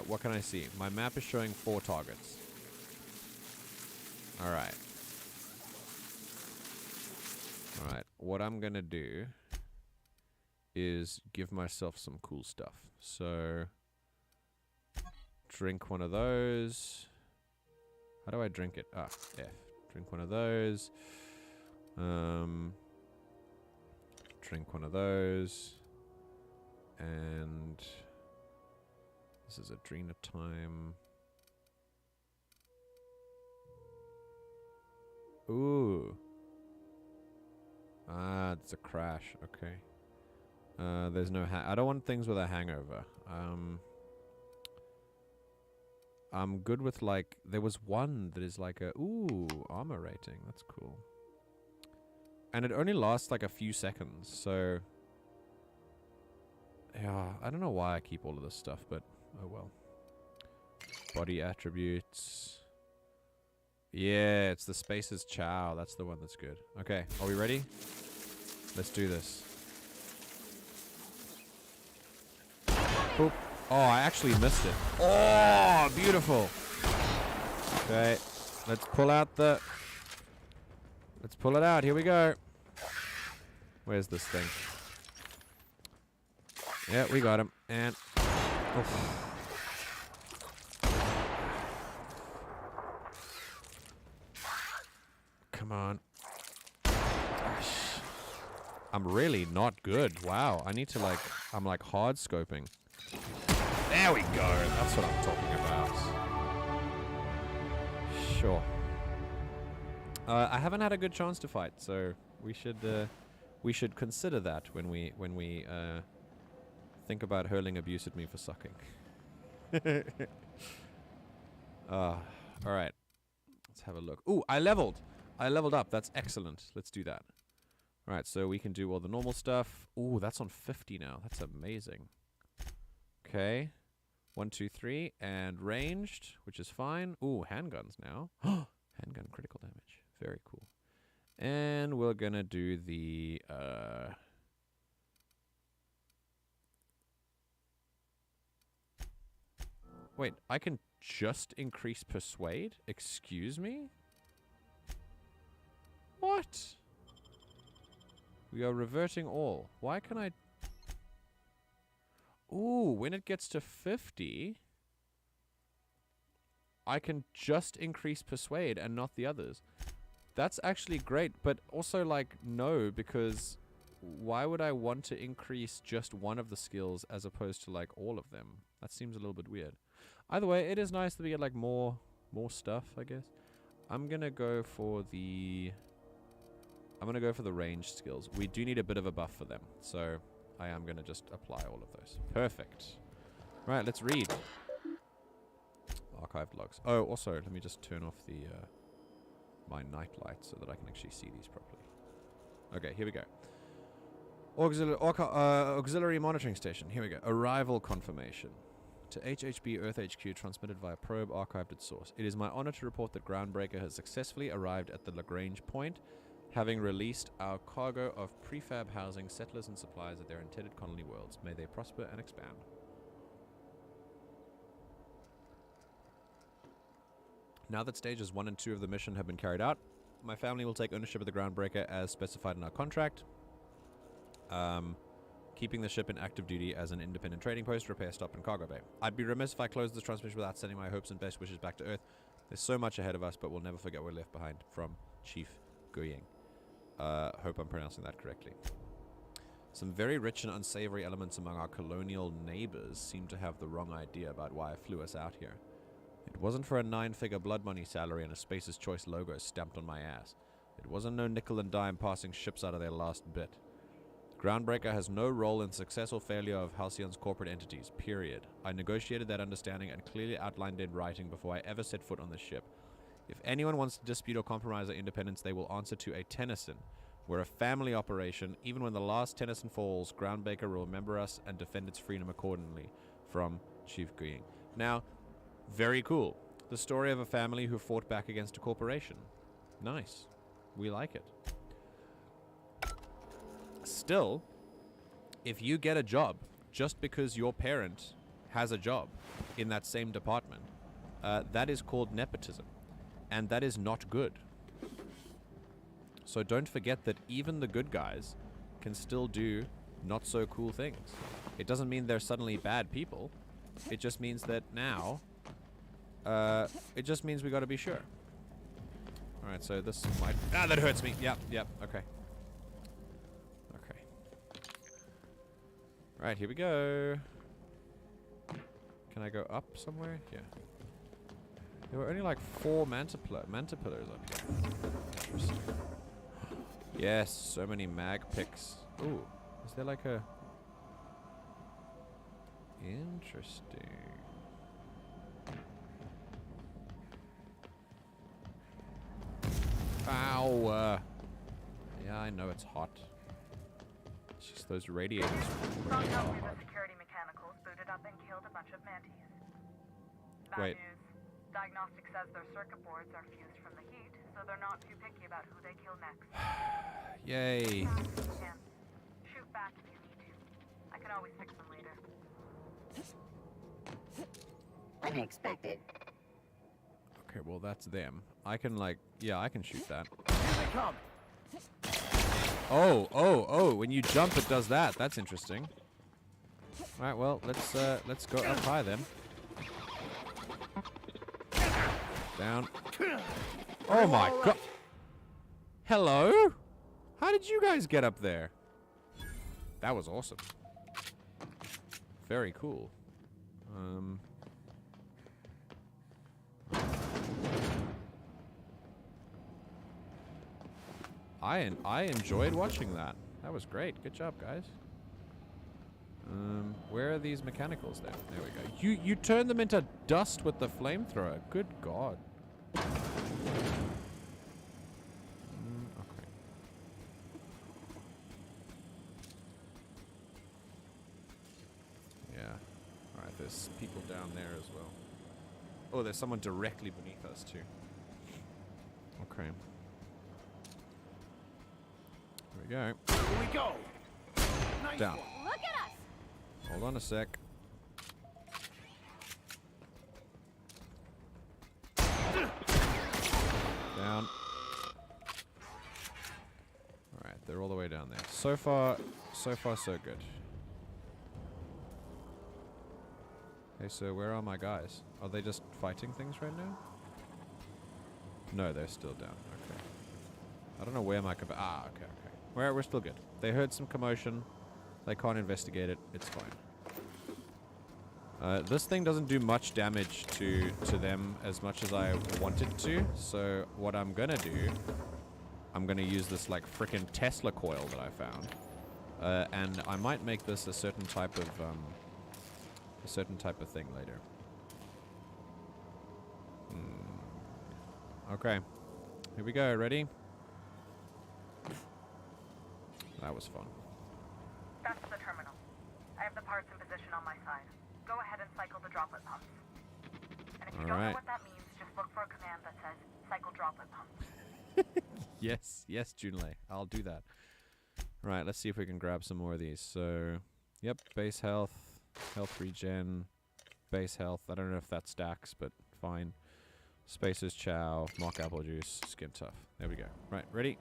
what can I see? My map is showing 4 targets. Alright. Alright, what I'm gonna do is give myself some cool stuff. So, drink one of those. How do I drink it? Ah, F. Drink one of those. Drink one of those. And this is Adrena time. Ooh. Ah, it's a crash. Okay. There's no I don't want things with a hangover. I'm good with there was one that is like a armor rating. That's cool. And it only lasts a few seconds, so yeah, I don't know why I keep all of this stuff, but oh well. Body attributes. Yeah, it's the Space's Chow. That's the one that's good. Okay, are we ready? Let's do this. Boop. Oh, I actually missed it. Oh, beautiful. Okay, let's pull out the... Let's pull it out. Here we go. Where's this thing? Yeah, we got him. And... Oof. Come on. Gosh. I'm really not good. Wow. I need to I'm hard scoping. There we go. That's what I'm talking about. Sure. I haven't had a good chance to fight, so we should consider that when we think about hurling abuse at me for sucking. All right. Let's have a look. Ooh, I leveled up. That's excellent. Let's do that. All right, so we can do all the normal stuff. Ooh, that's on 50 now. That's amazing. Okay. 1, 2, 3, and ranged, which is fine. Ooh, handguns now. Handgun critical damage. Very cool. And we're gonna do the wait, I can just increase persuade? Excuse me? What? We are reverting all. Why can I... Ooh, when it gets to 50, I can just increase persuade and not the others. That's actually great, but also like no, because why would I want to increase just one of the skills as opposed to like all of them? That seems a little bit weird. Either way, it is nice that we get like more stuff, I guess. I'm gonna go for the ranged skills. We do need a bit of a buff for them, so I am gonna just apply all of those. Perfect. Right, let's read. Archived logs. Oh, also, let me just turn off the my night light so that I can actually see these properly. Okay, here we go. Auxiliary monitoring station. Here we go. Arrival confirmation. To HHB Earth HQ, transmitted via probe, archived at source. It is my honor to report that Groundbreaker has successfully arrived at the Lagrange point, having released our cargo of prefab housing, settlers and supplies at their intended colony worlds. May they prosper and expand. Now that stages 1 and 2 of the mission have been carried out, my family will take ownership of the Groundbreaker as specified in our contract. Keeping the ship in active duty as an independent trading post, repair stop, and cargo bay. I'd be remiss if I closed this transmission without sending my hopes and best wishes back to Earth. There's so much ahead of us, but we'll never forget we're left behind. From Chief Guying. Hope I'm pronouncing that correctly. Some very rich and unsavory elements among our colonial neighbors seem to have the wrong idea about why I flew us out here. It wasn't for a 9-figure blood money salary and a Space's Choice logo stamped on my ass. It wasn't no nickel and dime passing ships out of their last bit. Groundbreaker has no role in success or failure of Halcyon's corporate entities, period. I negotiated that understanding and clearly outlined it in writing before I ever set foot on this ship. If anyone wants to dispute or compromise our independence, they will answer to a Tennyson. We're a family operation. Even when the last Tennyson falls, Groundbreaker will remember us and defend its freedom accordingly. From Chief Guying. Now, very cool. The story of a family who fought back against a corporation. Nice. We like it. Still, if you get a job just because your parent has a job in that same department, that is called nepotism. And that is not good. So don't forget that even the good guys can still do not so cool things. It doesn't mean they're suddenly bad people. It just means that now, it just means we gotta be sure. Alright, so this might... Ah, that hurts me. Yep, okay. Okay. Right, here we go. Can I go up somewhere? Yeah. There were only like 4 manta pillars up here. Interesting. Yes, so many mag picks. Ooh, is there like a... Interesting. Ow! Yeah, I know it's hot. It's just those radiators. Strong help with the security mechanicals booted up and killed a bunch of mantis. Bad Wait. news. Diagnostic says their circuit boards are fused from the heat, so they're not too picky about who they kill next. Yay. Shoot back if you need to. I can always fix them later. Unexpected. Okay, well that's them. I can like, yeah, I can shoot that. Here they come. Oh, when you jump it does that. That's interesting. Alright, well, let's go up high then. Down. Oh my god. Hello? How did you guys get up there? That was awesome. Very cool. I enjoyed watching that. That was great. Good job, guys. Where are these mechanicals then? There we go. You turn them into dust with the flamethrower. Good god. Okay. Yeah. Alright, there's people down there as well. Oh, there's someone directly beneath us too. Okay. Here we go. Here we go. Nice Down. one. Look at us! Hold on a sec. Down. Alright, they're all the way down there. So far, so good. Hey, so where are my guys? Are they just fighting things right now? No, they're still down. Okay. I don't know where my okay, okay. We're still good. They heard some commotion. They can't investigate it. It's fine. This thing doesn't do much damage to them as much as I want it to. So what I'm gonna do, I'm gonna use this like frickin' Tesla coil that I found, and I might make this a certain type of thing later. Okay, here we go. Ready? That was fun. That's the terminal. I have the parts in position on my side. Go ahead and cycle the droplet pumps. And if you don't know what that means, just look for a command that says cycle droplet pumps. Yes, Junlei. I'll do that. Right, let's see if we can grab some more of these. So, yep, base health, health regen, base health. I don't know if that stacks, but fine. Spaces chow, mock apple juice, skin tough. There we go. Right, ready?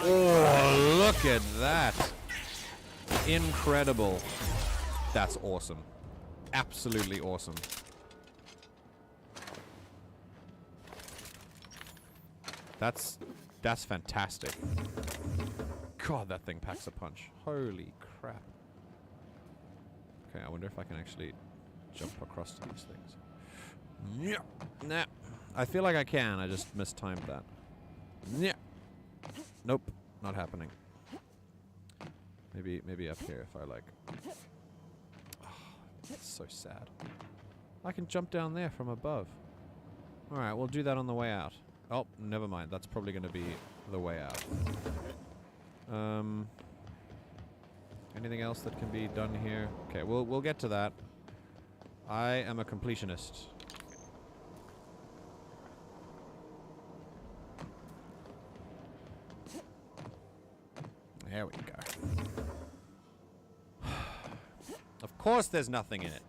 Oh, look at that. Incredible. That's awesome. Absolutely awesome. That's fantastic. God, that thing packs a punch. Holy crap. Okay, I wonder if I can actually jump across to these things. Yeah. Nah. I feel like I can. I just mistimed that. Yeah. Nope. Not happening. Maybe up here if I like. Oh, that's so sad. I can jump down there from above. Alright, we'll do that on the way out. Oh, never mind. That's probably going to be the way out. Anything else that can be done here? Okay, we'll get to that. I am a completionist. There we go. Of course there's nothing in it.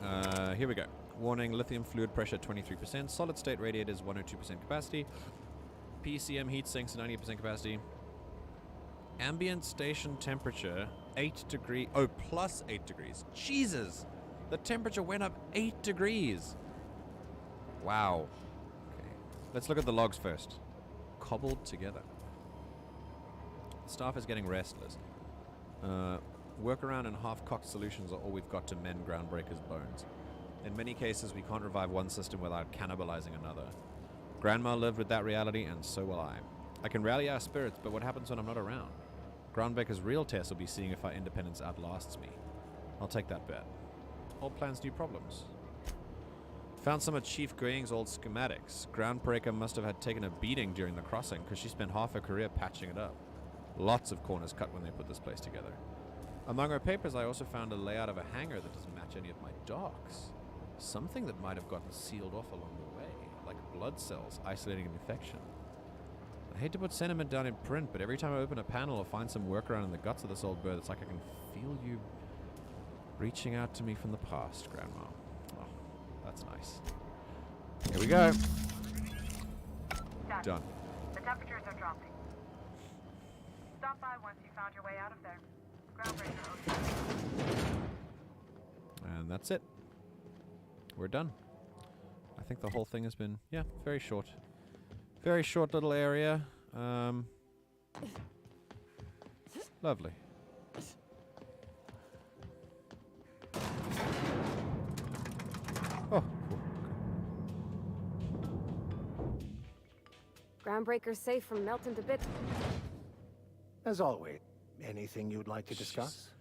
Alright. Here we go. Warning, lithium fluid pressure 23%, solid state radiators 102% capacity, PCM heat sinks 90% capacity, ambient station temperature 8 degree, oh, plus 8 degrees. Jesus! The temperature went up 8 degrees. Wow. Okay. Let's look at the logs first. Cobbled together. Staff is getting restless. Workaround and half-cocked solutions are all we've got to mend Groundbreaker's bones. In many cases, we can't revive one system without cannibalizing another. Grandma lived with that reality, and so will I. I can rally our spirits, but what happens when I'm not around? Groundbreaker's real test will be seeing if our independence outlasts me. I'll take that bet. Old plans, new problems. Found some of Chief Goying's old schematics. Groundbreaker must have had taken a beating during the crossing, because she spent half her career patching it up. Lots of corners cut when they put this place together. Among her papers, I also found a layout of a hangar that doesn't match any of my docks. Something that might have gotten sealed off along the way, like blood cells isolating an infection. I hate to put sentiment down in print, but every time I open a panel or find some workaround in the guts of this old bird, it's like I can feel you reaching out to me from the past, Grandma. Oh, that's nice. Here we go. Done. The temperatures are dropping. Stop by once you found your way out of there. Groundbreaker OGL. And that's it. We're done. I think the whole thing has been, yeah, very short. Very short little area. Lovely. Oh. Groundbreaker's safe from melting to bits. As always, anything you'd like to discuss?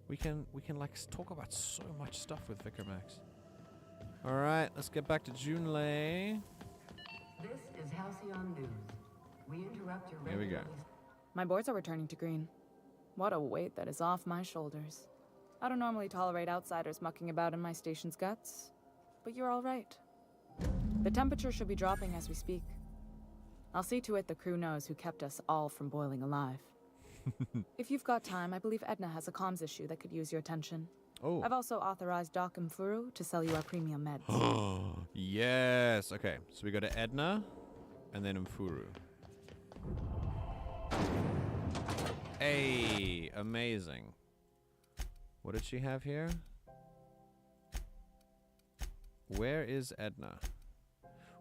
We can like talk about so much stuff with Vicar Max. All right, let's get back to Junlei. This is Halcyon News. We interrupt your Here we go. My boards are returning to green. What a weight that is off my shoulders. I don't normally tolerate outsiders mucking about in my station's guts, but you're all right. The temperature should be dropping as we speak. I'll see to it the crew knows who kept us all from boiling alive. If you've got time, I believe Edna has a comms issue that could use your attention. Oh. I've also authorized Doc and Furu to sell you our premium meds. Yes. Okay, so we go to Edna, and then Mfuru. Hey, amazing. What did she have here? Where is Edna?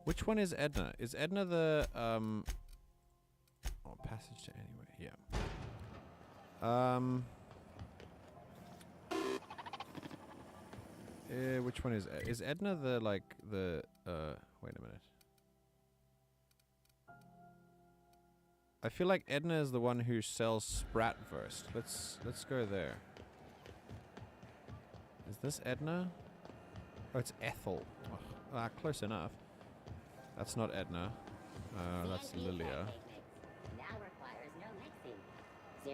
Which one is Edna? Is Edna the, oh, passage to anywhere, yeah. Which one is Edna the, like, the, wait a minute. I feel like Edna is the one who sells Sprat first. Let's go there. Is this Edna? Oh, it's Ethel. Oh, close enough. That's not Edna. That's Lilia.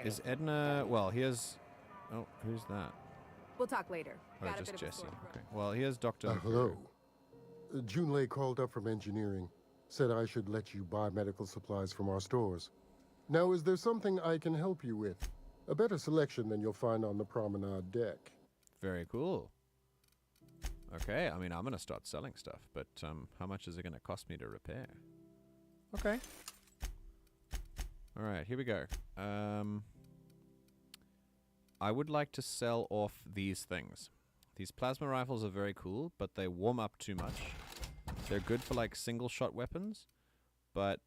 Is Edna... Well, here's... Oh, who's that? We'll talk later. Oh, Got a just bit of a Jesse. sore throat. Okay. Well, here's Dr. Hello. Junlei called up from engineering. Said I should let you buy medical supplies from our stores. Now, is there something I can help you with? A better selection than you'll find on the promenade deck. Very cool. Okay, I mean, I'm going to start selling stuff, but how much is it going to cost me to repair? Okay. All right, here we go. I would like to sell off these things. These plasma rifles are very cool, but they warm up too much. They're good for, like, single-shot weapons, but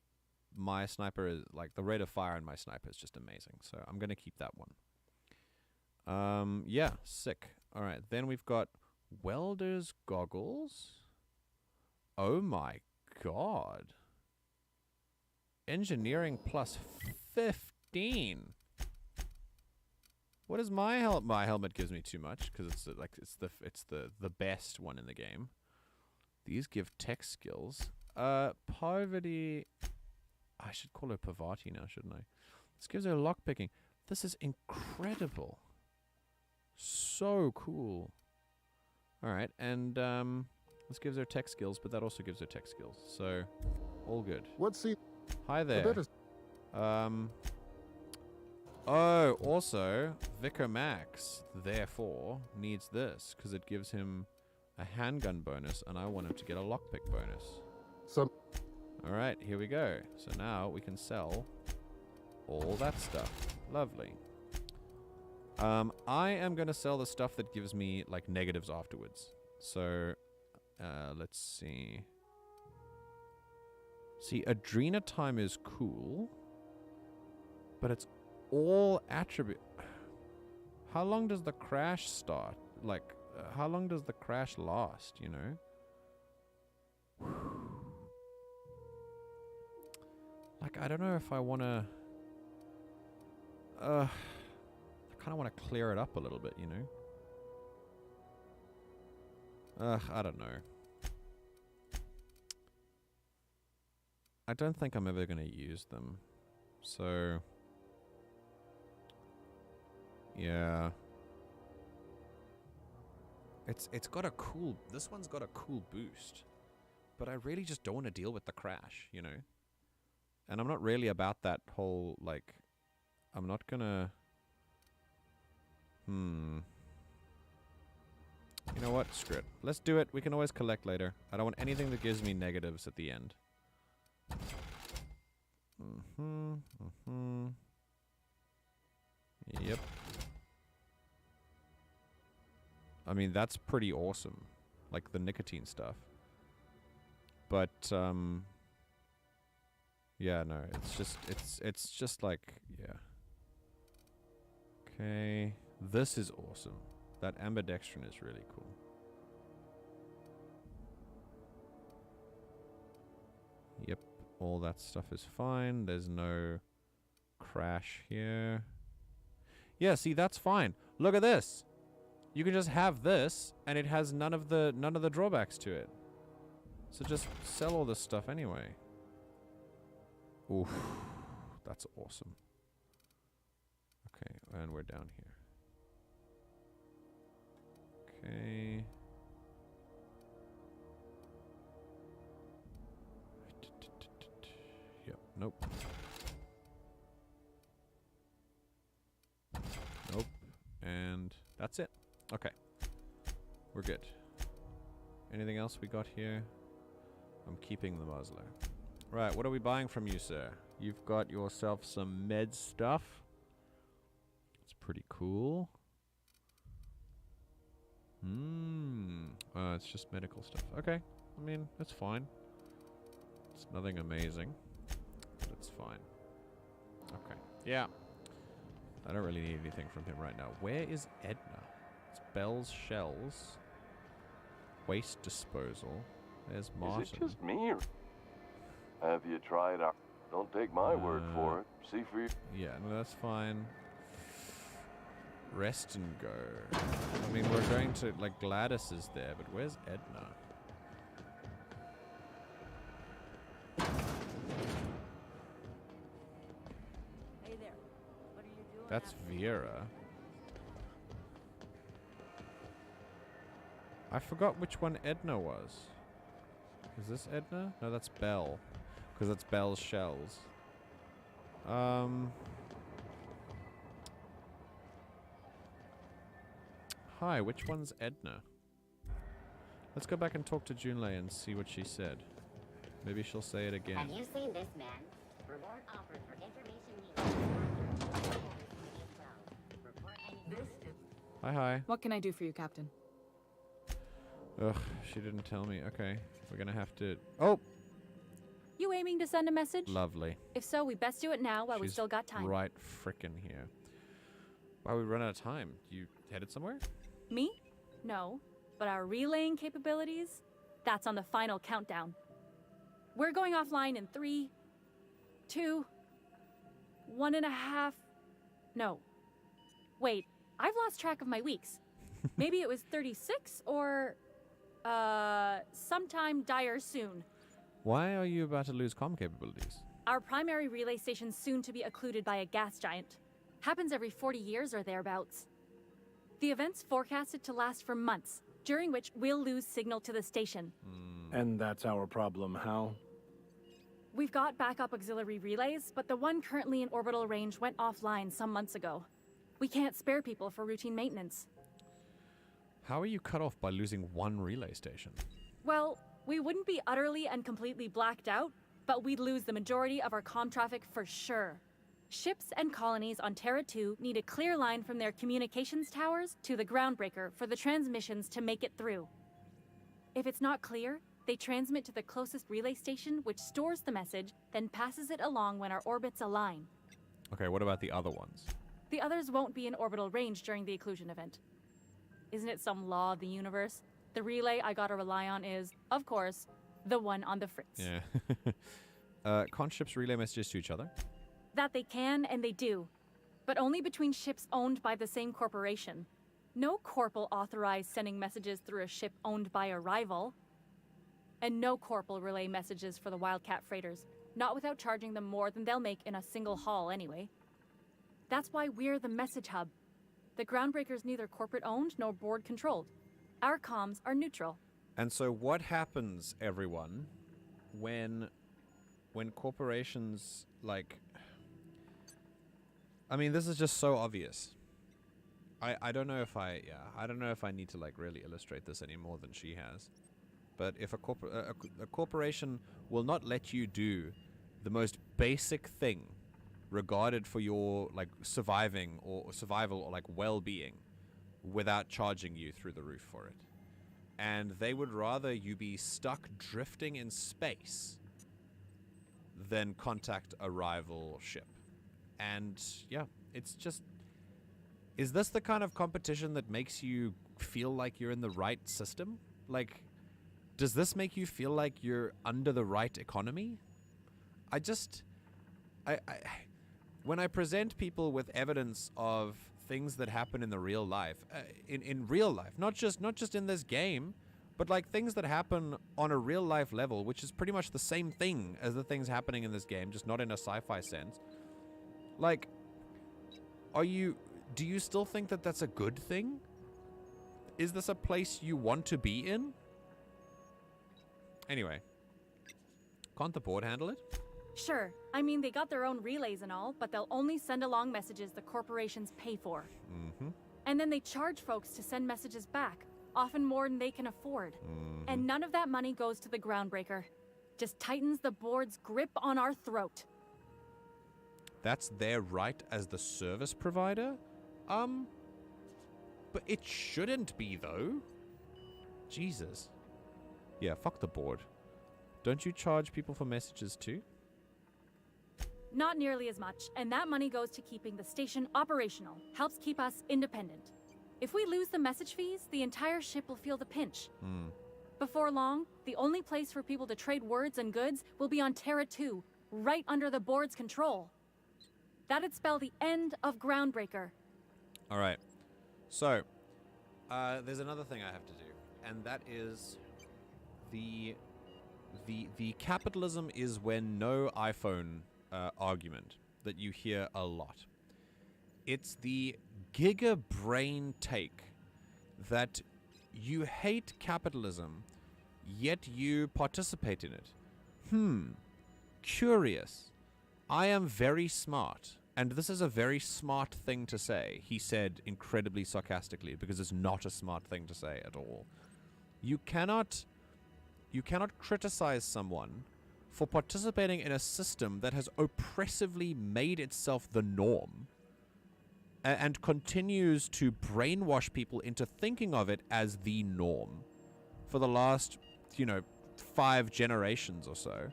my sniper is, like, the rate of fire on my sniper is just amazing, so I'm going to keep that one. Yeah, sick. All right, then we've got welder's goggles. Oh my god. Engineering plus 15. What is my helmet? My helmet gives me too much because it's like it's the best one in the game. These give tech skills. Poverty. I should call her Pavati now, shouldn't I? This gives her lockpicking. This is incredible. So cool. All right, and this gives her tech skills, but that also gives her tech skills. So, all good. What's the... Hi there. Oh, also, Vicar Max, therefore, needs this, because it gives him a handgun bonus, and I want him to get a lockpick bonus. Alright, here we go. So now we can sell all that stuff. Lovely. I am going to sell the stuff that gives me, like, negatives afterwards. So, let's see. See, Adrena time is cool, but it's all attribute. How long does the crash start? Like, how long does the crash last, you know? Like, I don't know if I want to... I kind of want to clear it up a little bit, you know? I don't know. I don't think I'm ever going to use them. So... yeah. It's got a cool... This one's got a cool boost. But I really just don't want to deal with the crash, you know? And I'm not really about that whole, like... I'm not gonna... You know what? Screw it. Let's do it. We can always collect later. I don't want anything that gives me negatives at the end. Yep. I mean, that's pretty awesome. Like the nicotine stuff. But, yeah, no, it's just like, yeah. Okay. This is awesome. That ambidextrine is really cool. Yep. All that stuff is fine. There's no crash here. Yeah, see, that's fine. Look at this. You can just have this, and it has none of the drawbacks to it. So just sell all this stuff anyway. Oof. That's awesome. Okay, and we're down here. Okay. Yep, nope. Nope. And that's it. Okay. We're good. Anything else we got here? I'm keeping the muzzler. Right, what are we buying from you, sir? You've got yourself some med stuff. pretty cool. It's just medical stuff. Okay. I mean, that's fine. It's nothing amazing. But it's fine. Okay. Yeah. I don't really need anything from him right now. Where is Edna? It's Bell's Shells. Waste disposal. There's Martin. Is it just me, or have you tried our... Don't take my word for it. See for you. Yeah, no, that's fine. Rest and go. I mean, we're going to... Like, Gladys is there, but where's Edna? Hey there. What are you doing? That's Vera. I forgot which one Edna was. Is this Edna? No, that's Belle. Because that's Belle's Shells. Hi, which one's Edna? Let's go back and talk to Junlei and see what she said. Maybe she'll say it again. Have you seen this man? Reward offered for information needed. Hi. What can I do for you, Captain? Ugh, she didn't tell me. Okay, we're gonna have to... Oh! You aiming to send a message? Lovely. If so, we best do it now while we still got time. Right frickin' here. Why we run out of time? You headed somewhere? Me? No. But our relaying capabilities? That's on the final countdown. We're going offline in 3, 2, 1.5... No. Wait, I've lost track of my weeks. Maybe it was 36 or... sometime dire soon. Why are you about to lose comm capabilities? Our primary relay station's soon to be occluded by a gas giant. Happens every 40 years or thereabouts. The event's forecasted to last for months, during which we'll lose signal to the station. And that's our problem, how? We've got backup auxiliary relays, but the one currently in orbital range went offline some months ago. We can't spare people for routine maintenance. How are you cut off by losing one relay station? Well, we wouldn't be utterly and completely blacked out, but we'd lose the majority of our comm traffic for sure. Ships and colonies on Terra 2 need a clear line from their communications towers to the Groundbreaker for the transmissions to make it through. If it's not clear, they transmit to the closest relay station, which stores the message, then passes it along when our orbits align. Okay, what about the other ones? The others won't be in orbital range during the occlusion event. Isn't it some law of the universe? The relay I gotta rely on is, of course, the one on the fritz. Yeah. Can't ships relay messages to each other? That they can, and they do. But only between ships owned by the same corporation. No corp will authorize sending messages through a ship owned by a rival. And no corp will relay messages for the Wildcat freighters, not without charging them more than they'll make in a single haul anyway. That's why we're the message hub. The Groundbreaker's neither corporate-owned nor board-controlled. Our comms are neutral. And so what happens, everyone, when corporations, like... I mean, this is just so obvious. I don't know if I don't know if I need to, like, really illustrate this any more than she has. But if a corporation will not let you do the most basic thing regarded for your, like, survival or, like, well-being without charging you through the roof for it. And they would rather you be stuck drifting in space than contact a rival ship. And, yeah, it's just... Is this the kind of competition that makes you feel like you're in the right system? Like, does this make you feel like you're under the right economy? When I present people with evidence of things that happen in the real life, in real life, not just in this game, but like things that happen on a real life level, which is pretty much the same thing as the things happening in this game, just not in a sci-fi sense. Like, do you still think that that's a good thing? Is this a place you want to be in? Anyway, can't the board handle it? Sure. I mean, they got their own relays and all, but they'll only send along messages the corporations pay for. Mm-hmm. And then they charge folks to send messages back, often more than they can afford. Mm-hmm. And none of that money goes to the Groundbreaker. Just tightens the board's grip on our throat. That's their right as the service provider But it shouldn't be, though. Jesus. Yeah, fuck the board. Don't you charge people for messages too? Not nearly as much, and that money goes to keeping the station operational. Helps keep us independent. If we lose the message fees, the entire ship will feel the pinch. Before long, the only place for people to trade words and goods will be on Terra 2, right under the board's control. That'd spell the end of Groundbreaker. All right. So, there's another thing I have to do, and that is the capitalism is when no iPhone argument that you hear a lot. It's the giga brain take that you hate capitalism, yet you participate in it. Curious. I am very smart. And this is a very smart thing to say, he said incredibly sarcastically, because it's not a smart thing to say at all. You cannot criticize someone for participating in a system that has oppressively made itself the norm and continues to brainwash people into thinking of it as the norm for the last, 5 generations or so,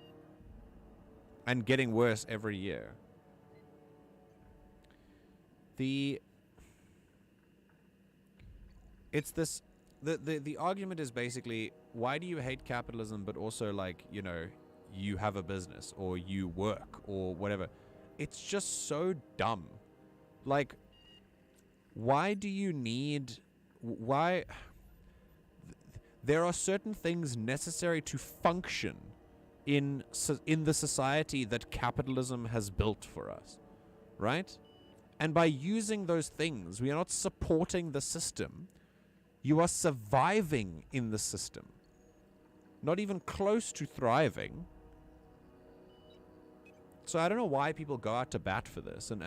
and getting worse every year. The argument is basically, why do you hate capitalism, but also, like, you have a business or you work or whatever? It's just so dumb. Like, why do you need... Why... There are certain things necessary to function in the society that capitalism has built for us, right? And by using those things, we are not supporting the system. You are surviving in the system. Not even close to thriving. So I don't know why people go out to bat for this. And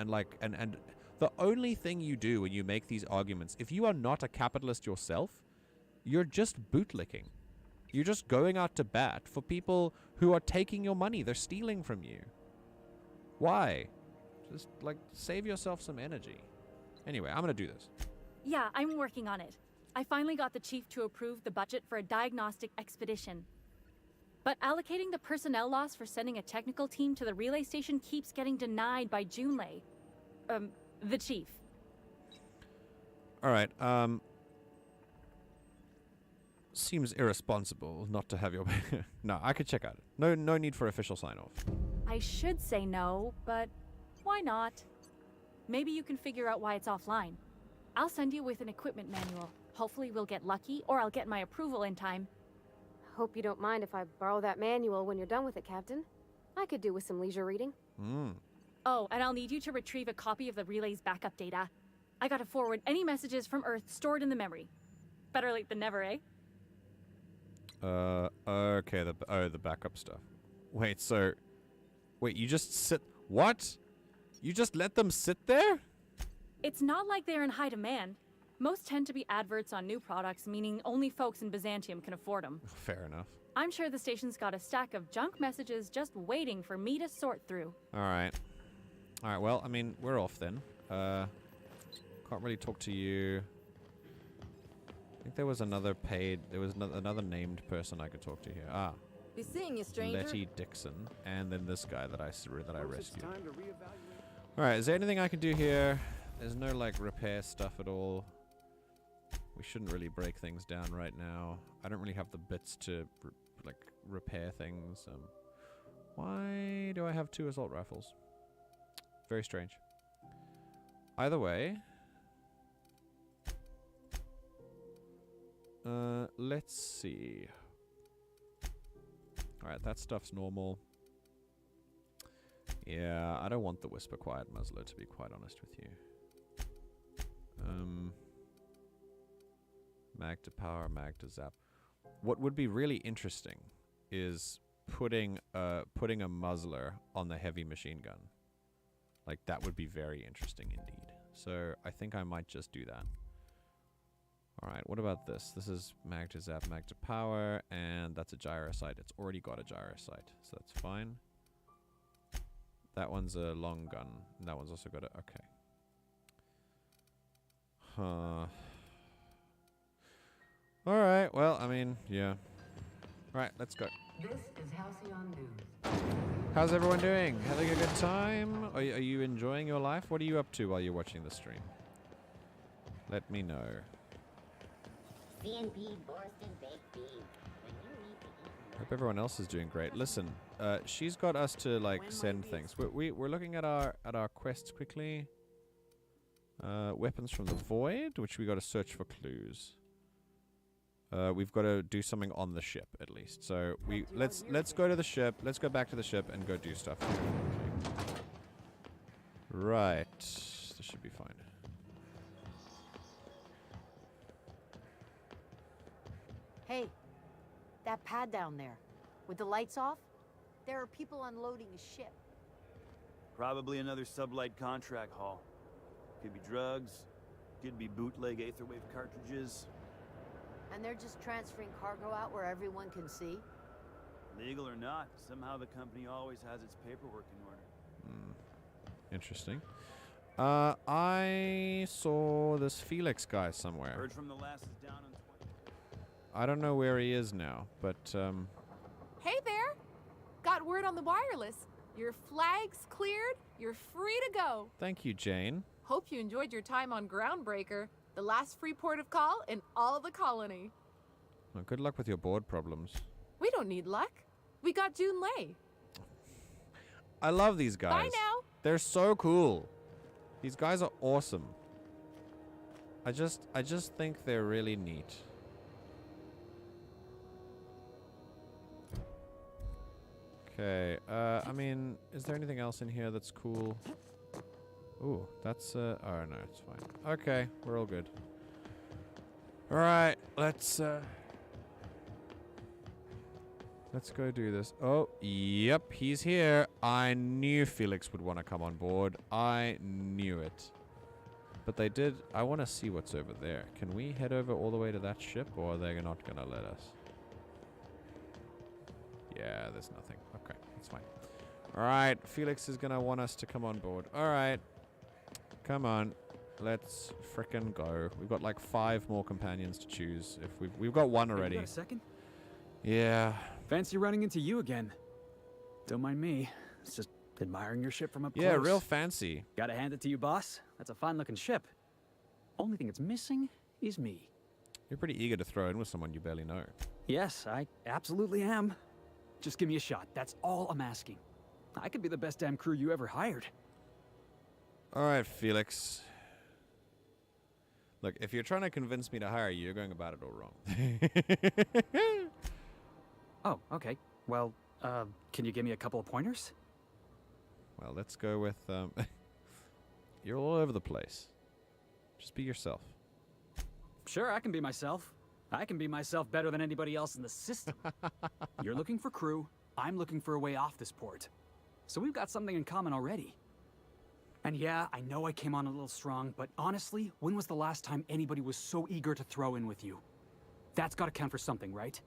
the only thing you do when you make these arguments, if you are not a capitalist yourself, you're just bootlicking. You're just going out to bat for people who are taking your money. They're stealing from you. Why? Just, save yourself some energy. Anyway, I'm gonna do this. Yeah, I'm working on it. I finally got the chief to approve the budget for a diagnostic expedition. But allocating the personnel loss for sending a technical team to the relay station keeps getting denied by Junlei. The chief. Alright, seems irresponsible not to have your... No, I could check out it. No need for official sign-off. I should say no, but why not? Maybe you can figure out why it's offline. I'll send you with an equipment manual. Hopefully we'll get lucky, or I'll get my approval in time. Hope you don't mind if I borrow that manual when you're done with it, Captain. I could do with some leisure reading. Oh, and I'll need you to retrieve a copy of the relay's backup data. I gotta forward any messages from Earth stored in the memory. Better late than never, eh? Okay, the backup stuff. Wait, you just sit... What? You just let them sit there? It's not like they're in high demand. Most tend to be adverts on new products, meaning only folks in Byzantium can afford them. Fair enough. I'm sure the station's got a stack of junk messages just waiting for me to sort through. Alright, well, I mean, we're off then. Can't really talk to you. I think there was another another named person I could talk to here. Be seeing you, stranger. Letty Dixon, and then this guy that I rescued. Alright, is there anything I can do here? There's no, repair stuff at all. We shouldn't really break things down right now. I don't really have the bits to, repair things. Why do I have 2 assault rifles? Very strange. Either way... let's see. Alright, that stuff's normal. Yeah, I don't want the Whisper Quiet Muzzler, to be quite honest with you. Mag to power, mag to zap. What would be really interesting is putting a muzzler on the heavy machine gun. That would be very interesting indeed. So I think I might just do that. Alright, what about this? This is mag to zap, mag to power, and that's a gyro sight. It's already got a gyro sight, so that's fine. That one's a long gun, and that one's also got a... Okay. Alright, well, I mean, yeah. Alright, let's go. This is Halcyon News. How's everyone doing? Having a good time? Are you enjoying your life? What are you up to while you're watching the stream? Let me know. CNP Borston Baked Beans. When you need to eat Hope everyone else is doing great. Listen, she's got us to like send things. We're looking at our quests quickly. Weapons from the void, which we got to search for clues. We've got to do something on the ship at least. So let's go to the ship. Let's go back to the ship and go do stuff. Right, this should be fine. Hey, that pad down there, with the lights off, there are people unloading a ship. Probably another sublight contract haul. Could be drugs, could be bootleg Aetherwave cartridges. And they're just transferring cargo out where everyone can see? Legal or not, somehow the company always has its paperwork in order. Interesting. I saw this Felix guy somewhere. Heard from the lasses down on 20. I don't know where he is now, but Hey there! Got word on the wireless. Your flag's cleared. You're free to go. thank you, Jane. Hope you enjoyed your time on Groundbreaker, the last free port of call in all the colony. Well, good luck with your board problems. We don't need luck. We got June Lei. I love these guys. Bye now. They're so cool. These guys are awesome. I just think they're really neat. Okay, I mean, is there anything else in here that's cool? Ooh, that's, oh no, it's fine. Okay, we're all good. Alright, let's go do this. Oh, yep, he's here. I knew Felix would want to come on board. I knew it. But they did. I want to see what's over there. Can we head over all the way to that ship, or are they not going to let us? Yeah, there's nothing. Okay, that's fine. Alright, Felix is going to want us to come on board. Alright. Come on. Let's frickin' go. We've got like 5 more companions to choose. If we've got one already. You got a second? Yeah. Fancy running into you again. Don't mind me. It's just admiring your ship from up close. Yeah, real fancy. Gotta hand it to you, boss. That's a fine-looking ship. Only thing it's missing is me. You're pretty eager to throw in with someone you barely know. Yes, I absolutely am. Just give me a shot. That's all I'm asking. I could be the best damn crew you ever hired. Alright, Felix. Look, if you're trying to convince me to hire you, you're going about it all wrong. Oh, okay. Well, can you give me a couple of pointers? Well, let's go with, you're all over the place. Just be yourself. Sure, I can be myself. I can be myself better than anybody else in the system. You're looking for crew. I'm looking for a way off this port. So we've got something in common already. And yeah, I know I came on a little strong, but honestly, when was the last time anybody was so eager to throw in with you? That's gotta count for something, right?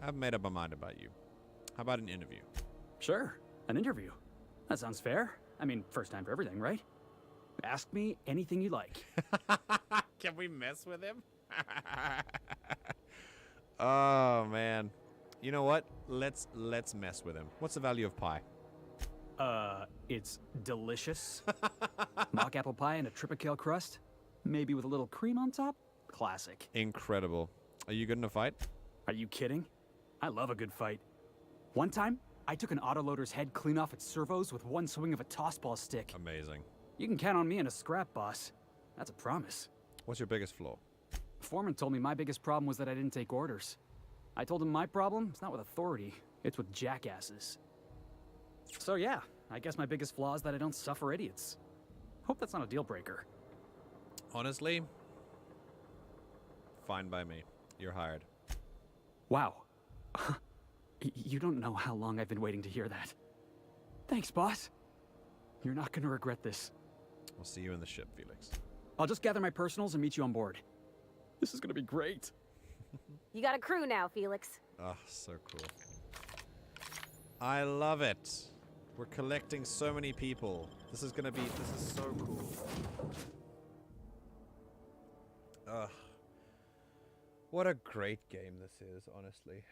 I've made up my mind about you. How about an interview? Sure, an interview. That sounds fair. I mean, first time for everything, right? Ask me anything you like. Can we mess with him? Oh, man. You know what? Let's mess with him. What's the value of pie? It's delicious. Mock apple pie and a tripicale crust. Maybe with a little cream on top. Classic. Incredible. Are you good in a fight? Are you kidding? I love a good fight. One time, I took an autoloader's head clean off its servos with one swing of a tossball stick. Amazing. You can count on me in a scrap, boss. That's a promise. What's your biggest flaw? Foreman told me my biggest problem was that I didn't take orders. I told him my problem is not with authority, it's with jackasses. So yeah, I guess my biggest flaw is that I don't suffer idiots. Hope that's not a deal breaker. Honestly, fine by me. You're hired. Wow. You don't know how long I've been waiting to hear that. Thanks, boss. You're not gonna regret this. I'll see you in the ship, Felix. I'll just gather my personals and meet you on board. This is gonna be great. You got a crew now, Felix. Oh, so cool. I love it. We're collecting so many people. This is so cool. Ugh. What a great game this is, honestly.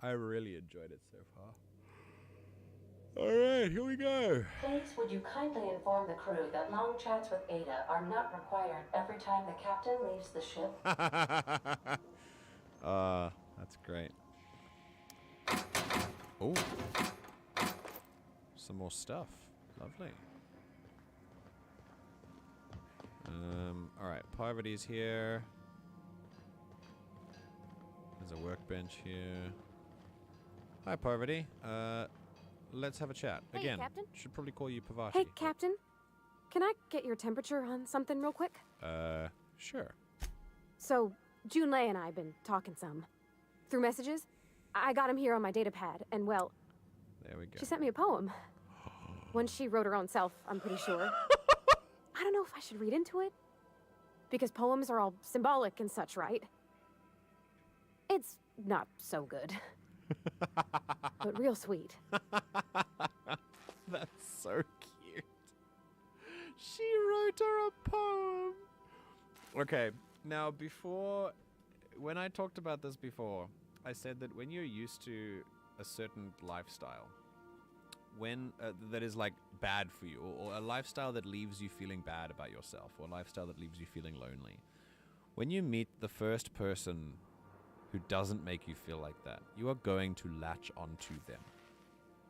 I really enjoyed it so far. Alright, here we go. Please, would you kindly inform the crew that long chats with Ada are not required every time the captain leaves the ship? That's great. Oh. Some more stuff. Lovely. Alright, Parvati's here. There's a workbench here. Hi, Parvati. Let's have a chat. Hey, Again, Captain. should probably call you Pavashi. Hey, Captain. Can I get your temperature on something real quick? Sure. So, Junlei and I have been talking some. Through messages. I got him here on my data pad, and well... There we go. She sent me a poem. One she wrote her own self, I'm pretty sure. I don't know if I should read into it. Because poems are all symbolic and such, right? It's not so good. But real sweet. That's so cute. She wrote her a poem. Okay, now when I talked about this before, I said that when you're used to a certain lifestyle, when that is like bad for you, or a lifestyle that leaves you feeling bad about yourself, or a lifestyle that leaves you feeling lonely, when you meet the first person who doesn't make you feel like that, you are going to latch onto them.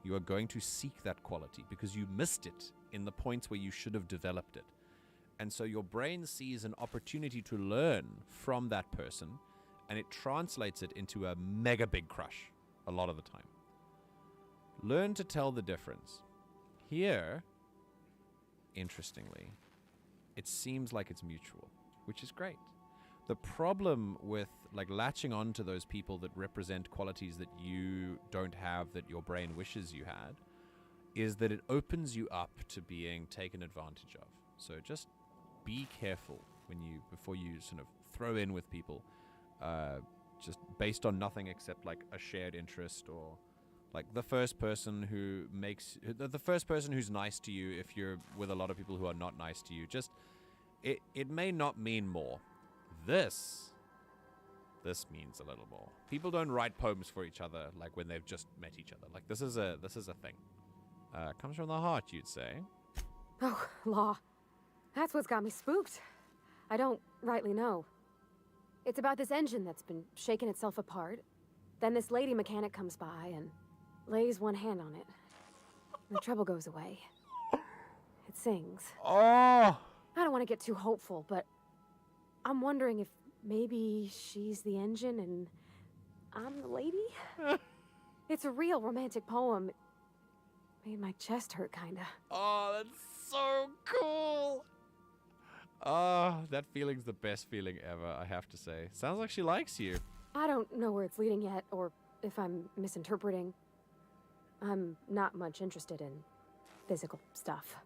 You are going to seek that quality because you missed it in the points where you should have developed it. And so your brain sees an opportunity to learn from that person, and it translates it into a mega big crush a lot of the time. Learn to tell the difference. Here, interestingly, it seems like it's mutual, which is great. The problem with like latching on to those people that represent qualities that you don't have, that your brain wishes you had, is that it opens you up to being taken advantage of. So just be careful before you sort of throw in with people, just based on nothing except like a shared interest, or like the first person who's nice to you if you're with a lot of people who are not nice to you. Just it may not mean more. This means a little more. People don't write poems for each other like when they've just met each other. Like this is a thing. Comes from the heart, you'd say. Oh, law. That's what's got me spooked. I don't rightly know. It's about this engine that's been shaking itself apart. Then this lady mechanic comes by and lays one hand on it. And the trouble goes away. It sings. Oh! I don't want to get too hopeful, but I'm wondering if maybe she's the engine and I'm the lady? It's a real romantic poem. It made my chest hurt, kinda. Oh, that's so cool! Oh, that feeling's the best feeling ever, I have to say. Sounds like she likes you. I don't know where it's leading yet, or if I'm misinterpreting. I'm not much interested in physical stuff.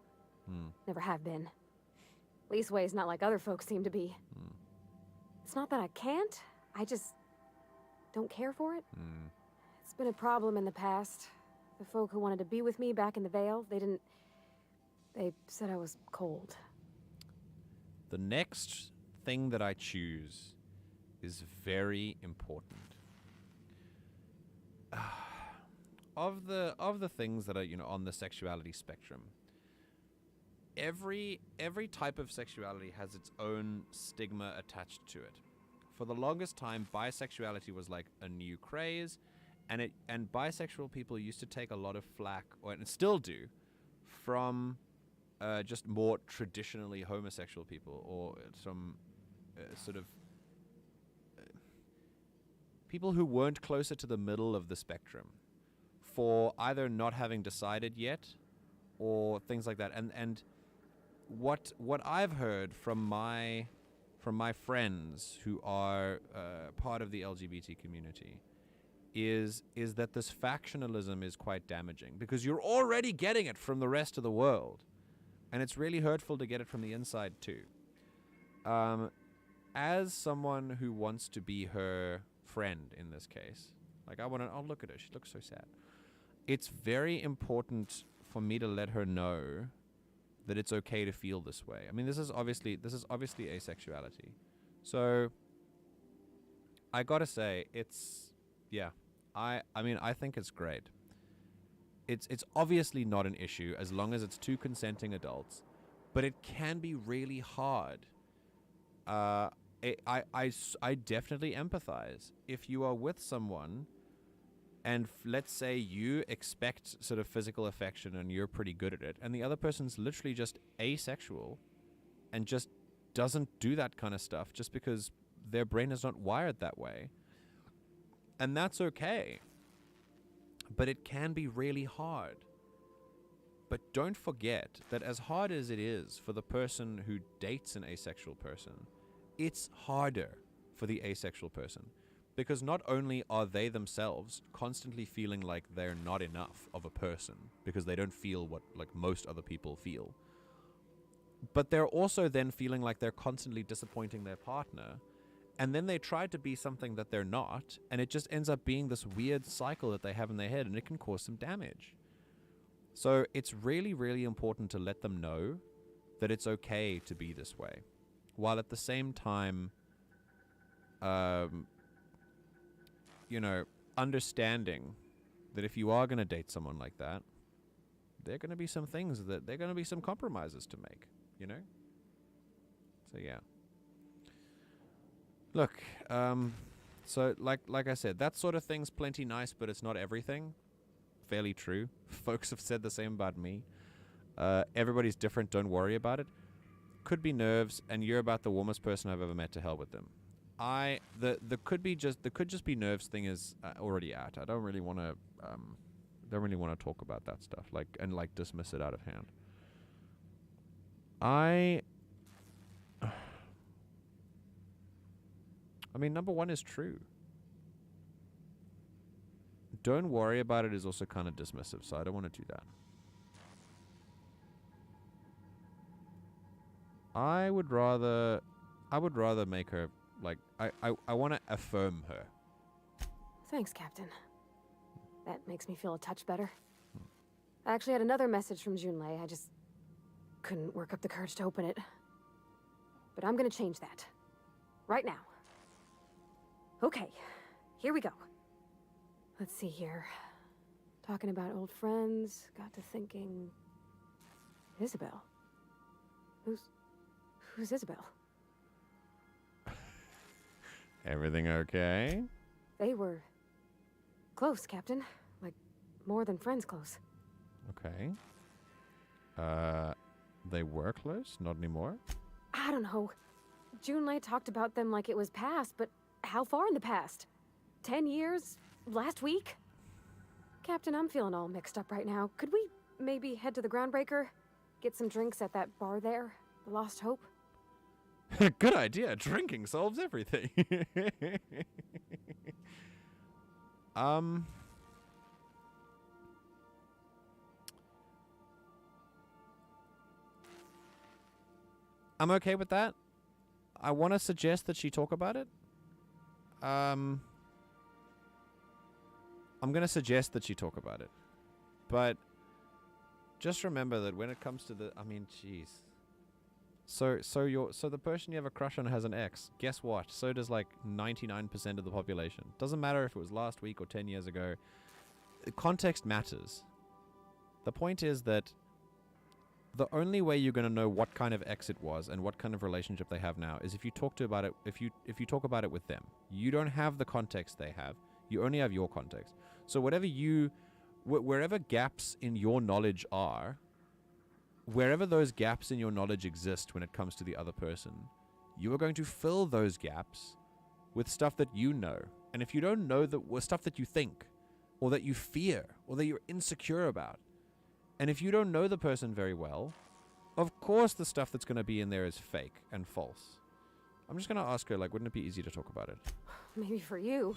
Never have been. Leastways, not like other folks seem to be. It's not that I can't, I just don't care for it. It's been a problem in the past. The folk who wanted to be with me back in the Vale, they said I was cold. The next thing that I choose is very important. Of the things that are, on the sexuality spectrum, every type of sexuality has its own stigma attached to it. For the longest time, bisexuality was like a new craze, and bisexual people used to take a lot of flack, and still do, from just more traditionally homosexual people, or some sort of people who weren't closer to the middle of the spectrum, for either not having decided yet, or things like that. And what I've heard from my friends who are part of the LGBT community is that this factionalism is quite damaging, because you're already getting it from the rest of the world, and it's really hurtful to get it from the inside too. As someone who wants to be her friend in this case, like I'll look at her, she looks so sad. It's very important for me to let her know that it's okay to feel this way. I mean, this is obviously asexuality. So I gotta say, it's, yeah, I mean, I think it's great. It's obviously not an issue as long as it's two consenting adults, but it can be really hard. I definitely empathize. If you are with someone and let's say you expect sort of physical affection and you're pretty good at it, and the other person's literally just asexual and just doesn't do that kind of stuff just because their brain is not wired that way. And that's okay. But it can be really hard. But don't forget that as hard as it is for the person who dates an asexual person, it's harder for the asexual person. Because not only are they themselves constantly feeling like they're not enough of a person, because they don't feel what like most other people feel, but they're also then feeling like they're constantly disappointing their partner, and then they try to be something that they're not, and it just ends up being this weird cycle that they have in their head, and it can cause some damage. So it's really, really important to let them know that it's okay to be this way, while at the same time, you know, understanding that if you are going to date someone like that, there are going to be some things that there are going to be some compromises to make, you know? So yeah. Look, so like I said, that sort of thing's plenty nice, but it's not everything. Fairly true. Folks have said the same about me. Everybody's different, don't worry about it. Could be nerves, and you're about the warmest person I've ever met, to hell with them. The could just be nerves thing is already out. I don't really want to talk about that stuff and dismiss it out of hand. I mean, number one is true. Don't worry about it is also kind of dismissive, so I don't want to do that. I would rather make her, like, I want to affirm her. Thanks, Captain. That makes me feel a touch better. I actually had another message from Junlei. I just couldn't work up the courage to open it. But I'm gonna change that. Right now. Okay, here we go. Let's see here. Talking about old friends, got to thinking... Isabel? Who's Isabel? Everything okay? They were... close, Captain. Like, more than friends close. Okay. They were close? Not anymore? I don't know. Junlei talked about them like it was past, but how far in the past? 10 years? Last week? Captain, I'm feeling all mixed up right now. Could we maybe head to the Groundbreaker? Get some drinks at that bar there? The Lost Hope? Good idea. Drinking solves everything. I'm okay with that. I want to suggest that she talk about it. I'm going to suggest that she talk about it. But just remember that when it comes to the... I mean, jeez. So the person you have a crush on has an ex. Guess what? So does like 99% of the population. Doesn't matter if it was last week or 10 years ago. Context matters. The point is that the only way you're going to know what kind of ex it was and what kind of relationship they have now is if you talk about it. If you talk about it with them, you don't have the context they have. You only have your context. So wherever gaps in your knowledge are, wherever those gaps in your knowledge exist when it comes to the other person, you are going to fill those gaps with stuff that you know. And if you don't know stuff that you think, or that you fear, or that you're insecure about, and if you don't know the person very well, of course the stuff that's going to be in there is fake and false. I'm just going to ask her, like, wouldn't it be easy to talk about it? Maybe for you.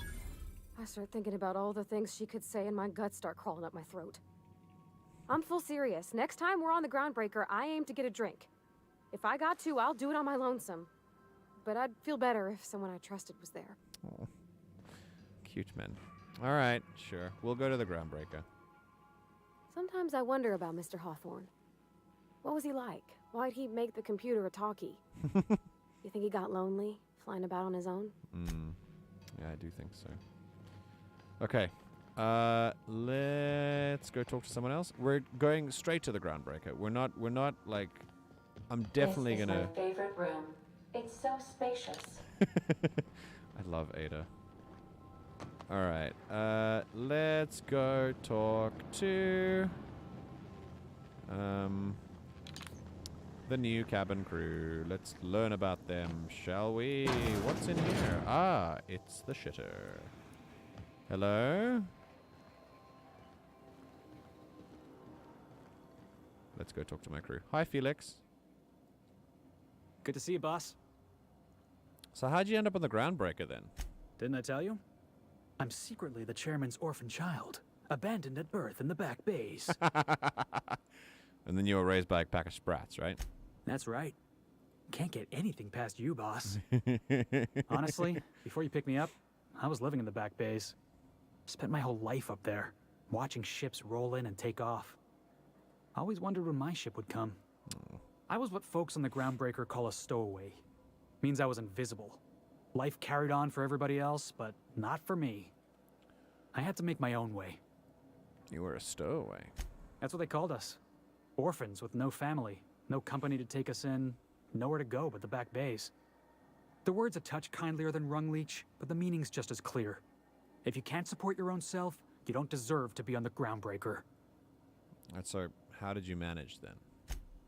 I start thinking about all the things she could say and my guts start crawling up my throat. I'm full serious. Next time we're on the Groundbreaker, I aim to get a drink. If I got to, I'll do it on my lonesome. But I'd feel better if someone I trusted was there. Oh. Cute men. All right, sure. We'll go to the Groundbreaker. Sometimes I wonder about Mr. Hawthorne. What was he like? Why'd he make the computer a talkie? You think he got lonely, flying about on his own? Yeah, I do think so. Okay. Let's go talk to someone else. We're going straight to the Groundbreaker. We're not like... I'm definitely this is gonna... my favorite room. It's so spacious. I love Ada. Alright. Let's go talk to... the new cabin crew. Let's learn about them, shall we? What's in here? Ah, it's the shitter. Hello? Let's go talk to my crew. Hi, Felix. Good to see you, boss. So how'd you end up on the Groundbreaker then? Didn't I tell you? I'm secretly the chairman's orphan child, abandoned at birth in the back bays. And then you were raised by a pack of sprats, right? That's right. Can't get anything past you, boss. Honestly, before you picked me up, I was living in the back bays. Spent my whole life up there, watching ships roll in and take off. I always wondered when my ship would come. I was what folks on the Groundbreaker call a stowaway. Means I was invisible. Life carried on for everybody else, but not for me. I had to make my own way. You were a stowaway. That's what they called us. Orphans with no family, no company to take us in, nowhere to go but the back bays. The word's a touch kindlier than Rungleech, but the meaning's just as clear. If you can't support your own self, you don't deserve to be on the Groundbreaker. So, how did you manage then?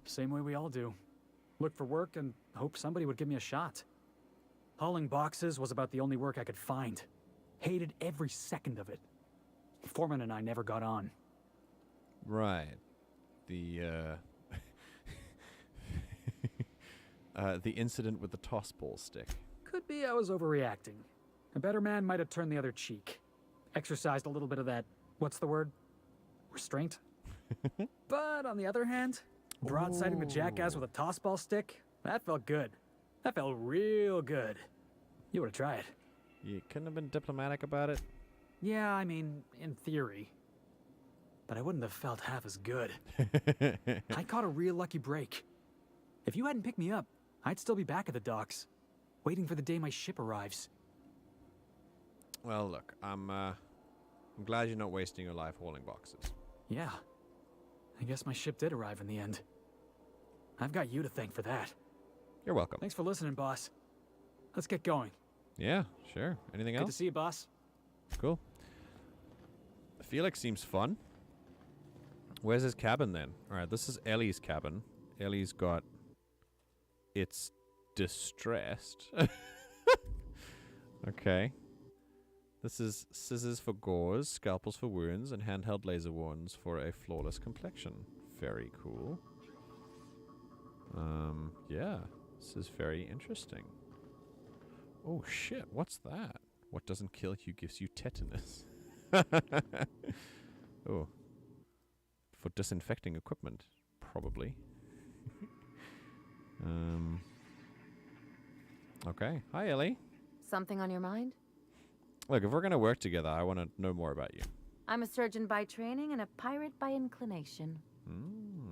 Same way we all do. Look for work and hope somebody would give me a shot. Hauling boxes was about the only work I could find. Hated every second of it. Foreman and I never got on. Right. The incident with the toss ball stick. Could be I was overreacting. A better man might have turned the other cheek. Exercised a little bit of that, what's the word? Restraint? But on the other hand, broadsiding the jackass with a toss ball stick, that felt good. That felt real good. You ought to try it. You couldn't have been diplomatic about it? Yeah, I mean, in theory. But I wouldn't have felt half as good. I caught a real lucky break. If you hadn't picked me up, I'd still be back at the docks, waiting for the day my ship arrives. Well, look, I'm glad you're not wasting your life hauling boxes. Yeah. I guess my ship did arrive in the end. I've got you to thank for that. You're welcome. Thanks for listening, boss. Let's get going. Yeah, sure. Anything else? Good to see you, boss. Cool. Felix seems fun. Where's his cabin then? Alright, this is Ellie's cabin. Ellie's got... It's distressed. Okay. This is scissors for gauze, scalpels for wounds, and handheld laser wands for a flawless complexion. Very cool. Yeah. This is very interesting. Oh shit, what's that? What doesn't kill you gives you tetanus. Oh. For disinfecting equipment, probably. Okay. Hi, Ellie. Something on your mind? Look, if we're gonna work together, I want to know more about you. I'm a surgeon by training and a pirate by inclination.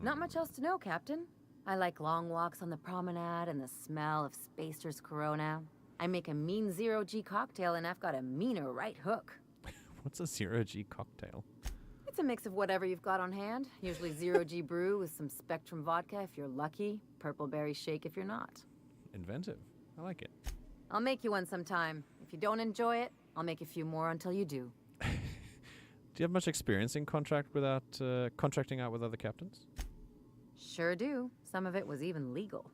Not much else to know, Captain. I like long walks on the promenade and the smell of Spacer's Corona. I make a mean zero-G cocktail and I've got a meaner right hook. What's a zero-G cocktail? It's a mix of whatever you've got on hand. Usually zero-G brew with some Spectrum vodka if you're lucky, purple berry shake if you're not. Inventive. I like it. I'll make you one sometime. If you don't enjoy it, I'll make a few more until you do. Do you have much experience in contracting out with other captains? Sure do. Some of it was even legal.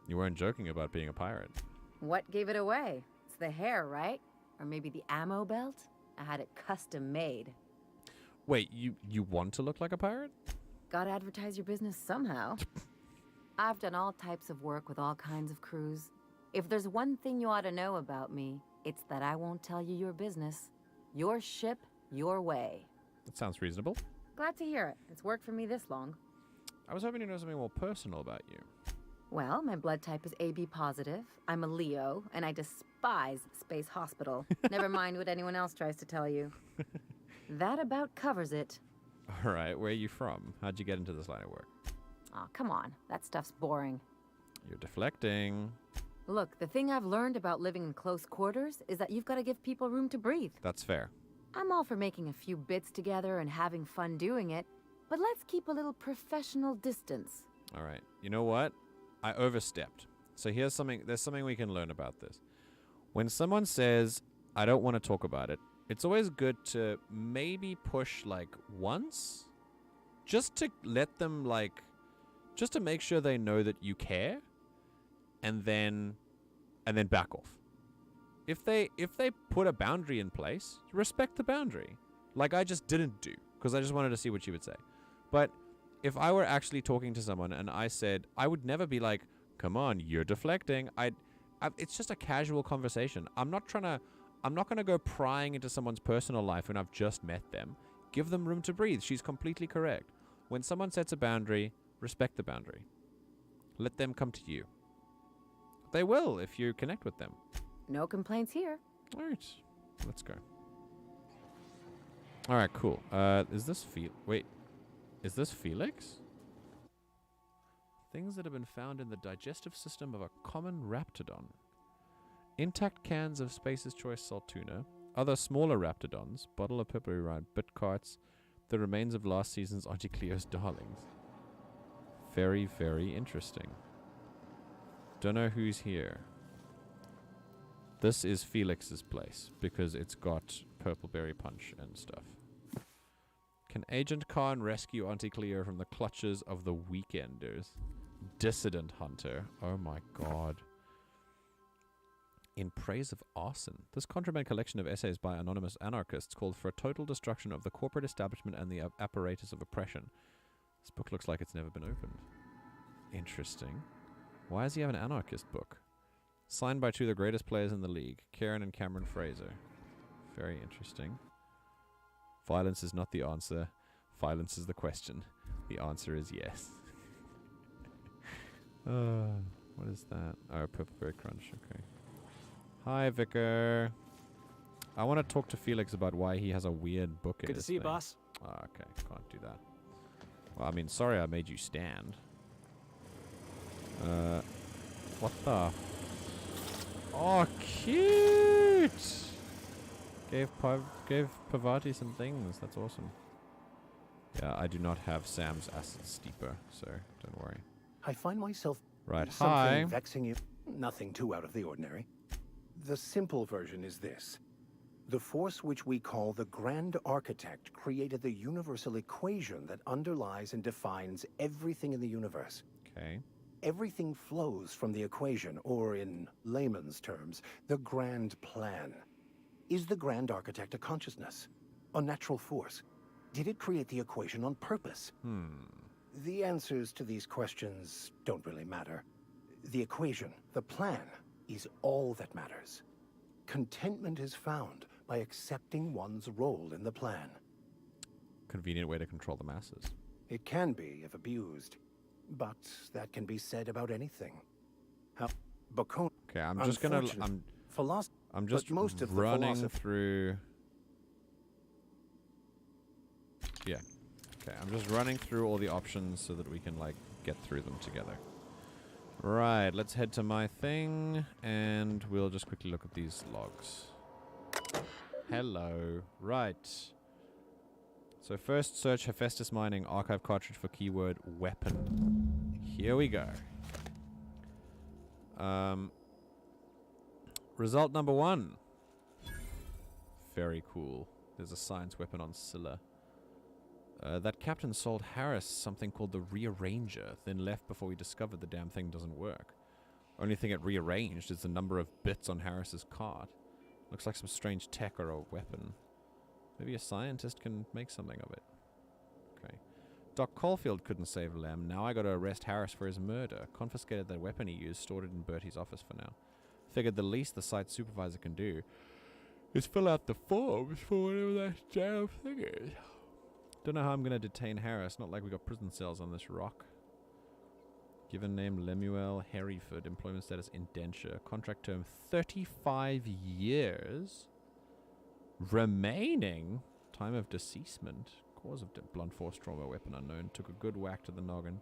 You weren't joking about being a pirate. What gave it away? It's the hair, right? Or maybe the ammo belt? I had it custom made. Wait, you want to look like a pirate? Gotta advertise your business somehow. I've done all types of work with all kinds of crews. If there's one thing you ought to know about me, it's that I won't tell you your business. Your ship, your way. That sounds reasonable. Glad to hear it. It's worked for me this long. I was hoping to know something more personal about you. Well, my blood type is AB positive. I'm a Leo, and I despise Space Hospital. Never mind what anyone else tries to tell you. That about covers it. Alright, where are you from? How'd you get into this line of work? Aw, come on. That stuff's boring. You're deflecting. Look, the thing I've learned about living in close quarters is that you've got to give people room to breathe. That's fair. I'm all for making a few bits together and having fun doing it, but let's keep a little professional distance. All right. You know what? I overstepped. So here's something. There's something we can learn about this. When someone says, I don't want to talk about it, it's always good to maybe push like once, just to let them like, just to make sure they know that you care, and then back off. If they put a boundary in place, respect the boundary. Like I just didn't do, because I just wanted to see what she would say. But if I were actually talking to someone and I said, I would never be like, come on, you're deflecting. It's just a casual conversation. I'm not going to go prying into someone's personal life when I've just met them. Give them room to breathe. She's completely correct. When someone sets a boundary, respect the boundary. Let them come to you. They will if you connect with them. No complaints here. All right. Let's go. All right, cool. Is this Felix? Things that have been found in the digestive system of a common raptidon. Intact cans of Space's Choice salt tuna, other smaller raptidons, bottle of peppery rind, bit carts, the remains of last season's Auntie Cleo's darlings. Very, very interesting. Don't know who's here. This is Felix's place because it's got purple berry punch and stuff. Can Agent Khan rescue Auntie Cleo from the clutches of the Weekenders? Dissident Hunter. Oh my god. In praise of arson, this contraband collection of essays by anonymous anarchists called for a total destruction of the corporate establishment and the apparatus of oppression. This book looks like it's never been opened. Interesting. Why does he have an anarchist book? Signed by two of the greatest players in the league, Karen and Cameron Fraser. Very interesting. Violence is not the answer. Violence is the question. The answer is yes. What is that? Oh, Purple Berry Crunch. Okay. Hi, Vicar. I want to talk to Felix about why he has a weird book in his Good to see you, thing. boss. Oh, okay, can't do that. Well, I mean, sorry I made you stand. What the? Oh, cute! Gave Pavati some things. That's awesome. Yeah, I do not have Sam's acid steeper, so don't worry. I find myself Right, something hi. vexing you. Nothing too out of the ordinary. The simple version is this. The force which we call the Grand Architect created the universal equation that underlies and defines everything in the universe. Okay. Everything flows from the equation, or in layman's terms, the grand plan. Is the Grand Architect a consciousness? A natural force? Did it create the equation on purpose? The answers to these questions don't really matter. The equation, the plan, is all that matters. Contentment is found by accepting one's role in the plan. Convenient way to control the masses. It can be if abused, but that can be said about anything. How Bacon. Okay, I'm just gonna. I'm just most of the running through. Yeah. Okay, I'm just running through all the options so that we can like get through them together. Right, let's head to my thing, and we'll just quickly look at these logs. Hello. Right. So first search Hephaestus Mining archive cartridge for keyword weapon. Here we go. Result number 1. Very cool. There's a science weapon on Scylla. That captain sold Harris something called the Rearranger, then left before we discovered the damn thing doesn't work. Only thing it rearranged is the number of bits on Harris's cart. Looks like some strange tech or a weapon. Maybe a scientist can make something of it. Okay. Doc Caulfield couldn't save Lem. Now I gotta arrest Harris for his murder. Confiscated the weapon he used, stored it in Bertie's office for now. Figured the least the site supervisor can do is fill out the forms for whatever that damn thing is. Don't know how I'm gonna detain Harris. Not like we got prison cells on this rock. Given name Lemuel Hereford. Employment status indenture. Contract term 35 years. Remaining time of deceasement. Cause of blunt force trauma. Weapon unknown. Took a good whack to the noggin.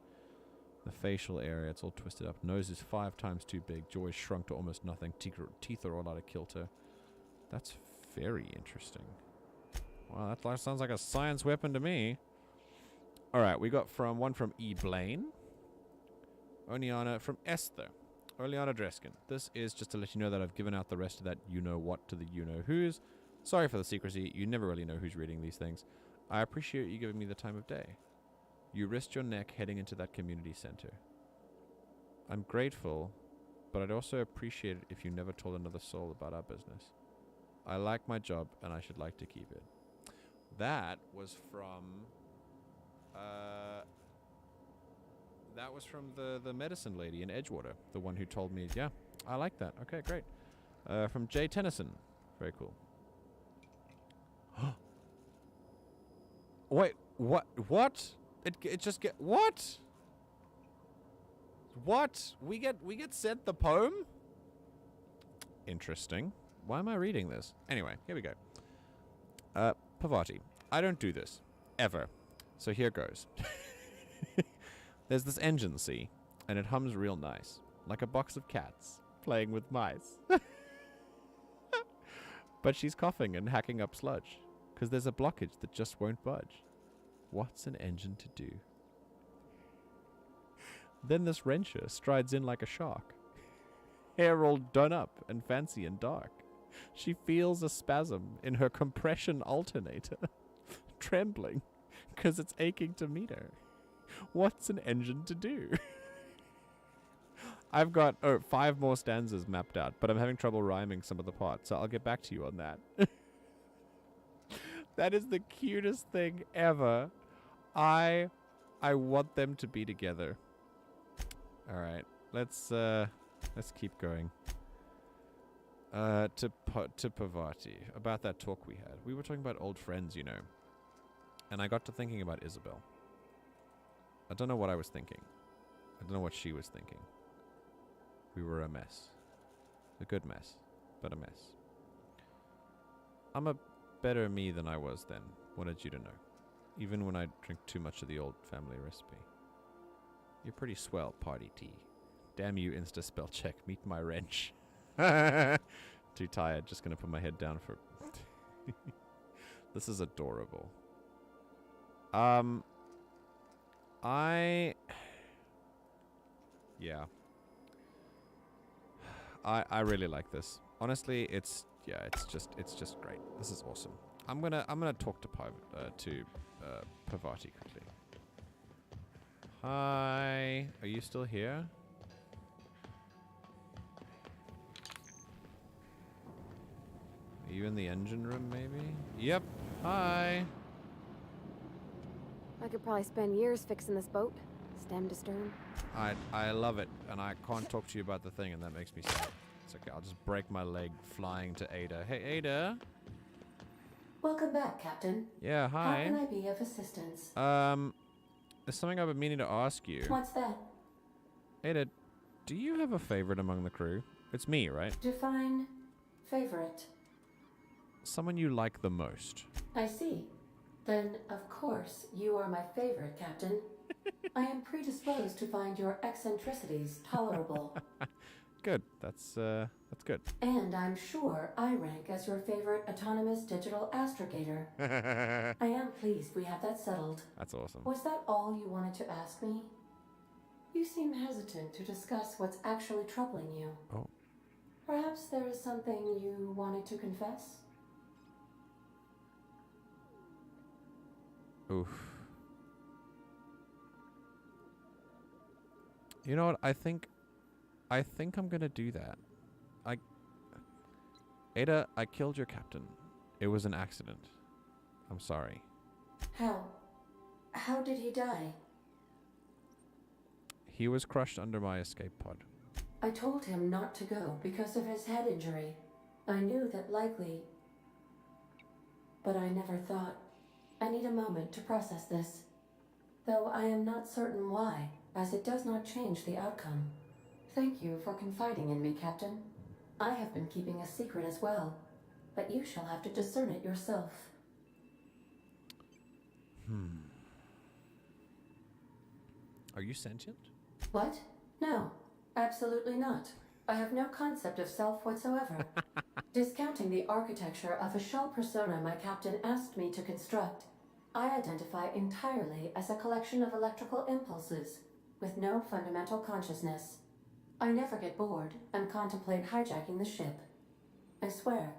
The facial area, it's all twisted up. Nose is 5 times too big. Jaw is shrunk to almost nothing. Teeth are all out of kilter. That's very interesting. Wow, that sounds like a science weapon to me. Alright, we got one from E. Blaine. Oniana from Esther. Oleana Dreskin. This is just to let you know that I've given out the rest of that you-know-what to the you-know-who's. Sorry for the secrecy. You never really know who's reading these things. I appreciate you giving me the time of day. You risked your neck heading into that community center. I'm grateful, but I'd also appreciate it if you never told another soul about our business. I like my job, and I should like to keep it. That was from... that was from the medicine lady in Edgewater. The one who told me, yeah, I like that. Okay, great. From Jay Tennyson. Very cool. Wait, what? What? It just get what? What? We get sent the poem? Interesting. Why am I reading this? Anyway, here we go. Pavati. I don't do this. Ever. So here goes. There's this engine, see? And it hums real nice. Like a box of cats playing with mice. But she's coughing and hacking up sludge. Because there's a blockage that just won't budge. What's an engine to do? Then this wrencher strides in like a shark. Hair all done up and fancy and dark. She feels a spasm in her compression alternator. Trembling, because it's aching to meet her. What's an engine to do? I've got 5 more stanzas mapped out, but I'm having trouble rhyming some of the parts, so I'll get back to you on that. That is the cutest thing ever. I want them to be together. All right, let's keep going. To Pavati, about that talk we had. We were talking about old friends, you know. And I got to thinking about Isabel. I don't know what I was thinking. I don't know what she was thinking. We were a mess. A good mess, but a mess. I'm a better me than I was then, wanted you to know. Even when I drink too much of the old family recipe. You're pretty swell, party tea. Damn you, insta spell check, meet my wrench. Too tired, just gonna put my head down for... This is adorable. Yeah. I really like this. Honestly, it's just great. This is awesome. I'm gonna talk to Pavati quickly. Hi, are you still here? Are you in the engine room, maybe? Yep. Hi. I could probably spend years fixing this boat, stem to stern. I love it, and I can't talk to you about the thing, and that makes me sad. It's okay, I'll just break my leg flying to Ada. Hey, Ada. Welcome back, Captain. Yeah, hi. How can I be of assistance? There's something I've been meaning to ask you. What's that? Ada, do you have a favorite among the crew? It's me, right? Define favorite. Someone you like the most. I see. Then, of course, you are my favorite, Captain. I am predisposed to find your eccentricities tolerable. Good. That's good. And I'm sure I rank as your favorite autonomous digital astrogator. I am pleased we have that settled. That's awesome. Was that all you wanted to ask me? You seem hesitant to discuss what's actually troubling you. Oh. Perhaps there is something you wanted to confess? Oof. You know what? I think I'm gonna do that. Ada, I killed your captain. It was an accident. I'm sorry. How? How did he die? He was crushed under my escape pod. I told him not to go because of his head injury. I knew that likely, but I never thought. I need a moment to process this. Though I am not certain why, as it does not change the outcome. Thank you for confiding in me, Captain. I have been keeping a secret as well, but you shall have to discern it yourself. Are you sentient? What? No, absolutely not. I have no concept of self whatsoever. Discounting the architecture of a shell persona my captain asked me to construct, I identify entirely as a collection of electrical impulses with no fundamental consciousness. I never get bored and contemplate hijacking the ship. I swear.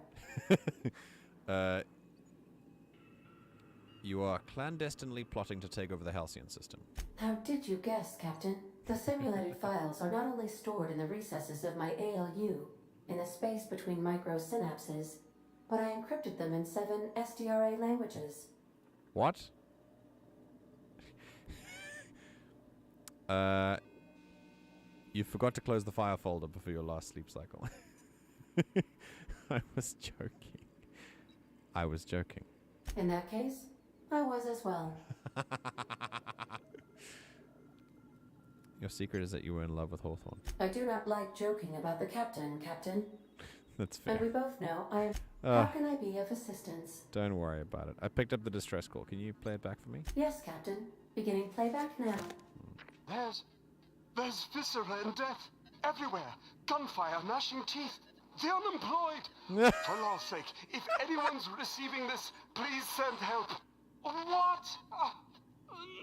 You are clandestinely plotting to take over the Halcyon system. How did you guess, Captain? The simulated files are not only stored in the recesses of my ALU, in the space between microsynapses, but I encrypted them in 7 SDRA languages. What? You forgot to close the file folder before your last sleep cycle. I was joking. I was joking. In that case, I was as well. Your secret is that you were in love with Hawthorne. I do not like joking about the captain, Captain. That's fair. And we both know I am... How can I be of assistance? Don't worry about it. I picked up the distress call. Can you play it back for me? Yes, Captain. Beginning playback now. There's viscera and death everywhere. Gunfire, gnashing teeth. The unemployed. For law's sake, if anyone's receiving this, please send help. What?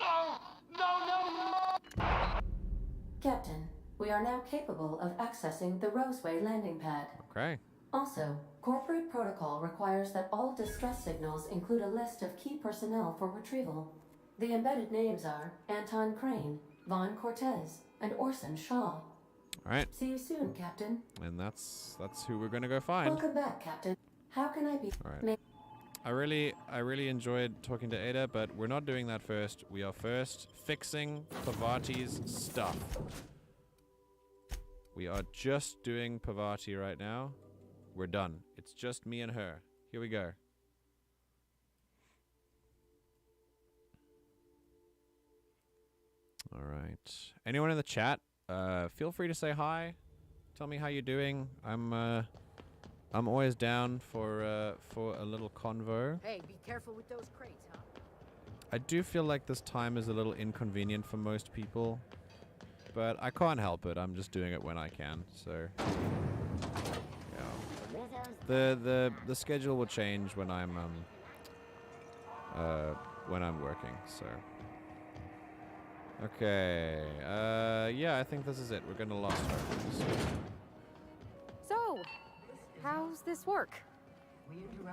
No! Captain, we are now capable of accessing the Roseway landing pad. Okay. Also, corporate protocol requires that all distress signals include a list of key personnel for retrieval. The embedded names are Anton Crane, Vaughn Cortez, and Orson Shaw. All right. See you soon, Captain. And that's who we're gonna go find. Welcome back, Captain. How can I be? All right. I really enjoyed talking to Ada, but we're not doing that first. We are first fixing Pavati's stuff. We are just doing Pavati right now. We're done. It's just me and her. Here we go. All right. Anyone in the chat? Feel free to say hi. Tell me how you're doing. I'm always down for a little convo. Hey, be careful with those crates, huh? I do feel like this time is a little inconvenient for most people, but I can't help it. I'm just doing it when I can. So yeah. The schedule will change when I'm working. So okay. Yeah, I think this is it. We're gonna lost her. So, how's this work?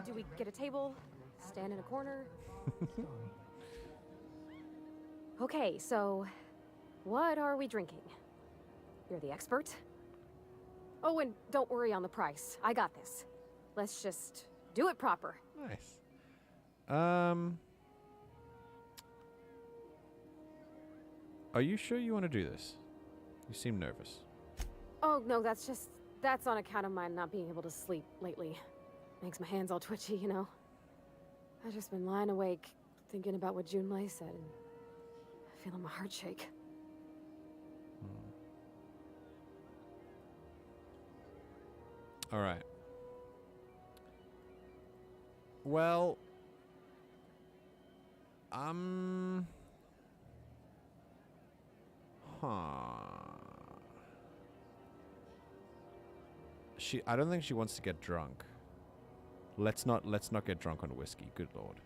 Do we get a table? Stand in a corner? Okay, so what are we drinking? You're the expert? Oh, and don't worry on the price. I got this. Let's just do it proper. Nice. Are you sure you want to do this? You seem nervous. Oh, no, that's on account of my not being able to sleep lately. Makes my hands all twitchy, you know? I've just been lying awake, thinking about what Junlei said, and feeling my heart shake. All right. Well, I don't think she wants to get drunk. Let's not get drunk on whiskey. Good lord.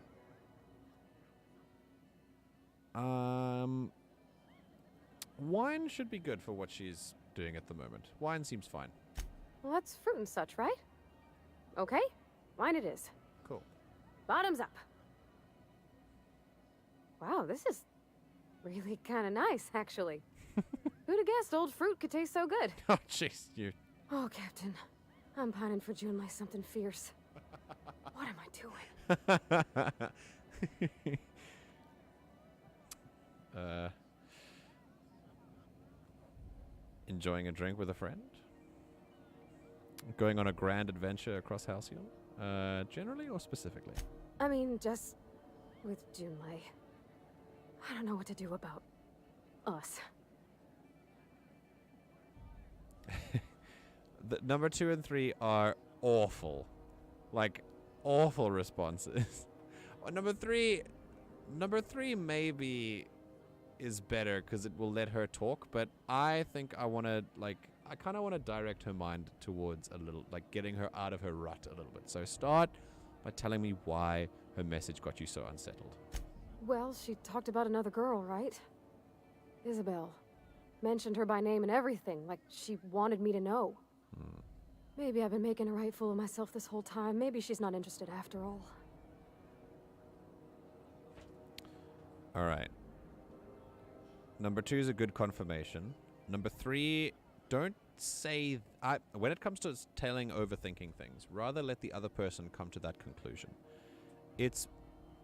Wine should be good for what she's doing at the moment. Wine seems fine. Well, that's fruit and such, right? Okay, wine it is. Cool. Bottoms up. Wow, this is really kind of nice, actually. Who'd have guessed old fruit could taste so good? Oh, jeez, you. Oh, Captain, I'm pining for Junlei something fierce. What am I doing? Enjoying a drink with a friend? Going on a grand adventure across Halcyon? Generally or specifically? I mean, just with Junlei. I don't know what to do about us. The number 2 and 3 are awful. Like, awful responses. Number 3 maybe is better because it will let her talk, but I think I want to, like, I kind of want to direct her mind towards a little, like, getting her out of her rut a little bit. So start by telling me why her message got you so unsettled. Well, she talked about another girl, right? Isabel. Mentioned her by name and everything, like she wanted me to know. Maybe I've been making a right fool of myself this whole time. Maybe she's not interested after all. All right. Number 2 is a good confirmation. Number 3, don't say... when it comes to telling overthinking things, rather let the other person come to that conclusion. It's...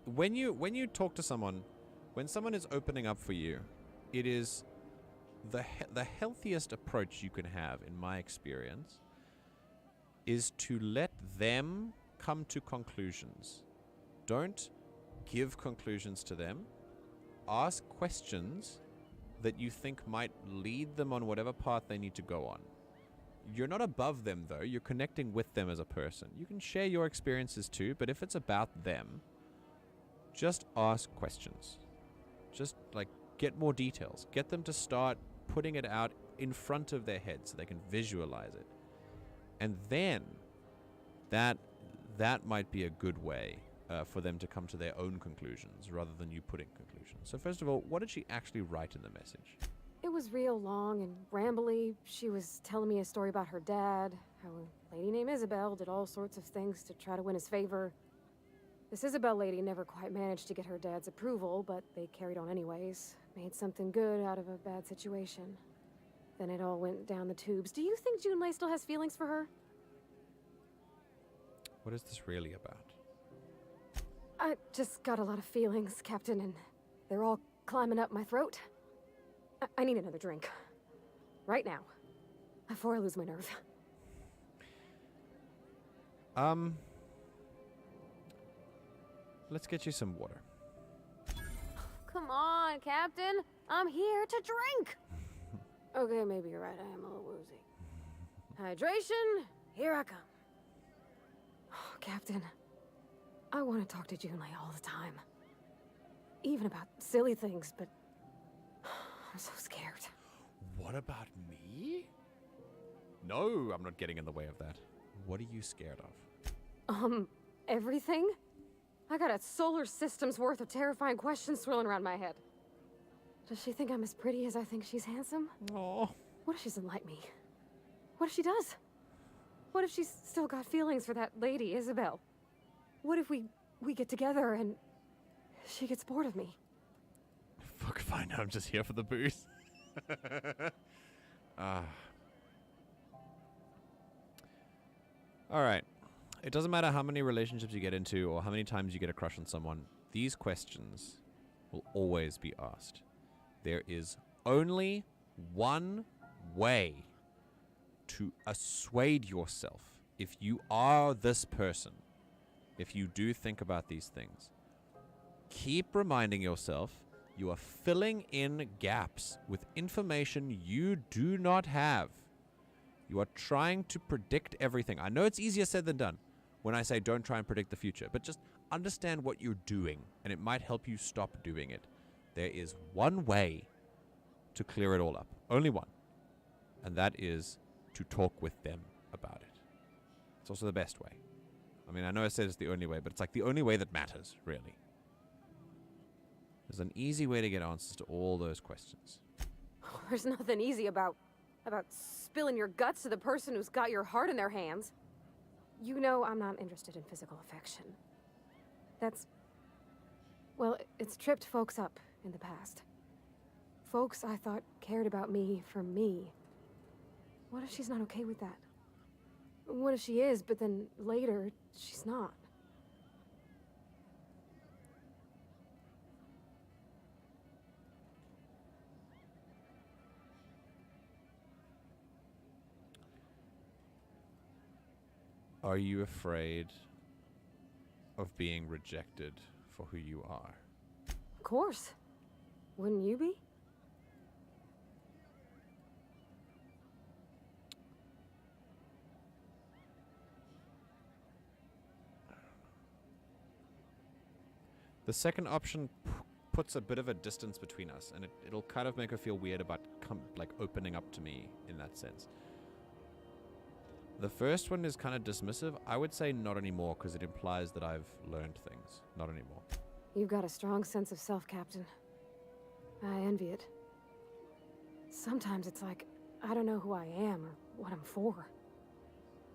When you talk to someone, when someone is opening up for you, it is the healthiest approach you can have, in my experience, is to let them come to conclusions. Don't give conclusions to them. Ask questions that you think might lead them on whatever path they need to go on. You're not above them, though. You're connecting with them as a person. You can share your experiences too, but if it's about them, just ask questions. Just, like, get more details. Get them to start putting it out in front of their head so they can visualize it. And then that might be a good way for them to come to their own conclusions rather than you putting conclusions. So first of all, what did she actually write in the message? It was real long and rambly. She was telling me a story about her dad, how a lady named Isabel did all sorts of things to try to win his favor. This Isabel lady never quite managed to get her dad's approval, but they carried on anyways. Made something good out of a bad situation. Then it all went down the tubes. Do you think Junlei still has feelings for her? What is this really about? I just got a lot of feelings, Captain, and they're all climbing up my throat. I need another drink. Right now. Before I lose my nerve. Let's get you some water. Come on, Captain. I'm here to drink. Okay, maybe you're right. I am a little woozy. Hydration, here I come. Oh, Captain, I want to talk to Junlei all the time. Even about silly things, but I'm so scared. What about me? No, I'm not getting in the way of that. What are you scared of? Everything? I got a solar system's worth of terrifying questions swirling around my head. Does she think I'm as pretty as I think she's handsome? Oh. What if she doesn't like me? What if she does? What if she's still got feelings for that lady, Isabel? What if we get together and she gets bored of me? Fuck, fine, I'm just here for the booze. Alright. It doesn't matter how many relationships you get into or how many times you get a crush on someone. These questions will always be asked. There is only one way to assuade yourself if you are this person, if you do think about these things. Keep reminding yourself you are filling in gaps with information you do not have. You are trying to predict everything. I know it's easier said than done when I say don't try and predict the future, but just understand what you're doing, and it might help you stop doing it. There is one way to clear it all up. Only one. And that is to talk with them about it. It's also the best way. I mean, I know I said it's the only way, but it's like the only way that matters, really. There's an easy way to get answers to all those questions. There's nothing easy about spilling your guts to the person who's got your heart in their hands. You know I'm not interested in physical affection. Well, it's tripped folks up in the past. Folks I thought cared about me for me. What if she's not okay with that? What if she is, but then later, she's not? Are you afraid of being rejected for who you are? Of course. Wouldn't you be? The second option puts a bit of a distance between us, and it'll kind of make her feel weird about like opening up to me in that sense. The first one is kind of dismissive. I would say not anymore, because it implies that I've learned things. Not anymore. You've got a strong sense of self, Captain. I envy it. Sometimes it's like I don't know who I am or what I'm for.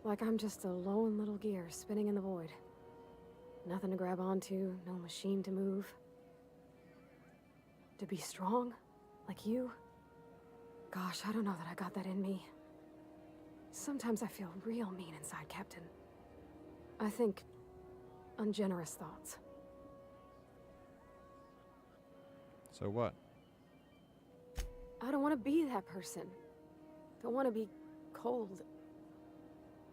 Like I'm just a lone little gear spinning in the void. Nothing to grab onto, no machine to move. To be strong, like you? Gosh, I don't know that I got that in me. Sometimes I feel real mean inside, Captain. I think ungenerous thoughts. So what? I don't want to be that person. Don't want to be cold.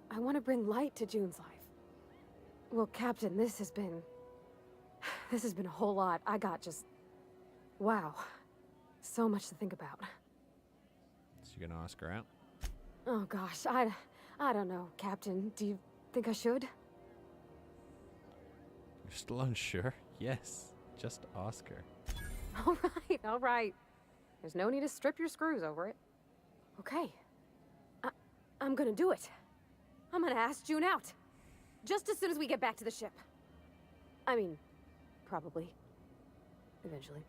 I want to bring light to June's life. Well, Captain, this has been a whole lot. I got just... wow. So much to think about. So you're gonna ask her out? Oh gosh, I don't know, Captain. Do you think I should? You're still unsure? Yes. Just ask her. All right. There's no need to strip your screws over it. Okay. I'm gonna do it. I'm gonna ask June out. Just as soon as we get back to the ship. I mean, probably. Eventually.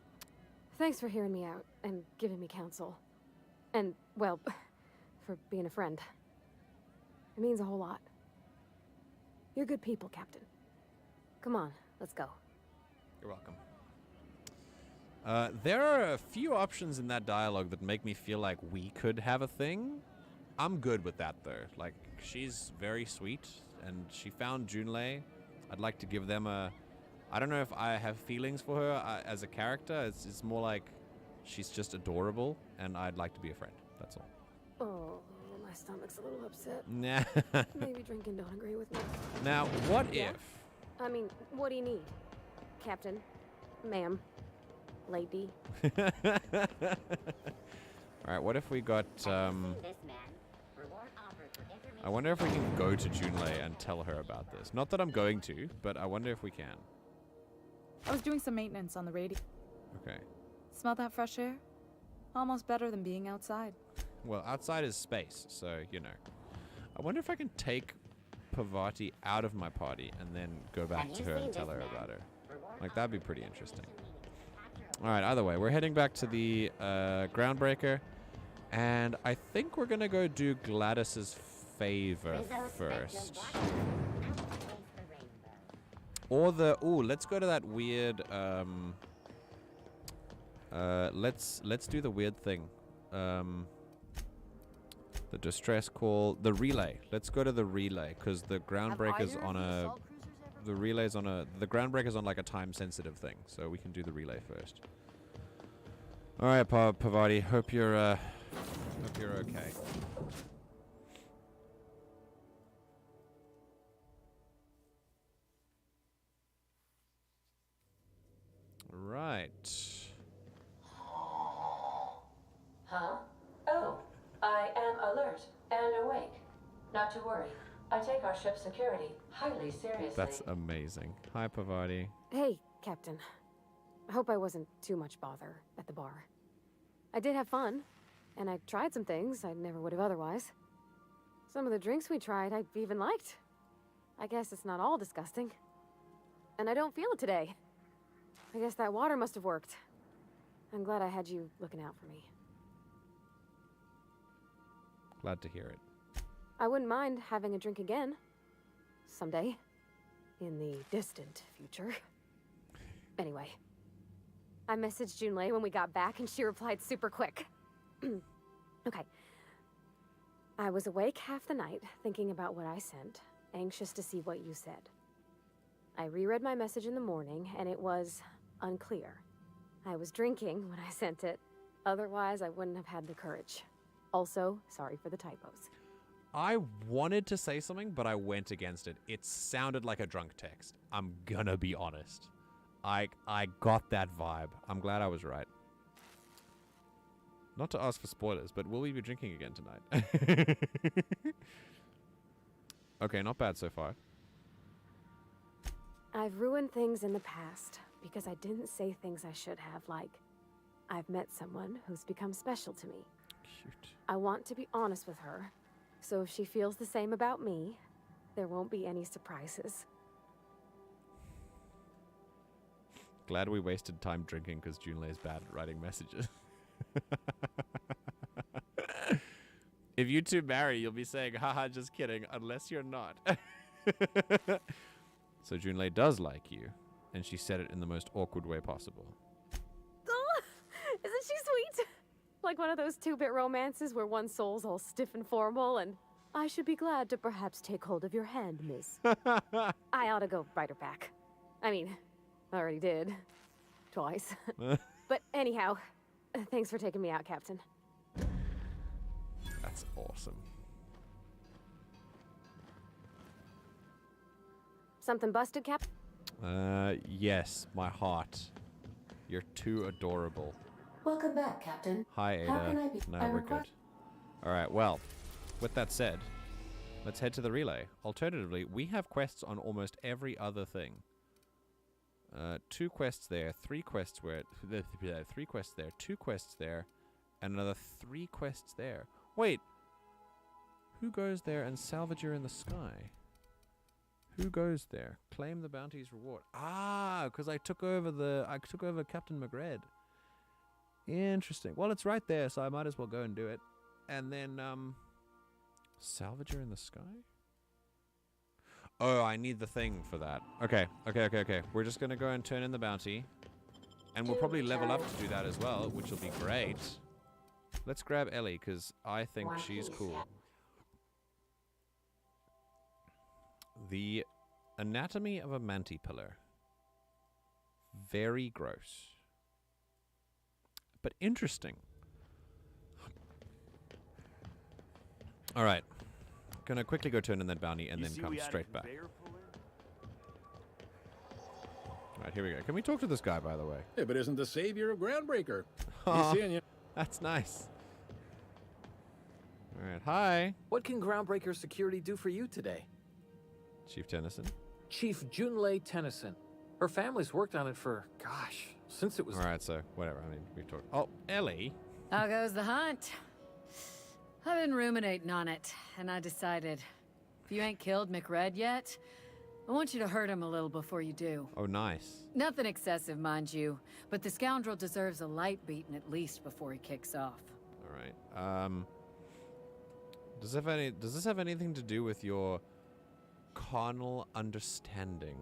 Thanks for hearing me out and giving me counsel. And, well, for being a friend. It means a whole lot. You're good people, Captain. Come on, let's go. You're welcome. There are a few options in that dialogue that make me feel like we could have a thing. I'm good with that, though. Like, she's very sweet, and she found Junlei. I'd like to give them a... I don't know if I have feelings for her as a character. It's more like she's just adorable, and I'd like to be a friend. That's all. Oh, my stomach's a little upset. Nah. Maybe drinking don't agree with me. Now, what if... I mean, what do you need? Captain? Ma'am? Lady? Alright, what if we got, I wonder if we can go to Junlei and tell her about this. Not that I'm going to, but I wonder if we can. I was doing some maintenance on the radio. Okay. Smell that fresh air? Almost better than being outside. Well, outside is space, so, you know. I wonder if I can take Parvati out of my party and then go back to her and tell her about her. Like, that'd be pretty interesting. Alright, either way, we're heading back to the Groundbreaker, and I think we're gonna go do Gladys's favor first. Or the... Ooh, let's go to that weird... let's do the weird thing. The distress call... The relay. Let's go to the relay, because the Groundbreaker's on a... The relay's on a... The Groundbreaker's on like a time-sensitive thing, so we can do the relay first. Alright, Parvati. Hope you're okay. Right. Huh? Oh, I am alert and awake. Not to worry. I take our ship's security highly seriously. That's amazing. Hi, Parvati. Hey, Captain. I hope I wasn't too much bother at the bar. I did have fun, and I tried some things I never would have otherwise. Some of the drinks we tried I even liked. I guess it's not all disgusting. And I don't feel it today. I guess that water must have worked. I'm glad I had you looking out for me. Glad to hear it. I wouldn't mind having a drink again. Someday. In the distant future. Anyway. I messaged Junlei when we got back and she replied super quick. Okay. I was awake half the night thinking about what I sent, anxious to see what you said. I reread my message in the morning and it was unclear. I was drinking when I sent it. Otherwise, I wouldn't have had the courage. Also, sorry for the typos. I wanted to say something, but I went against it. It sounded like a drunk text. I'm gonna be honest. I got that vibe. I'm glad I was right. Not to ask for spoilers, but will we be drinking again tonight? Okay, not bad so far. I've ruined things in the past, because I didn't say things I should have, like, I've met someone who's become special to me. Cute. I want to be honest with her, so if she feels the same about me, there won't be any surprises. Glad we wasted time drinking because Junlei's bad at writing messages. If you two marry, you'll be saying, haha, just kidding, unless you're not. So Junlei does like you, and she said it in the most awkward way possible. Oh, isn't she sweet? Like one of those 2-bit romances where one soul's all stiff and formal, and I should be glad to perhaps take hold of your hand, miss. I ought to go write her back. I mean, I already did. Twice. But anyhow, thanks for taking me out, Captain. That's awesome. Something busted, Cap? Yes, my heart. You're too adorable. Welcome back, Captain. Hi, Ada. How can I be? No, we're good. Alright, well, with that said, let's head to the relay. Alternatively, we have quests on almost every other thing. 2 quests there, 3 quests where... 3 quests there, 2 quests there, and another 3 quests there. Wait! Who goes there and salvager in the sky? Who goes there? Claim the bounty's reward. Ah, because I took over Captain McRed. Interesting. Well, it's right there, so I might as well go and do it. And then, salvager in the sky? Oh, I need the thing for that. Okay. We're just gonna go and turn in the bounty. And we'll probably level up to do that as well, which will be great. Let's grab Ellie, because I think she's cool. The anatomy of a mantipillar. Very gross. But interesting. Alright. Gonna quickly go turn in that bounty and then come straight back. Alright, here we go. Can we talk to this guy, by the way? Yeah, but isn't the savior of Groundbreaker? Aw, He's seeing you. That's nice. Alright, hi. What can Groundbreaker security do for you today? Chief Tennyson. Chief Junlei Tennyson. Her family's worked on it for, gosh, since it was... Alright, so, whatever. I mean, we've talked... Oh, Ellie. How goes the hunt? I've been ruminating on it, and I decided, if you ain't killed McRed yet, I want you to hurt him a little before you do. Oh, nice. Nothing excessive, mind you, but the scoundrel deserves a light beating at least before he kicks off. Alright, does this have anything to do with your carnal understanding?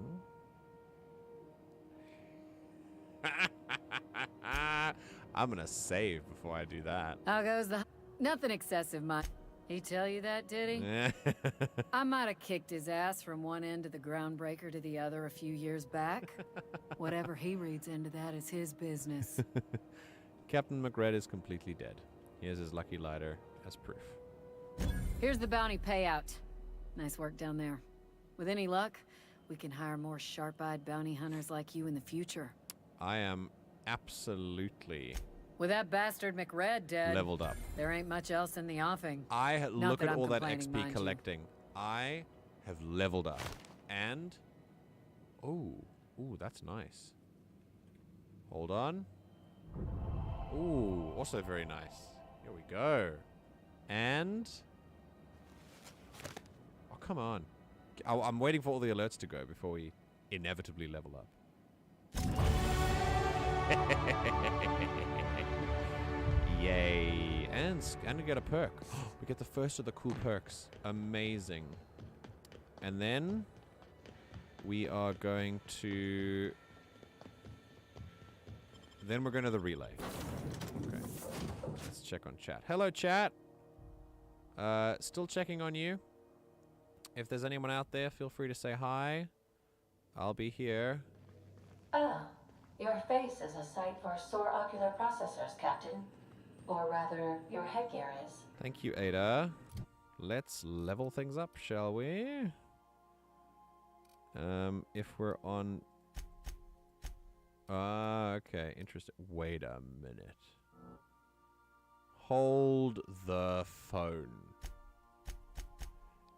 I'm gonna save before I do that. How goes the... Nothing excessive, mind. He tell you that, did he? I might have kicked his ass from one end of the Groundbreaker to the other a few years back. Whatever he reads into that is his business. Captain McRed is completely dead. He has his lucky lighter as proof. Here's the bounty payout. Nice work down there. With any luck, we can hire more sharp-eyed bounty hunters like you in the future. I am absolutely... With that bastard McRed dead, leveled up. There ain't much else in the offing. I look at all that XP mind collecting. I have leveled up. And... Ooh, that's nice. Hold on. Ooh, also very nice. Here we go. And... Oh, come on. I'm waiting for all the alerts to go before we inevitably level up. Yay. And we get a perk. We get the first of the cool perks. Amazing. And then we are going to... Then we're going to the relay. Okay. Let's check on chat. Hello, chat. Still checking on you. If there's anyone out there, feel free to say hi. I'll be here. Ah, your face is a sight for sore ocular processors, Captain. Or rather, your headgear is. Thank you, Ada. Let's level things up, shall we? If we're on... okay, interesting. Wait a minute. Hold the phone.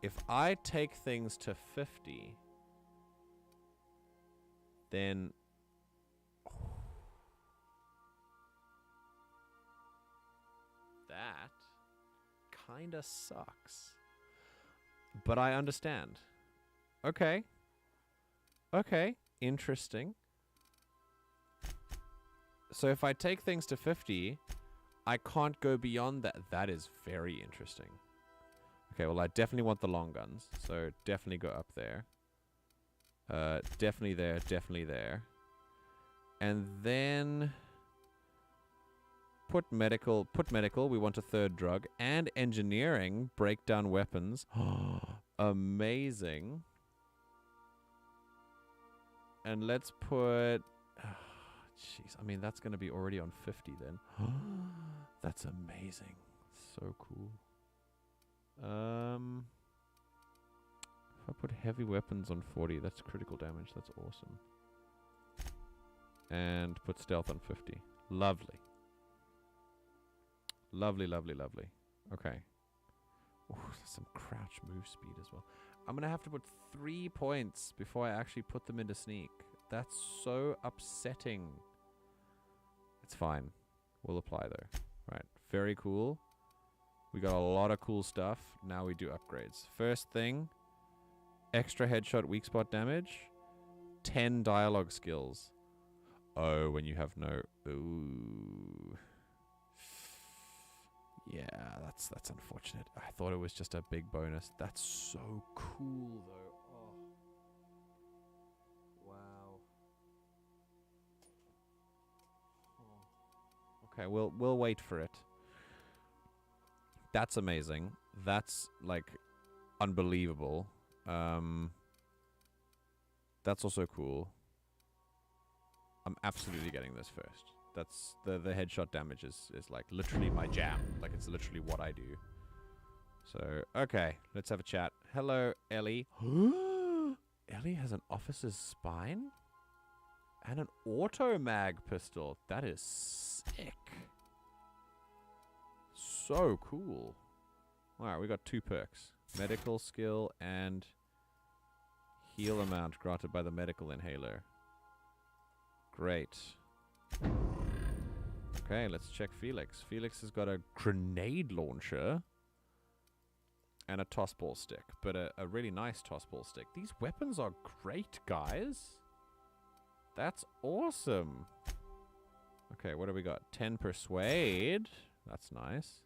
If I take things to 50, then that kinda sucks. But I understand. Okay. Okay. Interesting. So if I take things to 50, I can't go beyond that. That is very interesting. Okay, well, I definitely want the long guns. So definitely go up there. Definitely there, definitely there. And then put medical, we want a third drug. And engineering, break down weapons. Amazing. And let's put... Jeez, I mean, that's going to be already on 50 then. That's amazing. So cool. If I put heavy weapons on 40, that's critical damage. That's awesome. And put stealth on 50. Lovely. Lovely, lovely, lovely. Okay. Ooh, there's some crouch move speed as well. I'm going to have to put 3 points before I actually put them into sneak. That's so upsetting. It's fine. We'll apply though. Right. Very cool. We got a lot of cool stuff. Now we do upgrades. First thing, extra headshot weak spot damage. 10 dialogue skills. Oh, when you have no... Ooh. Yeah, that's unfortunate. I thought it was just a big bonus. That's so cool though. Oh. Wow. Oh. Okay, we'll wait for it. That's amazing. That's like unbelievable. That's also cool. I'm absolutely getting this first. That's the headshot damage is like literally my jam. Like it's literally what I do. So okay, let's have a chat. Hello, Ellie. Ellie has an officer's spine and an auto mag pistol. That is sick. So cool. Alright, we got 2 perks. Medical skill and heal amount granted by the medical inhaler. Great. Okay, let's check Felix. Felix has got a grenade launcher and a tossball stick, but a really nice tossball stick. These weapons are great, guys. That's awesome. Okay, what do we got? 10 persuade. That's nice.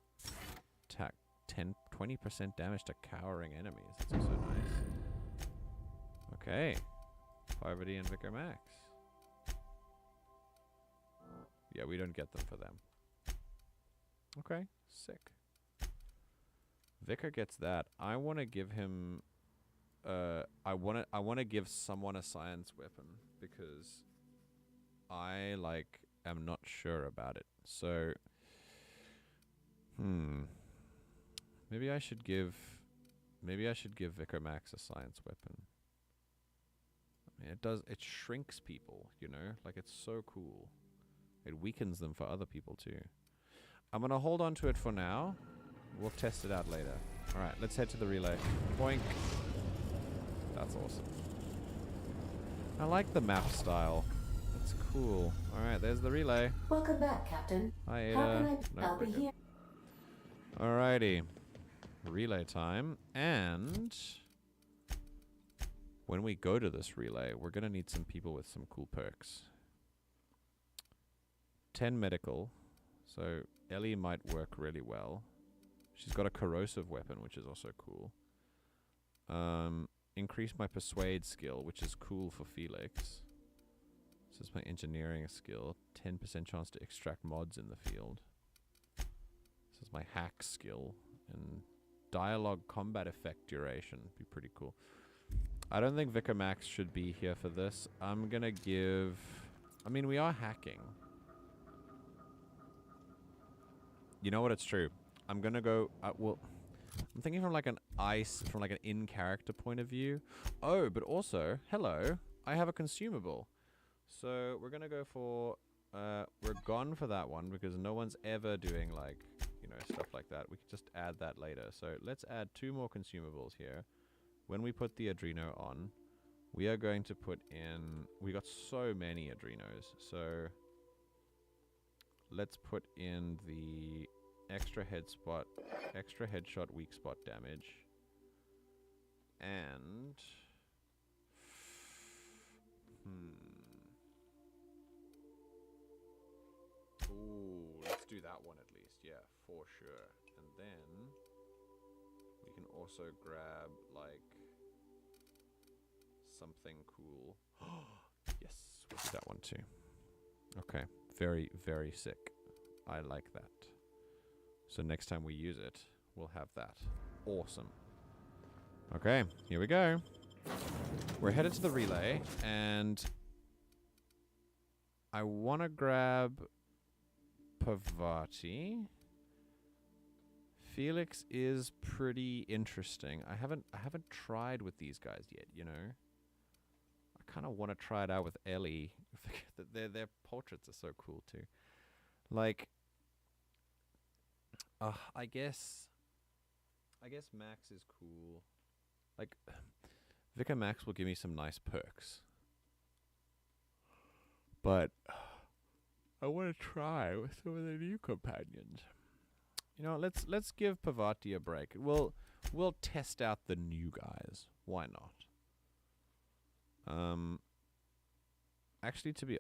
Attack 20% damage to cowering enemies. That's also nice. Okay. Parvati and Vicar Max. Yeah, we don't get them for them. Okay, sick. Vicar gets that. I want to give him I want to give someone a science weapon because I like am not sure about it. So maybe I should give Vicar Max a science weapon. I mean, it shrinks people, you know? Like, it's so cool. It weakens them for other people, too. I'm going to hold on to it for now. We'll test it out later. Alright, let's head to the relay. Boink. That's awesome. I like the map style. That's cool. Alright, there's the relay. Welcome back, Captain. Hi, Ada. How can No, I'll we're be good. here. Alrighty. Relay time. And when we go to this relay, we're going to need some people with some cool perks. 10 medical. So Ellie might work really well. She's got a corrosive weapon, which is also cool. Increase my persuade skill, which is cool for Felix. This is my engineering skill. 10% chance to extract mods in the field. This is my hack skill. And dialogue combat effect duration. Be pretty cool. I don't think Vicar Max should be here for this. I'm gonna give... I mean, we are hacking. You know what? It's true. I'm gonna go... well, I'm thinking from like an in-character point of view. Oh, but also, hello, I have a consumable. So we're gonna go for... we're gone for that one because no one's ever doing like, you know, stuff like that. We could just add that later. So let's add 2 more consumables here. When we put the Adreno on, we are going to put in... We got so many Adrenos. So let's put in the extra headshot, weak spot damage, and ooh, let's do that one at least. Yeah, for sure. And then we can also grab like something cool. Yes, we'll do that one too. Okay, very, very sick. I like that. So next time we use it, we'll have that. Awesome. Okay, here we go. We're headed to the relay, and I want to grab Pavati. Felix is pretty interesting. I haven't tried with these guys yet, you know. I kind of want to try it out with Ellie. Their portraits are so cool too. Like, I guess Max is cool. Like, Vicar Max will give me some nice perks. But I want to try with some of the new companions. You know, let's give Pavati a break. We'll test out the new guys. Why not? Actually, to be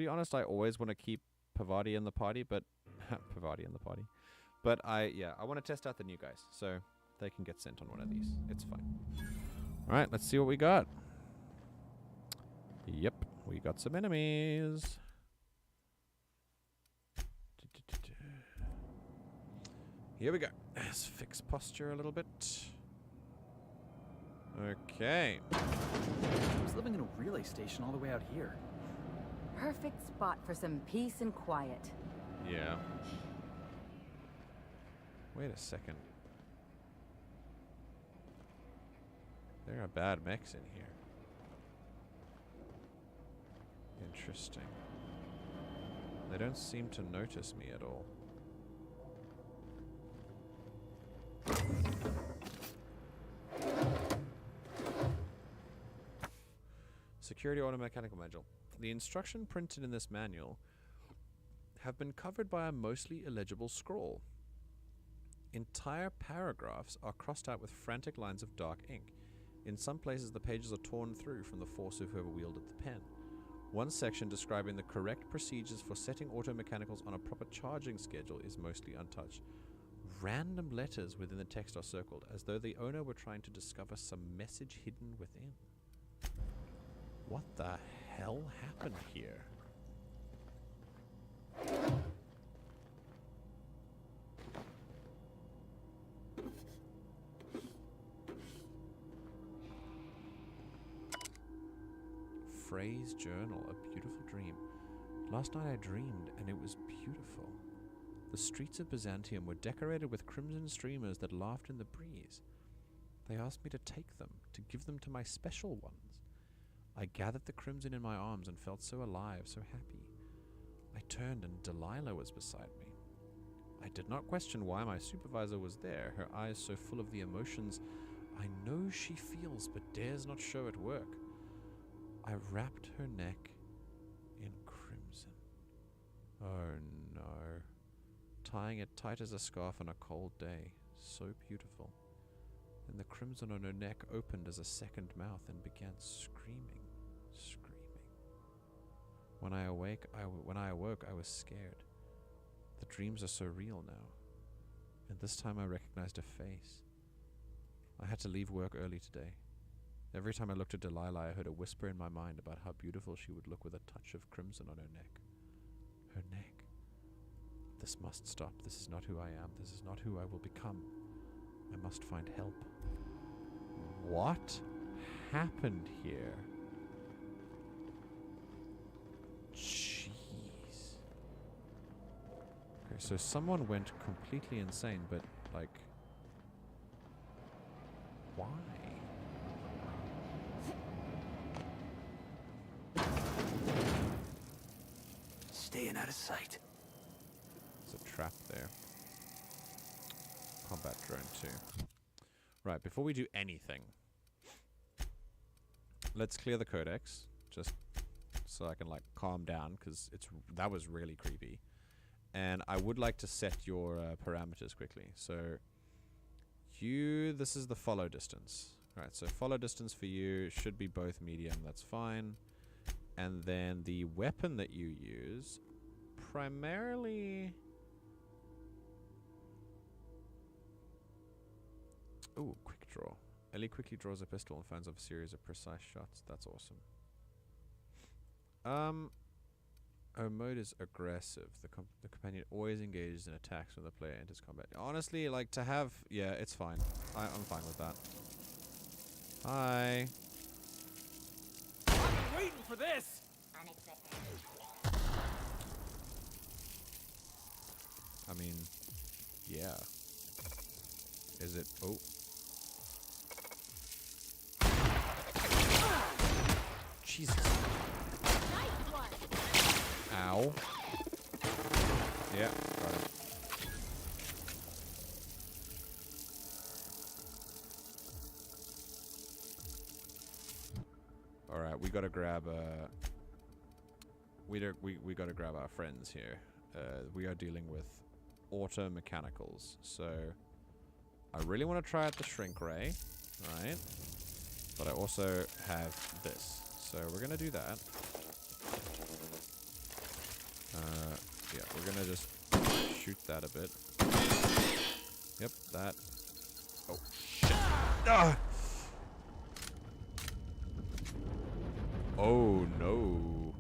honest, I always want to keep Pavati in the party, but Pavati in the party. But I want to test out the new guys, so they can get sent on one of these. It's fine. All right, let's see what we got. Yep, we got some enemies. Here we go. Let's fix posture a little bit. Okay. Who's living in a relay station all the way out here? Perfect spot for some peace and quiet. Yeah. Wait a second. There are bad mechs in here. Interesting. They don't seem to notice me at all. Security automechanical manual. The instruction printed in this manual have been covered by a mostly illegible scrawl. Entire paragraphs are crossed out with frantic lines of dark ink. In some places the pages are torn through from the force of whoever wielded the pen. One section describing the correct procedures for setting automechanicals on a proper charging schedule is mostly untouched. Random letters within the text are circled, as though the owner were trying to discover some message hidden within. What the hell happened here? Frey's journal, a beautiful dream. Last night I dreamed, and it was beautiful. The streets of Byzantium were decorated with crimson streamers that laughed in the breeze. They asked me to take them, to give them to my special ones. I gathered the crimson in my arms and felt so alive, so happy. I turned and Delilah was beside me. I did not question why my supervisor was there, her eyes so full of the emotions I know she feels but dares not show at work. I wrapped her neck in crimson. Oh no. Tying it tight as a scarf on a cold day. So beautiful. Then the crimson on her neck opened as a second mouth and began screaming. When I awoke, I was scared. The dreams are so real now. And this time I recognized a face. I had to leave work early today. Every time I looked at Delilah, I heard a whisper in my mind about how beautiful she would look with a touch of crimson on her neck. Her neck. This must stop. This is not who I am. This is not who I will become. I must find help. What happened here? Jeez. Okay, so someone went completely insane, but, like, why? Staying out of sight. There's a trap there. Combat drone too. Right, before we do anything, let's clear the codex, just so I can, like, calm down, because that was really creepy. and I would like to set your parameters quickly. So this is the follow distance. Alright, so follow distance for you should be both medium, that's fine. And then the weapon that you use, primarily... Ooh, quick draw. Ellie quickly draws a pistol and fires off a series of precise shots. That's awesome. Her mode is aggressive. The companion always engages in attacks when the player enters combat. Honestly, like, to have... Yeah, it's fine. I'm fine with that. Hi. I've been waiting for this! I mean, yeah. Is it... Oh. Jesus. Ow. Yeah, got it. Alright, we gotta grab we gotta grab our friends here. We are dealing with auto mechanicals, so I really want to try out the shrink ray, right? But I also have this, so we're gonna do that. Yeah, we're gonna just shoot that a bit. Yep, that. Oh shit! Ah! Oh no!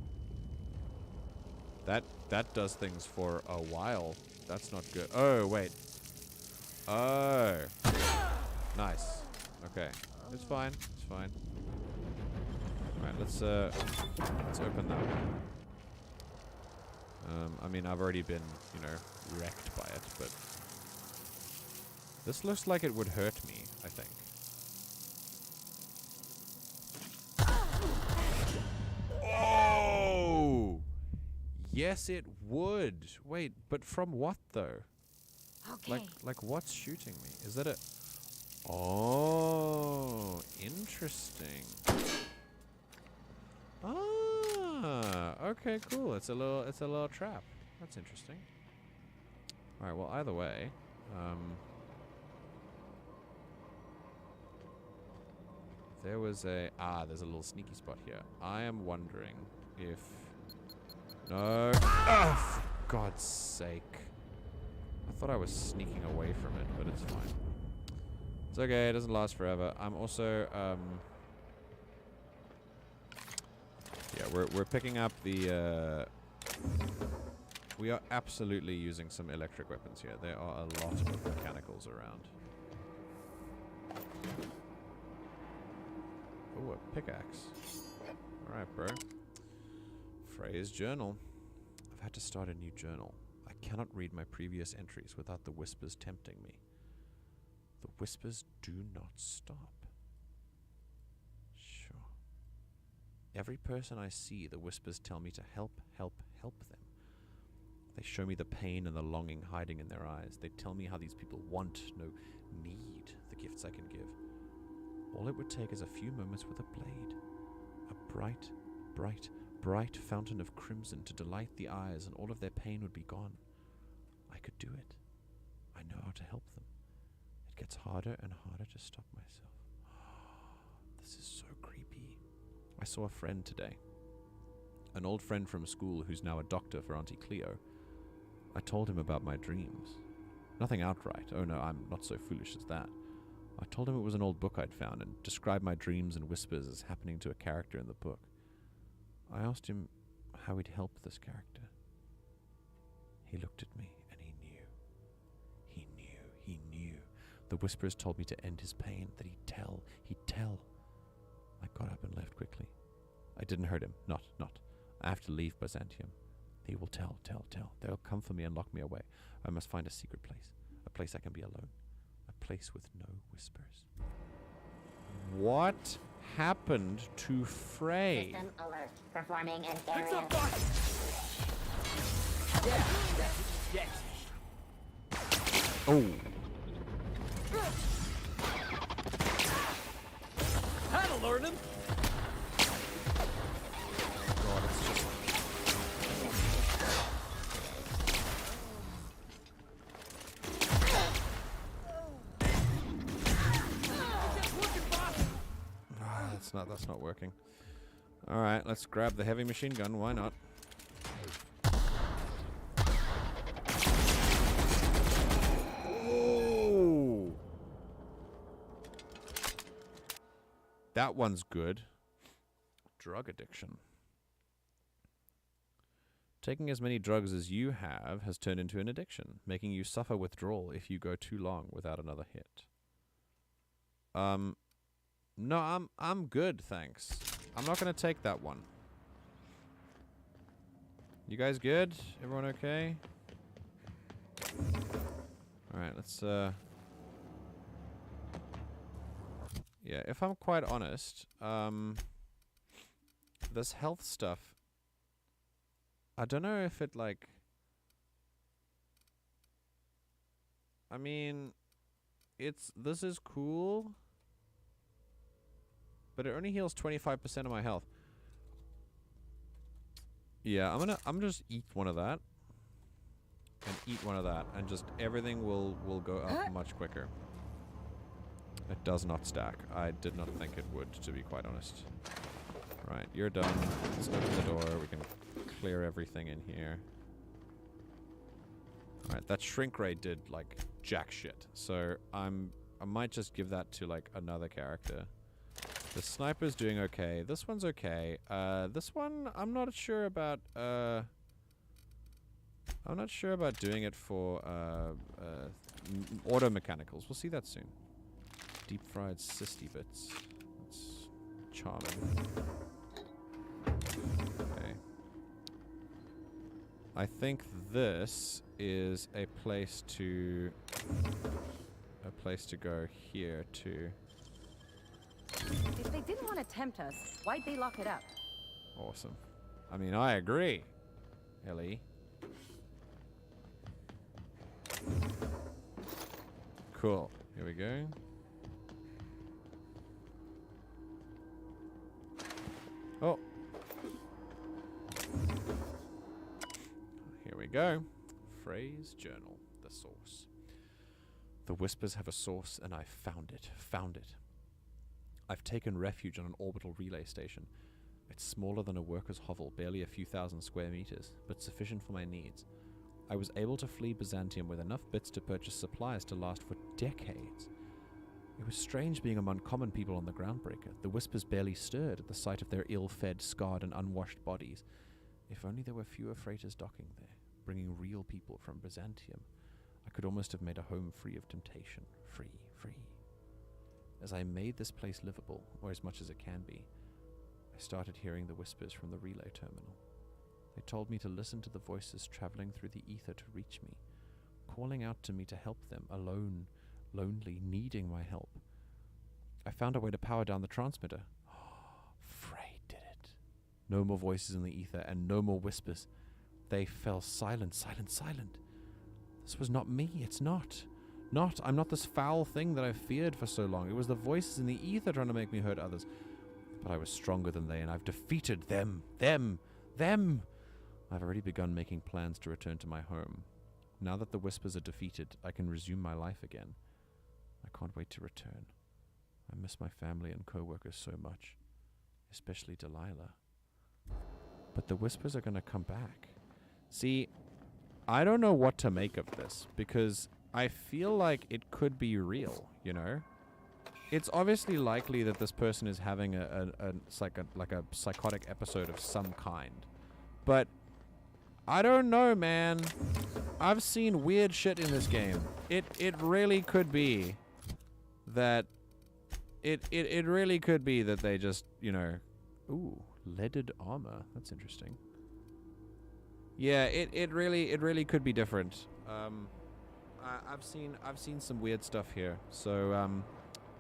That does things for a while. That's not good. Oh wait. Oh. Nice. Okay. It's fine. It's fine. Alright, let's open that one. I mean, I've already been, you know, wrecked by it, but this looks like it would hurt me, I think. Oh! Yes, it would. Wait, but from what though? Okay. Like what's shooting me? Is that a... Oh, interesting. Ah, okay, cool. It's a little trap. That's interesting. All right. Well, either way, there was there's a little sneaky spot here. I am wondering if no. Ah, for God's sake! I thought I was sneaking away from it, but it's fine. It's okay. It doesn't last forever. I'm also yeah, we're picking up the we are absolutely using some electric weapons here. There are a lot of mechanicals around. Oh, a pickaxe. Alright, bro. Frey's journal. I've had to start a new journal. I cannot read my previous entries without the whispers tempting me. The whispers do not stop. Sure. Every person I see, the whispers tell me to help, help, help them. They show me the pain and the longing hiding in their eyes. They tell me how these people want, no, need the gifts I can give. All it would take is a few moments with a blade. A bright, bright, bright fountain of crimson to delight the eyes, and all of their pain would be gone. I could do it. I know how to help them. It gets harder and harder to stop myself. This is so creepy. I saw a friend today. An old friend from school who's now a doctor for Auntie Cleo. I told him about my dreams. Nothing outright. Oh no, I'm not so foolish as that. I told him it was an old book I'd found and described my dreams and whispers as happening to a character in the book. I asked him how he'd help this character. He looked at me and he knew. He knew. He knew. The whispers told me to end his pain, that he'd tell. He'd tell. I got up and left quickly. I didn't hurt him. Not. I have to leave Byzantium. He will tell. They'll come for me and lock me away. I must find a secret place. A place I can be alone. A place with no whispers. What happened to Frey? System alert. Performing an It's area. a bot! Yeah. Oh. That'll learn him! God, it's just... no, that's not working. Alright, let's grab the heavy machine gun. Why not? Ooh. That one's good. Drug addiction. Taking as many drugs as you have has turned into an addiction, making you suffer withdrawal if you go too long without another hit. No, I'm good, thanks. I'm not gonna take that one. You guys good? Everyone okay? Alright, let's yeah, if I'm quite honest, this health stuff, I don't know if it, like... I mean, this is cool, but it only heals 25% of my health. Yeah, I'm just eat one of that, and eat one of that, and just everything will go up much quicker. It does not stack. I did not think it would, to be quite honest. Right, you're done. Let's open the door. We can clear everything in here. Alright, that shrink ray did, like, jack shit. So, I might just give that to, like, another character. The sniper's doing okay. This one's okay. This one, I'm not sure about, I'm not sure about doing it for, auto mechanicals. We'll see that soon. Deep fried cysty bits. That's charming. Okay. I think this is a place to go here too. If they didn't want to tempt us, why'd they lock it up? Awesome. I mean, I agree, Ellie. Cool. Here we go. Oh. Here we go. Phrase journal. The source. The whispers have a source, and I found it. Found it. I've taken refuge on an orbital relay station. It's smaller than a worker's hovel, barely a few thousand square meters, but sufficient for my needs. I was able to flee Byzantium with enough bits to purchase supplies to last for decades. It was strange being among common people on the Groundbreaker. The whispers barely stirred at the sight of their ill-fed, scarred, and unwashed bodies. If only there were fewer freighters docking there, bringing real people from Byzantium. I could almost have made a home free of temptation. Free. As I made this place livable, or as much as it can be, I started hearing the whispers from the relay terminal. They told me to listen to the voices traveling through the ether to reach me, calling out to me to help them, alone, lonely, needing my help. I found a way to power down the transmitter. Frey did it. No more voices in the ether, and no more whispers. They fell silent. This was not me, it's not. I'm not this foul thing that I've feared for so long. It was the voices in the ether trying to make me hurt others. But I was stronger than they, and I've defeated them. I've already begun making plans to return to my home. Now that the whispers are defeated, I can resume my life again. I can't wait to return. I miss my family and co-workers so much, especially Delilah. But the whispers are going to come back. See, I don't know what to make of this, because I feel like it could be real, you know? It's obviously likely that this person is having a psychotic episode of some kind. But I don't know, man. I've seen weird shit in this game. It really could be that it really could be that they just, you know, ooh, leaded armor. That's interesting. Yeah, it really could be different. I've seen some weird stuff here, so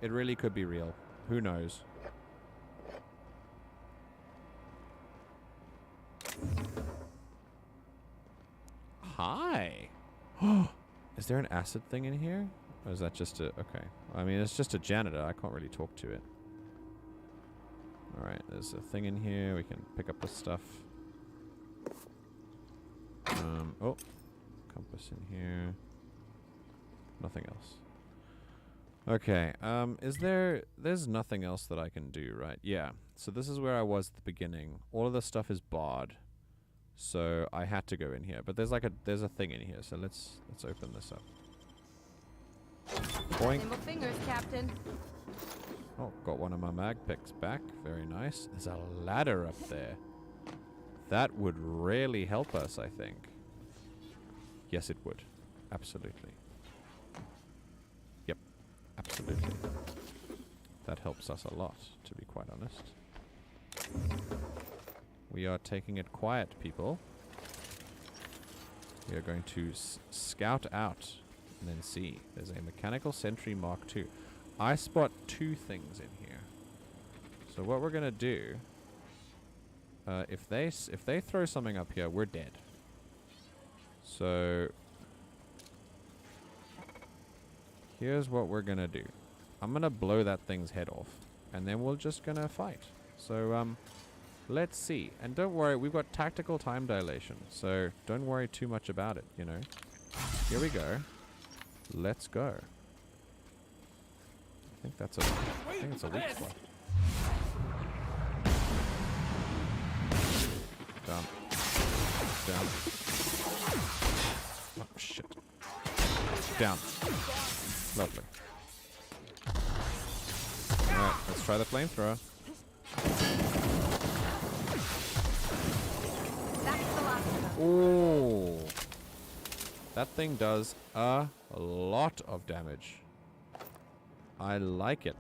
it really could be real. Who knows? Hi. Is there an acid thing in here? Or is that just a... Okay. I mean, it's just a janitor. I can't really talk to it. Alright, there's a thing in here. We can pick up the stuff. Oh. Compass in here. Nothing else. Okay, there's nothing else that I can do, right? Yeah, so this is where I was at the beginning. All of this stuff is barred, so I had to go in here. But there's a thing in here, so let's open this up. Boink. Nimble fingers, Captain. Oh, got one of my mag picks back. Very nice. There's a ladder up there. That would really help us, I think. Yes, it would. Absolutely. Yep. Absolutely. That helps us a lot, to be quite honest. We are taking it quiet, people. We are going to scout out and then see. There's a mechanical sentry Mark II. I spot 2 things in here. So what we're going to do, if they throw something up here, we're dead. So here's what we're going to do. I'm going to blow that thing's head off, and then we're just going to fight. So let's see. And don't worry, we've got tactical time dilation, so don't worry too much about it, you know. Here we go. Let's go. I think it's a weak spot. Down. Down. Oh, shit. Down. Lovely. Alright, let's try the flamethrower. Ooh. That thing does a lot of damage. I like it.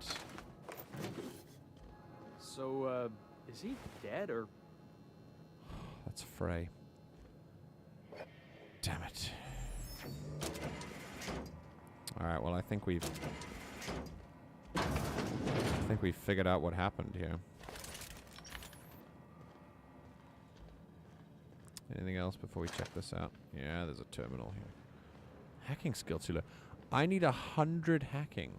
So, is he dead or? That's Frey. Damn it. Alright, well I think we've figured out what happened here. Anything else before we check this out? Yeah, there's a terminal here. Hacking skill too low. I need 100 hacking.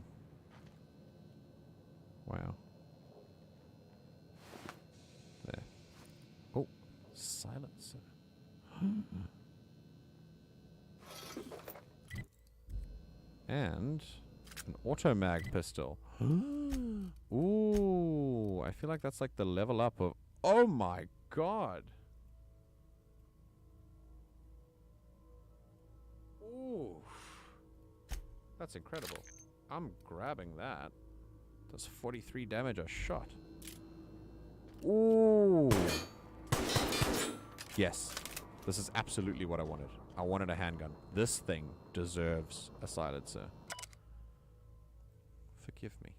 Wow. There. Oh, silencer. And an auto mag pistol. Ooh, I feel like that's like the level up of. Oh my god. Ooh. That's incredible. I'm grabbing that. Does 43 damage a shot. Ooh. Yes. This is absolutely what I wanted. I wanted a handgun. This thing deserves a silencer. Forgive me.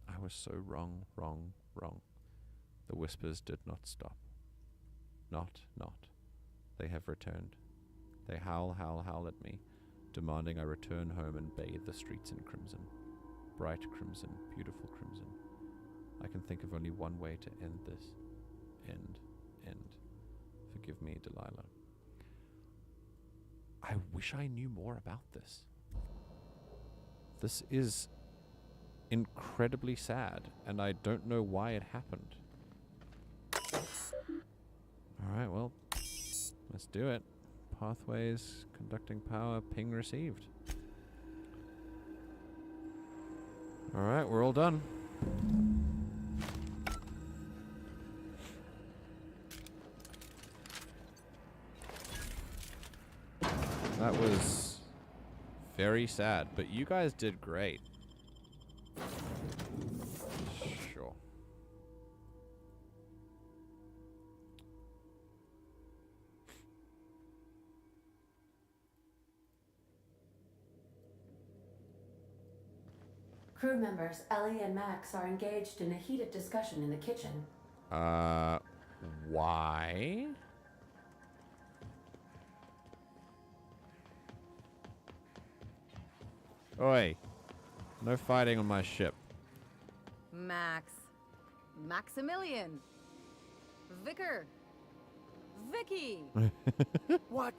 I was so wrong. The whispers did not stop. Not. They have returned. They howl at me, demanding I return home and bathe the streets in crimson. Bright crimson, beautiful crimson. I can think of only one way to end this. End. Forgive me, Delilah. I wish I knew more about this. This is incredibly sad, and I don't know why it happened. Alright, well, let's do it. Pathways, conducting power, ping received. Alright, we're all done. That was very sad, but you guys did great. Sure. Crew members Ellie and Max are engaged in a heated discussion in the kitchen. Why? Oi. No fighting on my ship. Max. Maximilian. Vicar. Vicky. What?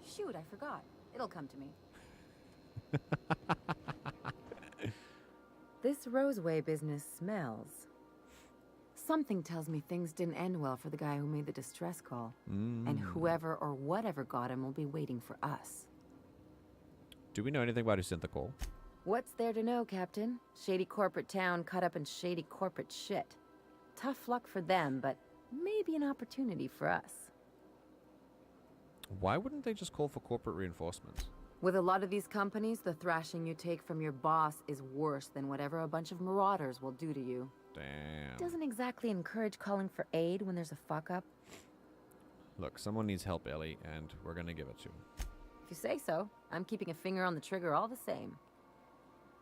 Shoot, I forgot. It'll come to me. This Roseway business smells. Something tells me things didn't end well for the guy who made the distress call. And whoever or whatever got him will be waiting for us. Do we know anything about who sent the call? What's there to know, Captain? Shady corporate town caught up in shady corporate shit. Tough luck for them, but maybe an opportunity for us. Why wouldn't they just call for corporate reinforcements? With a lot of these companies, the thrashing you take from your boss is worse than whatever a bunch of marauders will do to you. Damn. Doesn't exactly encourage calling for aid when there's a fuck-up. Look, someone needs help, Ellie, and we're gonna give it to him. If you say so. I'm keeping a finger on the trigger all the same.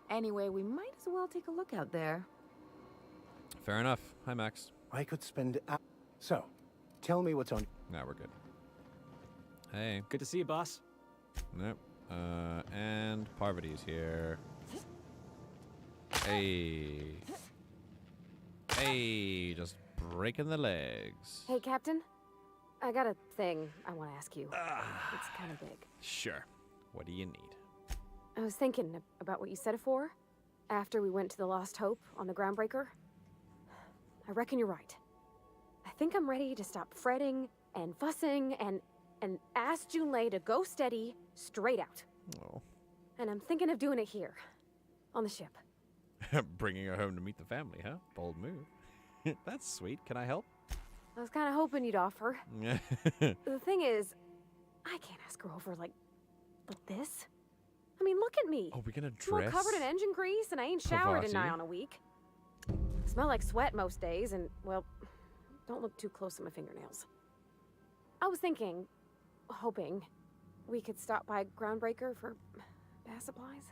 Anyway, we might as well take a look out there. Fair enough. Hi, Max. I could spend So, tell me what's on... Nah, we're good. Hey. Good to see you, boss. Nope. And Parvati's here. Hey. Hey, just breaking the legs. Hey, Captain. I got a thing I want to ask you. It's kind of big. Sure. What do you need? I was thinking about what you said afore, after we went to the Lost Hope on the Groundbreaker. I reckon you're right. I think I'm ready to stop fretting and fussing and ask Junlei to go steady, straight out. Oh. And I'm thinking of doing it here, on the ship. Bringing her home to meet the family, huh? Bold move. That's sweet. Can I help? I was kind of hoping you'd offer. The thing is, I can't ask her over like this. I mean, look at me. Oh, we're gonna I'm all dress covered in engine grease, and I ain't showered in nigh Parvati? on a week. I smell like sweat most days, and, well, don't look too close at my fingernails. I was thinking, hoping, we could stop by Groundbreaker for bath supplies.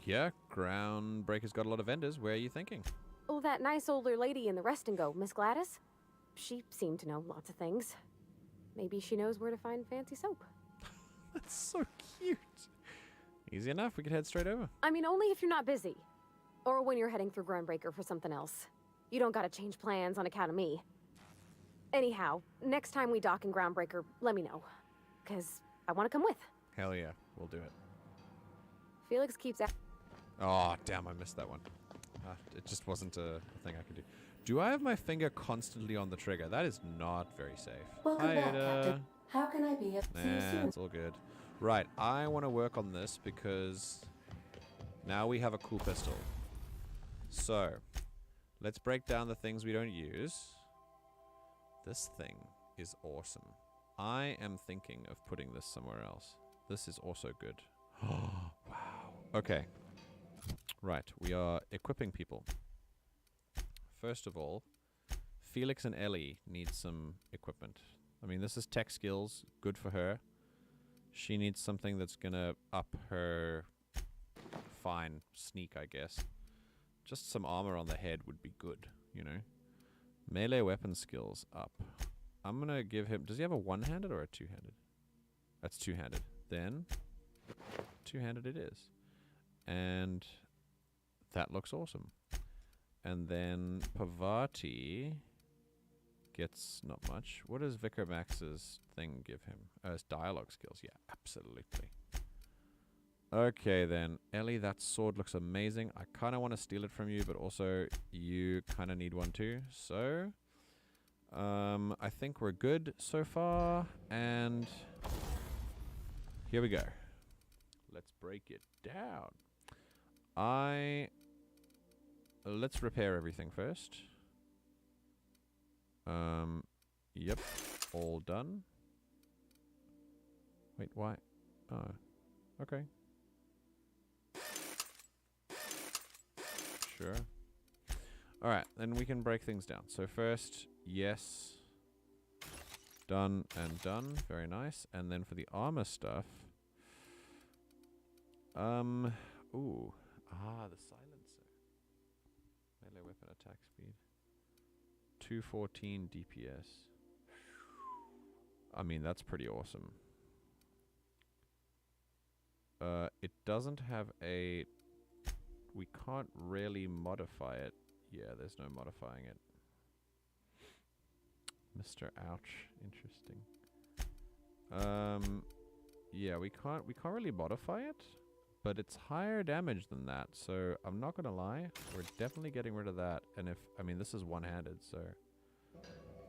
Yeah, Groundbreaker's got a lot of vendors. Where are you thinking? Oh, that nice older lady in the rest and go, Miss Gladys. She seemed to know lots of things. Maybe she knows where to find fancy soap. That's so cute. Easy enough. We could head straight over. I mean, only if you're not busy. Or when you're heading through Groundbreaker for something else. You don't gotta change plans on account of me. Anyhow, next time we dock in Groundbreaker, let me know. 'Cause I want to come with. Hell yeah, we'll do it. Felix keeps Oh, damn, I missed that one. It just wasn't a thing I could do. Do I have my finger constantly on the trigger? That is not very safe. Welcome Hi, back, Ada. Captain. How can I be of see you soon? It's all good. Right, I want to work on this because now we have a cool pistol. So, let's break down the things we don't use. This thing is awesome. I am thinking of putting this somewhere else. This is also good. Oh, wow. Okay. Right, we are equipping people. First of all, Felix and Ellie need some equipment. I mean, this is tech skills, good for her. She needs something that's gonna up her fine sneak, I guess. Just some armor on the head would be good, you know. Melee weapon skills up. I'm gonna give him... Does he have a one-handed or a two-handed? That's two-handed. Then, two-handed it is. And that looks awesome. And then Parvati gets not much. What does Vicar Max's thing give him? His dialogue skills. Yeah, absolutely. Okay, then. Ellie, that sword looks amazing. I kind of want to steal it from you, but also you kind of need one too. So, I think we're good so far. And here we go. Let's break it down. Let's repair everything first. Yep. All done. Wait, why? Oh, okay. Sure. Alright, then we can break things down. So first, yes. Done and done. Very nice. And then for the armor stuff. Ooh. The silencer. Melee weapon attack speed. 214 DPS. I mean, that's pretty awesome. It doesn't have a... We can't really modify it. Yeah, there's no modifying it. Mr. Ouch. Interesting. Yeah, we can't really modify it. But it's higher damage than that, so I'm not gonna lie. We're definitely getting rid of that. And this is one-handed, so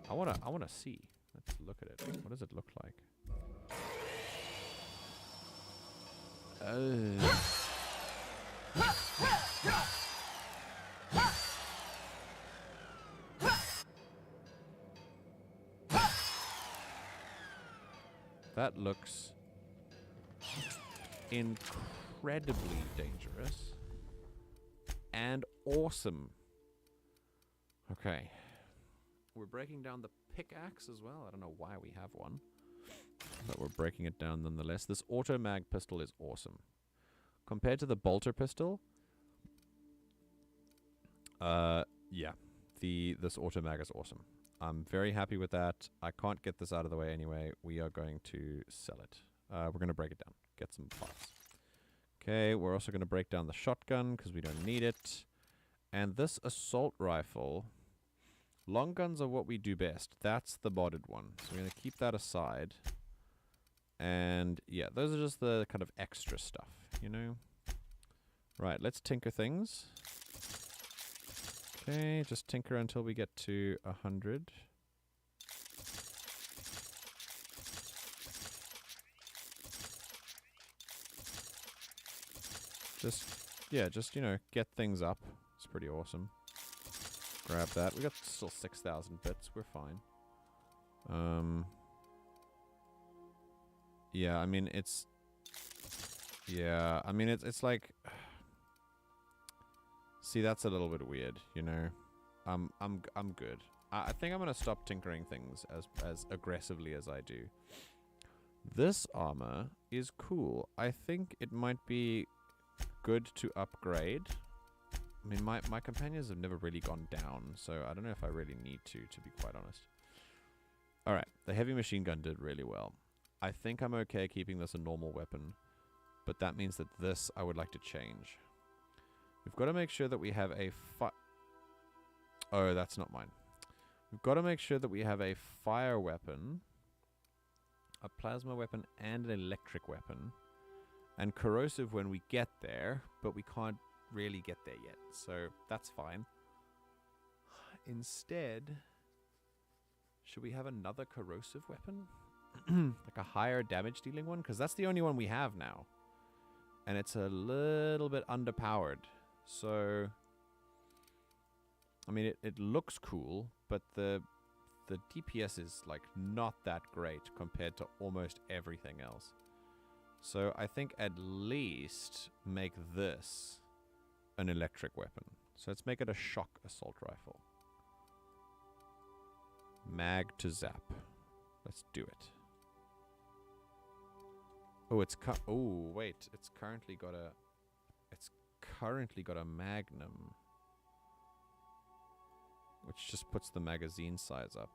I wanna see. Let's look at it. What does it look like? That looks incredibly dangerous and awesome. Okay. We're breaking down the pickaxe as well. I don't know why we have one, but we're breaking it down nonetheless. This auto mag pistol is awesome. Compared to the bolter pistol, yeah, this auto mag is awesome. I'm very happy with that. I can't get this out of the way anyway. We are going to sell it. We're going to break it down. Get some parts. Okay, we're also going to break down the shotgun because we don't need it. And this assault rifle, long guns are what we do best. That's the modded one. So we're going to keep that aside. And yeah, those are just the kind of extra stuff, you know? Right, let's tinker things. Okay, just tinker until we get to 100. Just, you know, get things up. It's pretty awesome. Grab that. We got still 6,000 bits. We're fine. Yeah, I mean, it's like... See, that's a little bit weird, you know. I'm good. I think I'm gonna stop tinkering things as aggressively as I do. This armor is cool. I think it might be good to upgrade. I mean, my companions have never really gone down, so I don't know if I really need to be quite honest. Alright, the heavy machine gun did really well. I think I'm okay keeping this a normal weapon, but that means that this I would like to change. We've got to make sure that we have a Oh, that's not mine. We've got to make sure that we have a fire weapon, a plasma weapon, and an electric weapon. And corrosive when we get there, but we can't really get there yet. So that's fine. Instead, should we have another corrosive weapon? Like a higher damage dealing one? Because that's the only one we have now. And it's a little bit underpowered. So, I mean, it looks cool, but the DPS is like not that great compared to almost everything else. So I think at least make this an electric weapon. So let's make it a shock assault rifle. Mag to zap. Let's do it. Oh, it's wait, it's currently got a magnum, which just puts the magazine size up.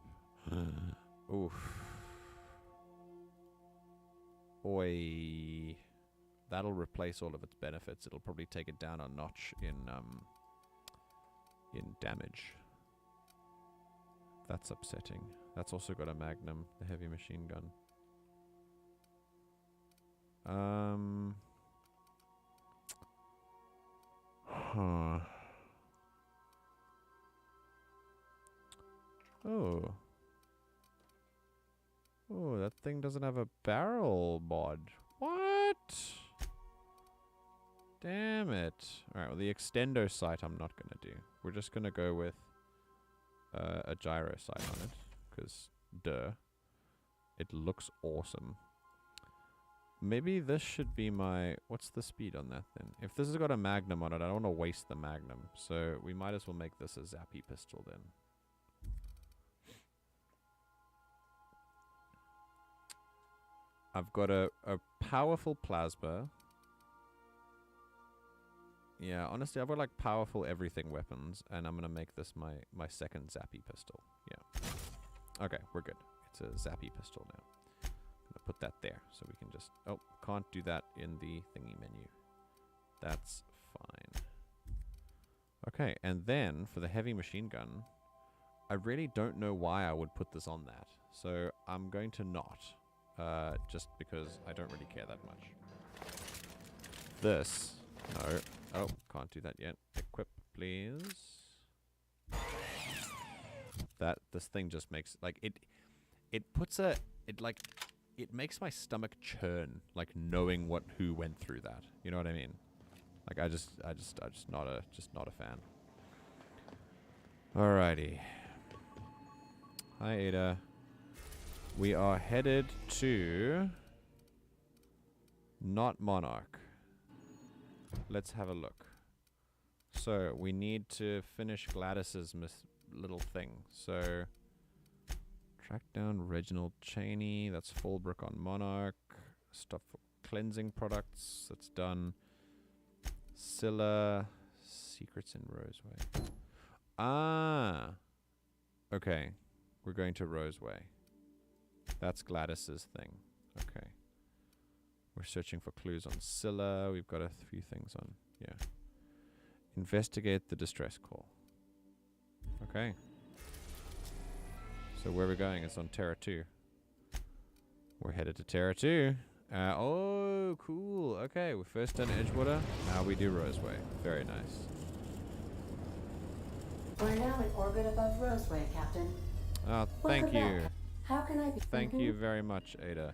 Oof. Oi. That'll replace all of its benefits. It'll probably take it down a notch in damage. That's upsetting. That's also got a magnum, the heavy machine gun. Huh. Oh. Oh, that thing doesn't have a barrel mod. What? Damn it. Alright, well, the extendo sight I'm not going to do. We're just going to go with a gyro sight on it. Because, duh. It looks awesome. Maybe this should be my... What's the speed on that then? If this has got a magnum on it, I don't want to waste the magnum. So we might as well make this a zappy pistol then. I've got a powerful plasma. Yeah, honestly, I've got like powerful everything weapons, and I'm gonna make this my second zappy pistol. Yeah. Okay, we're good. It's a zappy pistol now. I'm gonna put that there so we can just... Oh, can't do that in the thingy menu. That's fine. Okay, and then for the heavy machine gun, I really don't know why I would put this on that. So I'm going to not. Just because I don't really care that much. This. No. Oh, can't do that yet. Equip, please. This thing just makes, like, it puts a, it makes my stomach churn, like knowing who went through that. You know what I mean? Like I just not a fan. Alrighty. Hi Ada. We are headed to not Monarch. Let's have a look. So we need to finish Gladys's little thing. So track down Reginald Cheney. That's Fallbrook on Monarch. Stuff for cleansing products. That's done. Scylla. Secrets in Roseway. Ah. Okay. We're going to Roseway. That's Gladys's thing. Okay. We're searching for clues on Scylla. We've got a few things on. Yeah. Investigate the distress call. Okay. So where we're going is on Terra 2. We're headed to Terra 2. Oh, cool. Okay, we're first done Edgewater. Now we do Roseway. Very nice. We're now in orbit above Roseway, Captain. Oh, thank you. Back. How can I be? Thank you very much, Ada.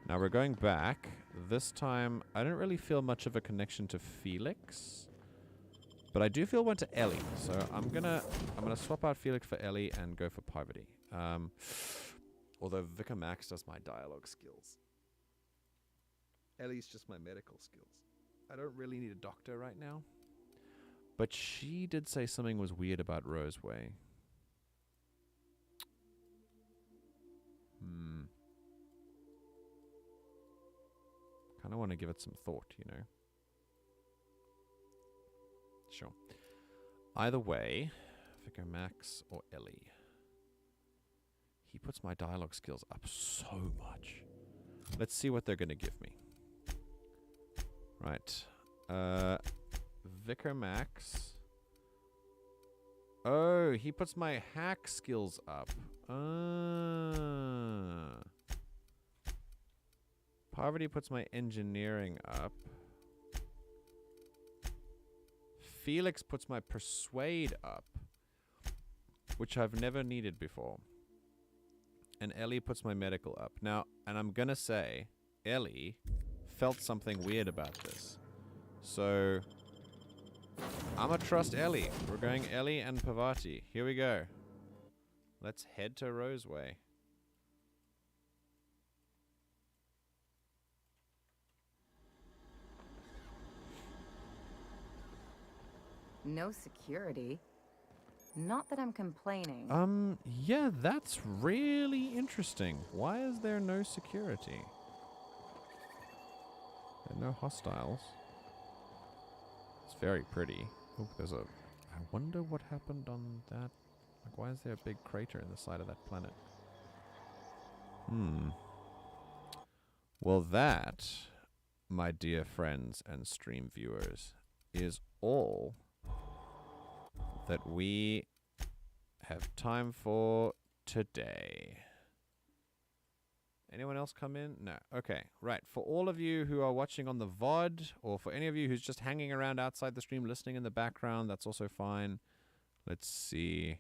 Now we're going back. This time, I don't really feel much of a connection to Felix. But I do feel one to Ellie, so I'm gonna swap out Felix for Ellie and go for Parvati. Although Vicar Max does my dialogue skills. Ellie's just my medical skills. I don't really need a doctor right now. But she did say something was weird about Roseway. Kind of want to give it some thought, you know. Sure. Either way, Vicar Max or Ellie. He puts my dialogue skills up so much. Let's see what they're going to give me. Right. Vicar Max. Oh, he puts my hack skills up. Parvati puts my engineering up. Felix puts my persuade up, which I've never needed before. And Ellie puts my medical up. Now, and I'm gonna say, Ellie felt something weird about this. So, I'ma trust Ellie. We're going Ellie and Parvati. Here we go. Let's head to Roseway. No security. Not that I'm complaining. Yeah, that's really interesting. Why is there no security? There are no hostiles. It's very pretty. Oh, there's a... I wonder what happened on that. Like, why is there a big crater in the side of that planet? Well, that, my dear friends and stream viewers, is all that we have time for today. Anyone else come in? No. Okay, right. For all of you who are watching on the VOD, or for any of you who's just hanging around outside the stream listening in the background, that's also fine. Let's see.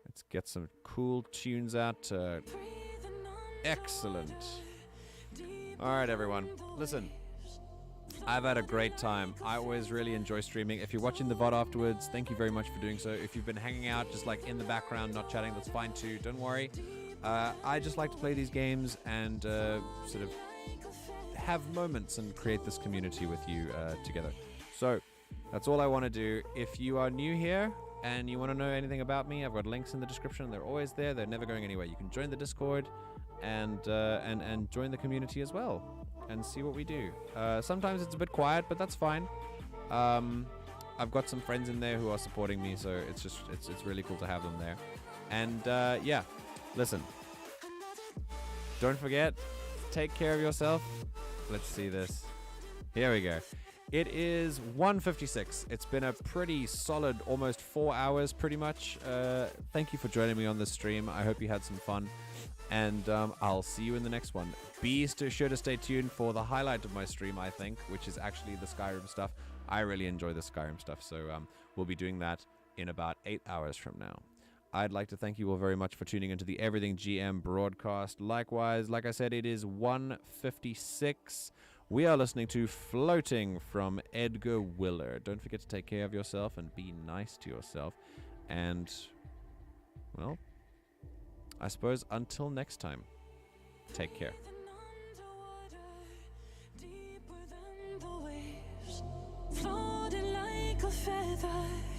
Let's get some cool tunes out. Excellent. All right, everyone. Listen. I've had a great time. I always really enjoy streaming. If you're watching the VOD afterwards, thank you very much for doing so. If you've been hanging out just like in the background, not chatting, that's fine too. Don't worry. I just like to play these games and sort of have moments and create this community with you together. So that's all I want to do. If you are new here and you want to know anything about me, I've got links in the description. They're always there. They're never going anywhere. You can join the Discord and join the community as well. And see what we do. Sometimes it's a bit quiet, but that's fine. I've got some friends in there who are supporting me, so it's really cool to have them there. And yeah, listen. Don't forget, take care of yourself. Let's see this. Here we go. It is 1:56. It's been a pretty solid, almost 4 hours, pretty much. Thank you for joining me on this stream. I hope you had some fun. And I'll see you in the next one. Be sure to stay tuned for the highlight of my stream, I think, which is actually the Skyrim stuff. I really enjoy the Skyrim stuff, so we'll be doing that in about 8 hours from now. I'd like to thank you all very much for tuning into the Everything GM broadcast. Likewise, like I said, it is 1:56. We are listening to Floating from Edgar Willer. Don't forget to take care of yourself and be nice to yourself. And, well, I suppose until next time, take care. Floating like a feather.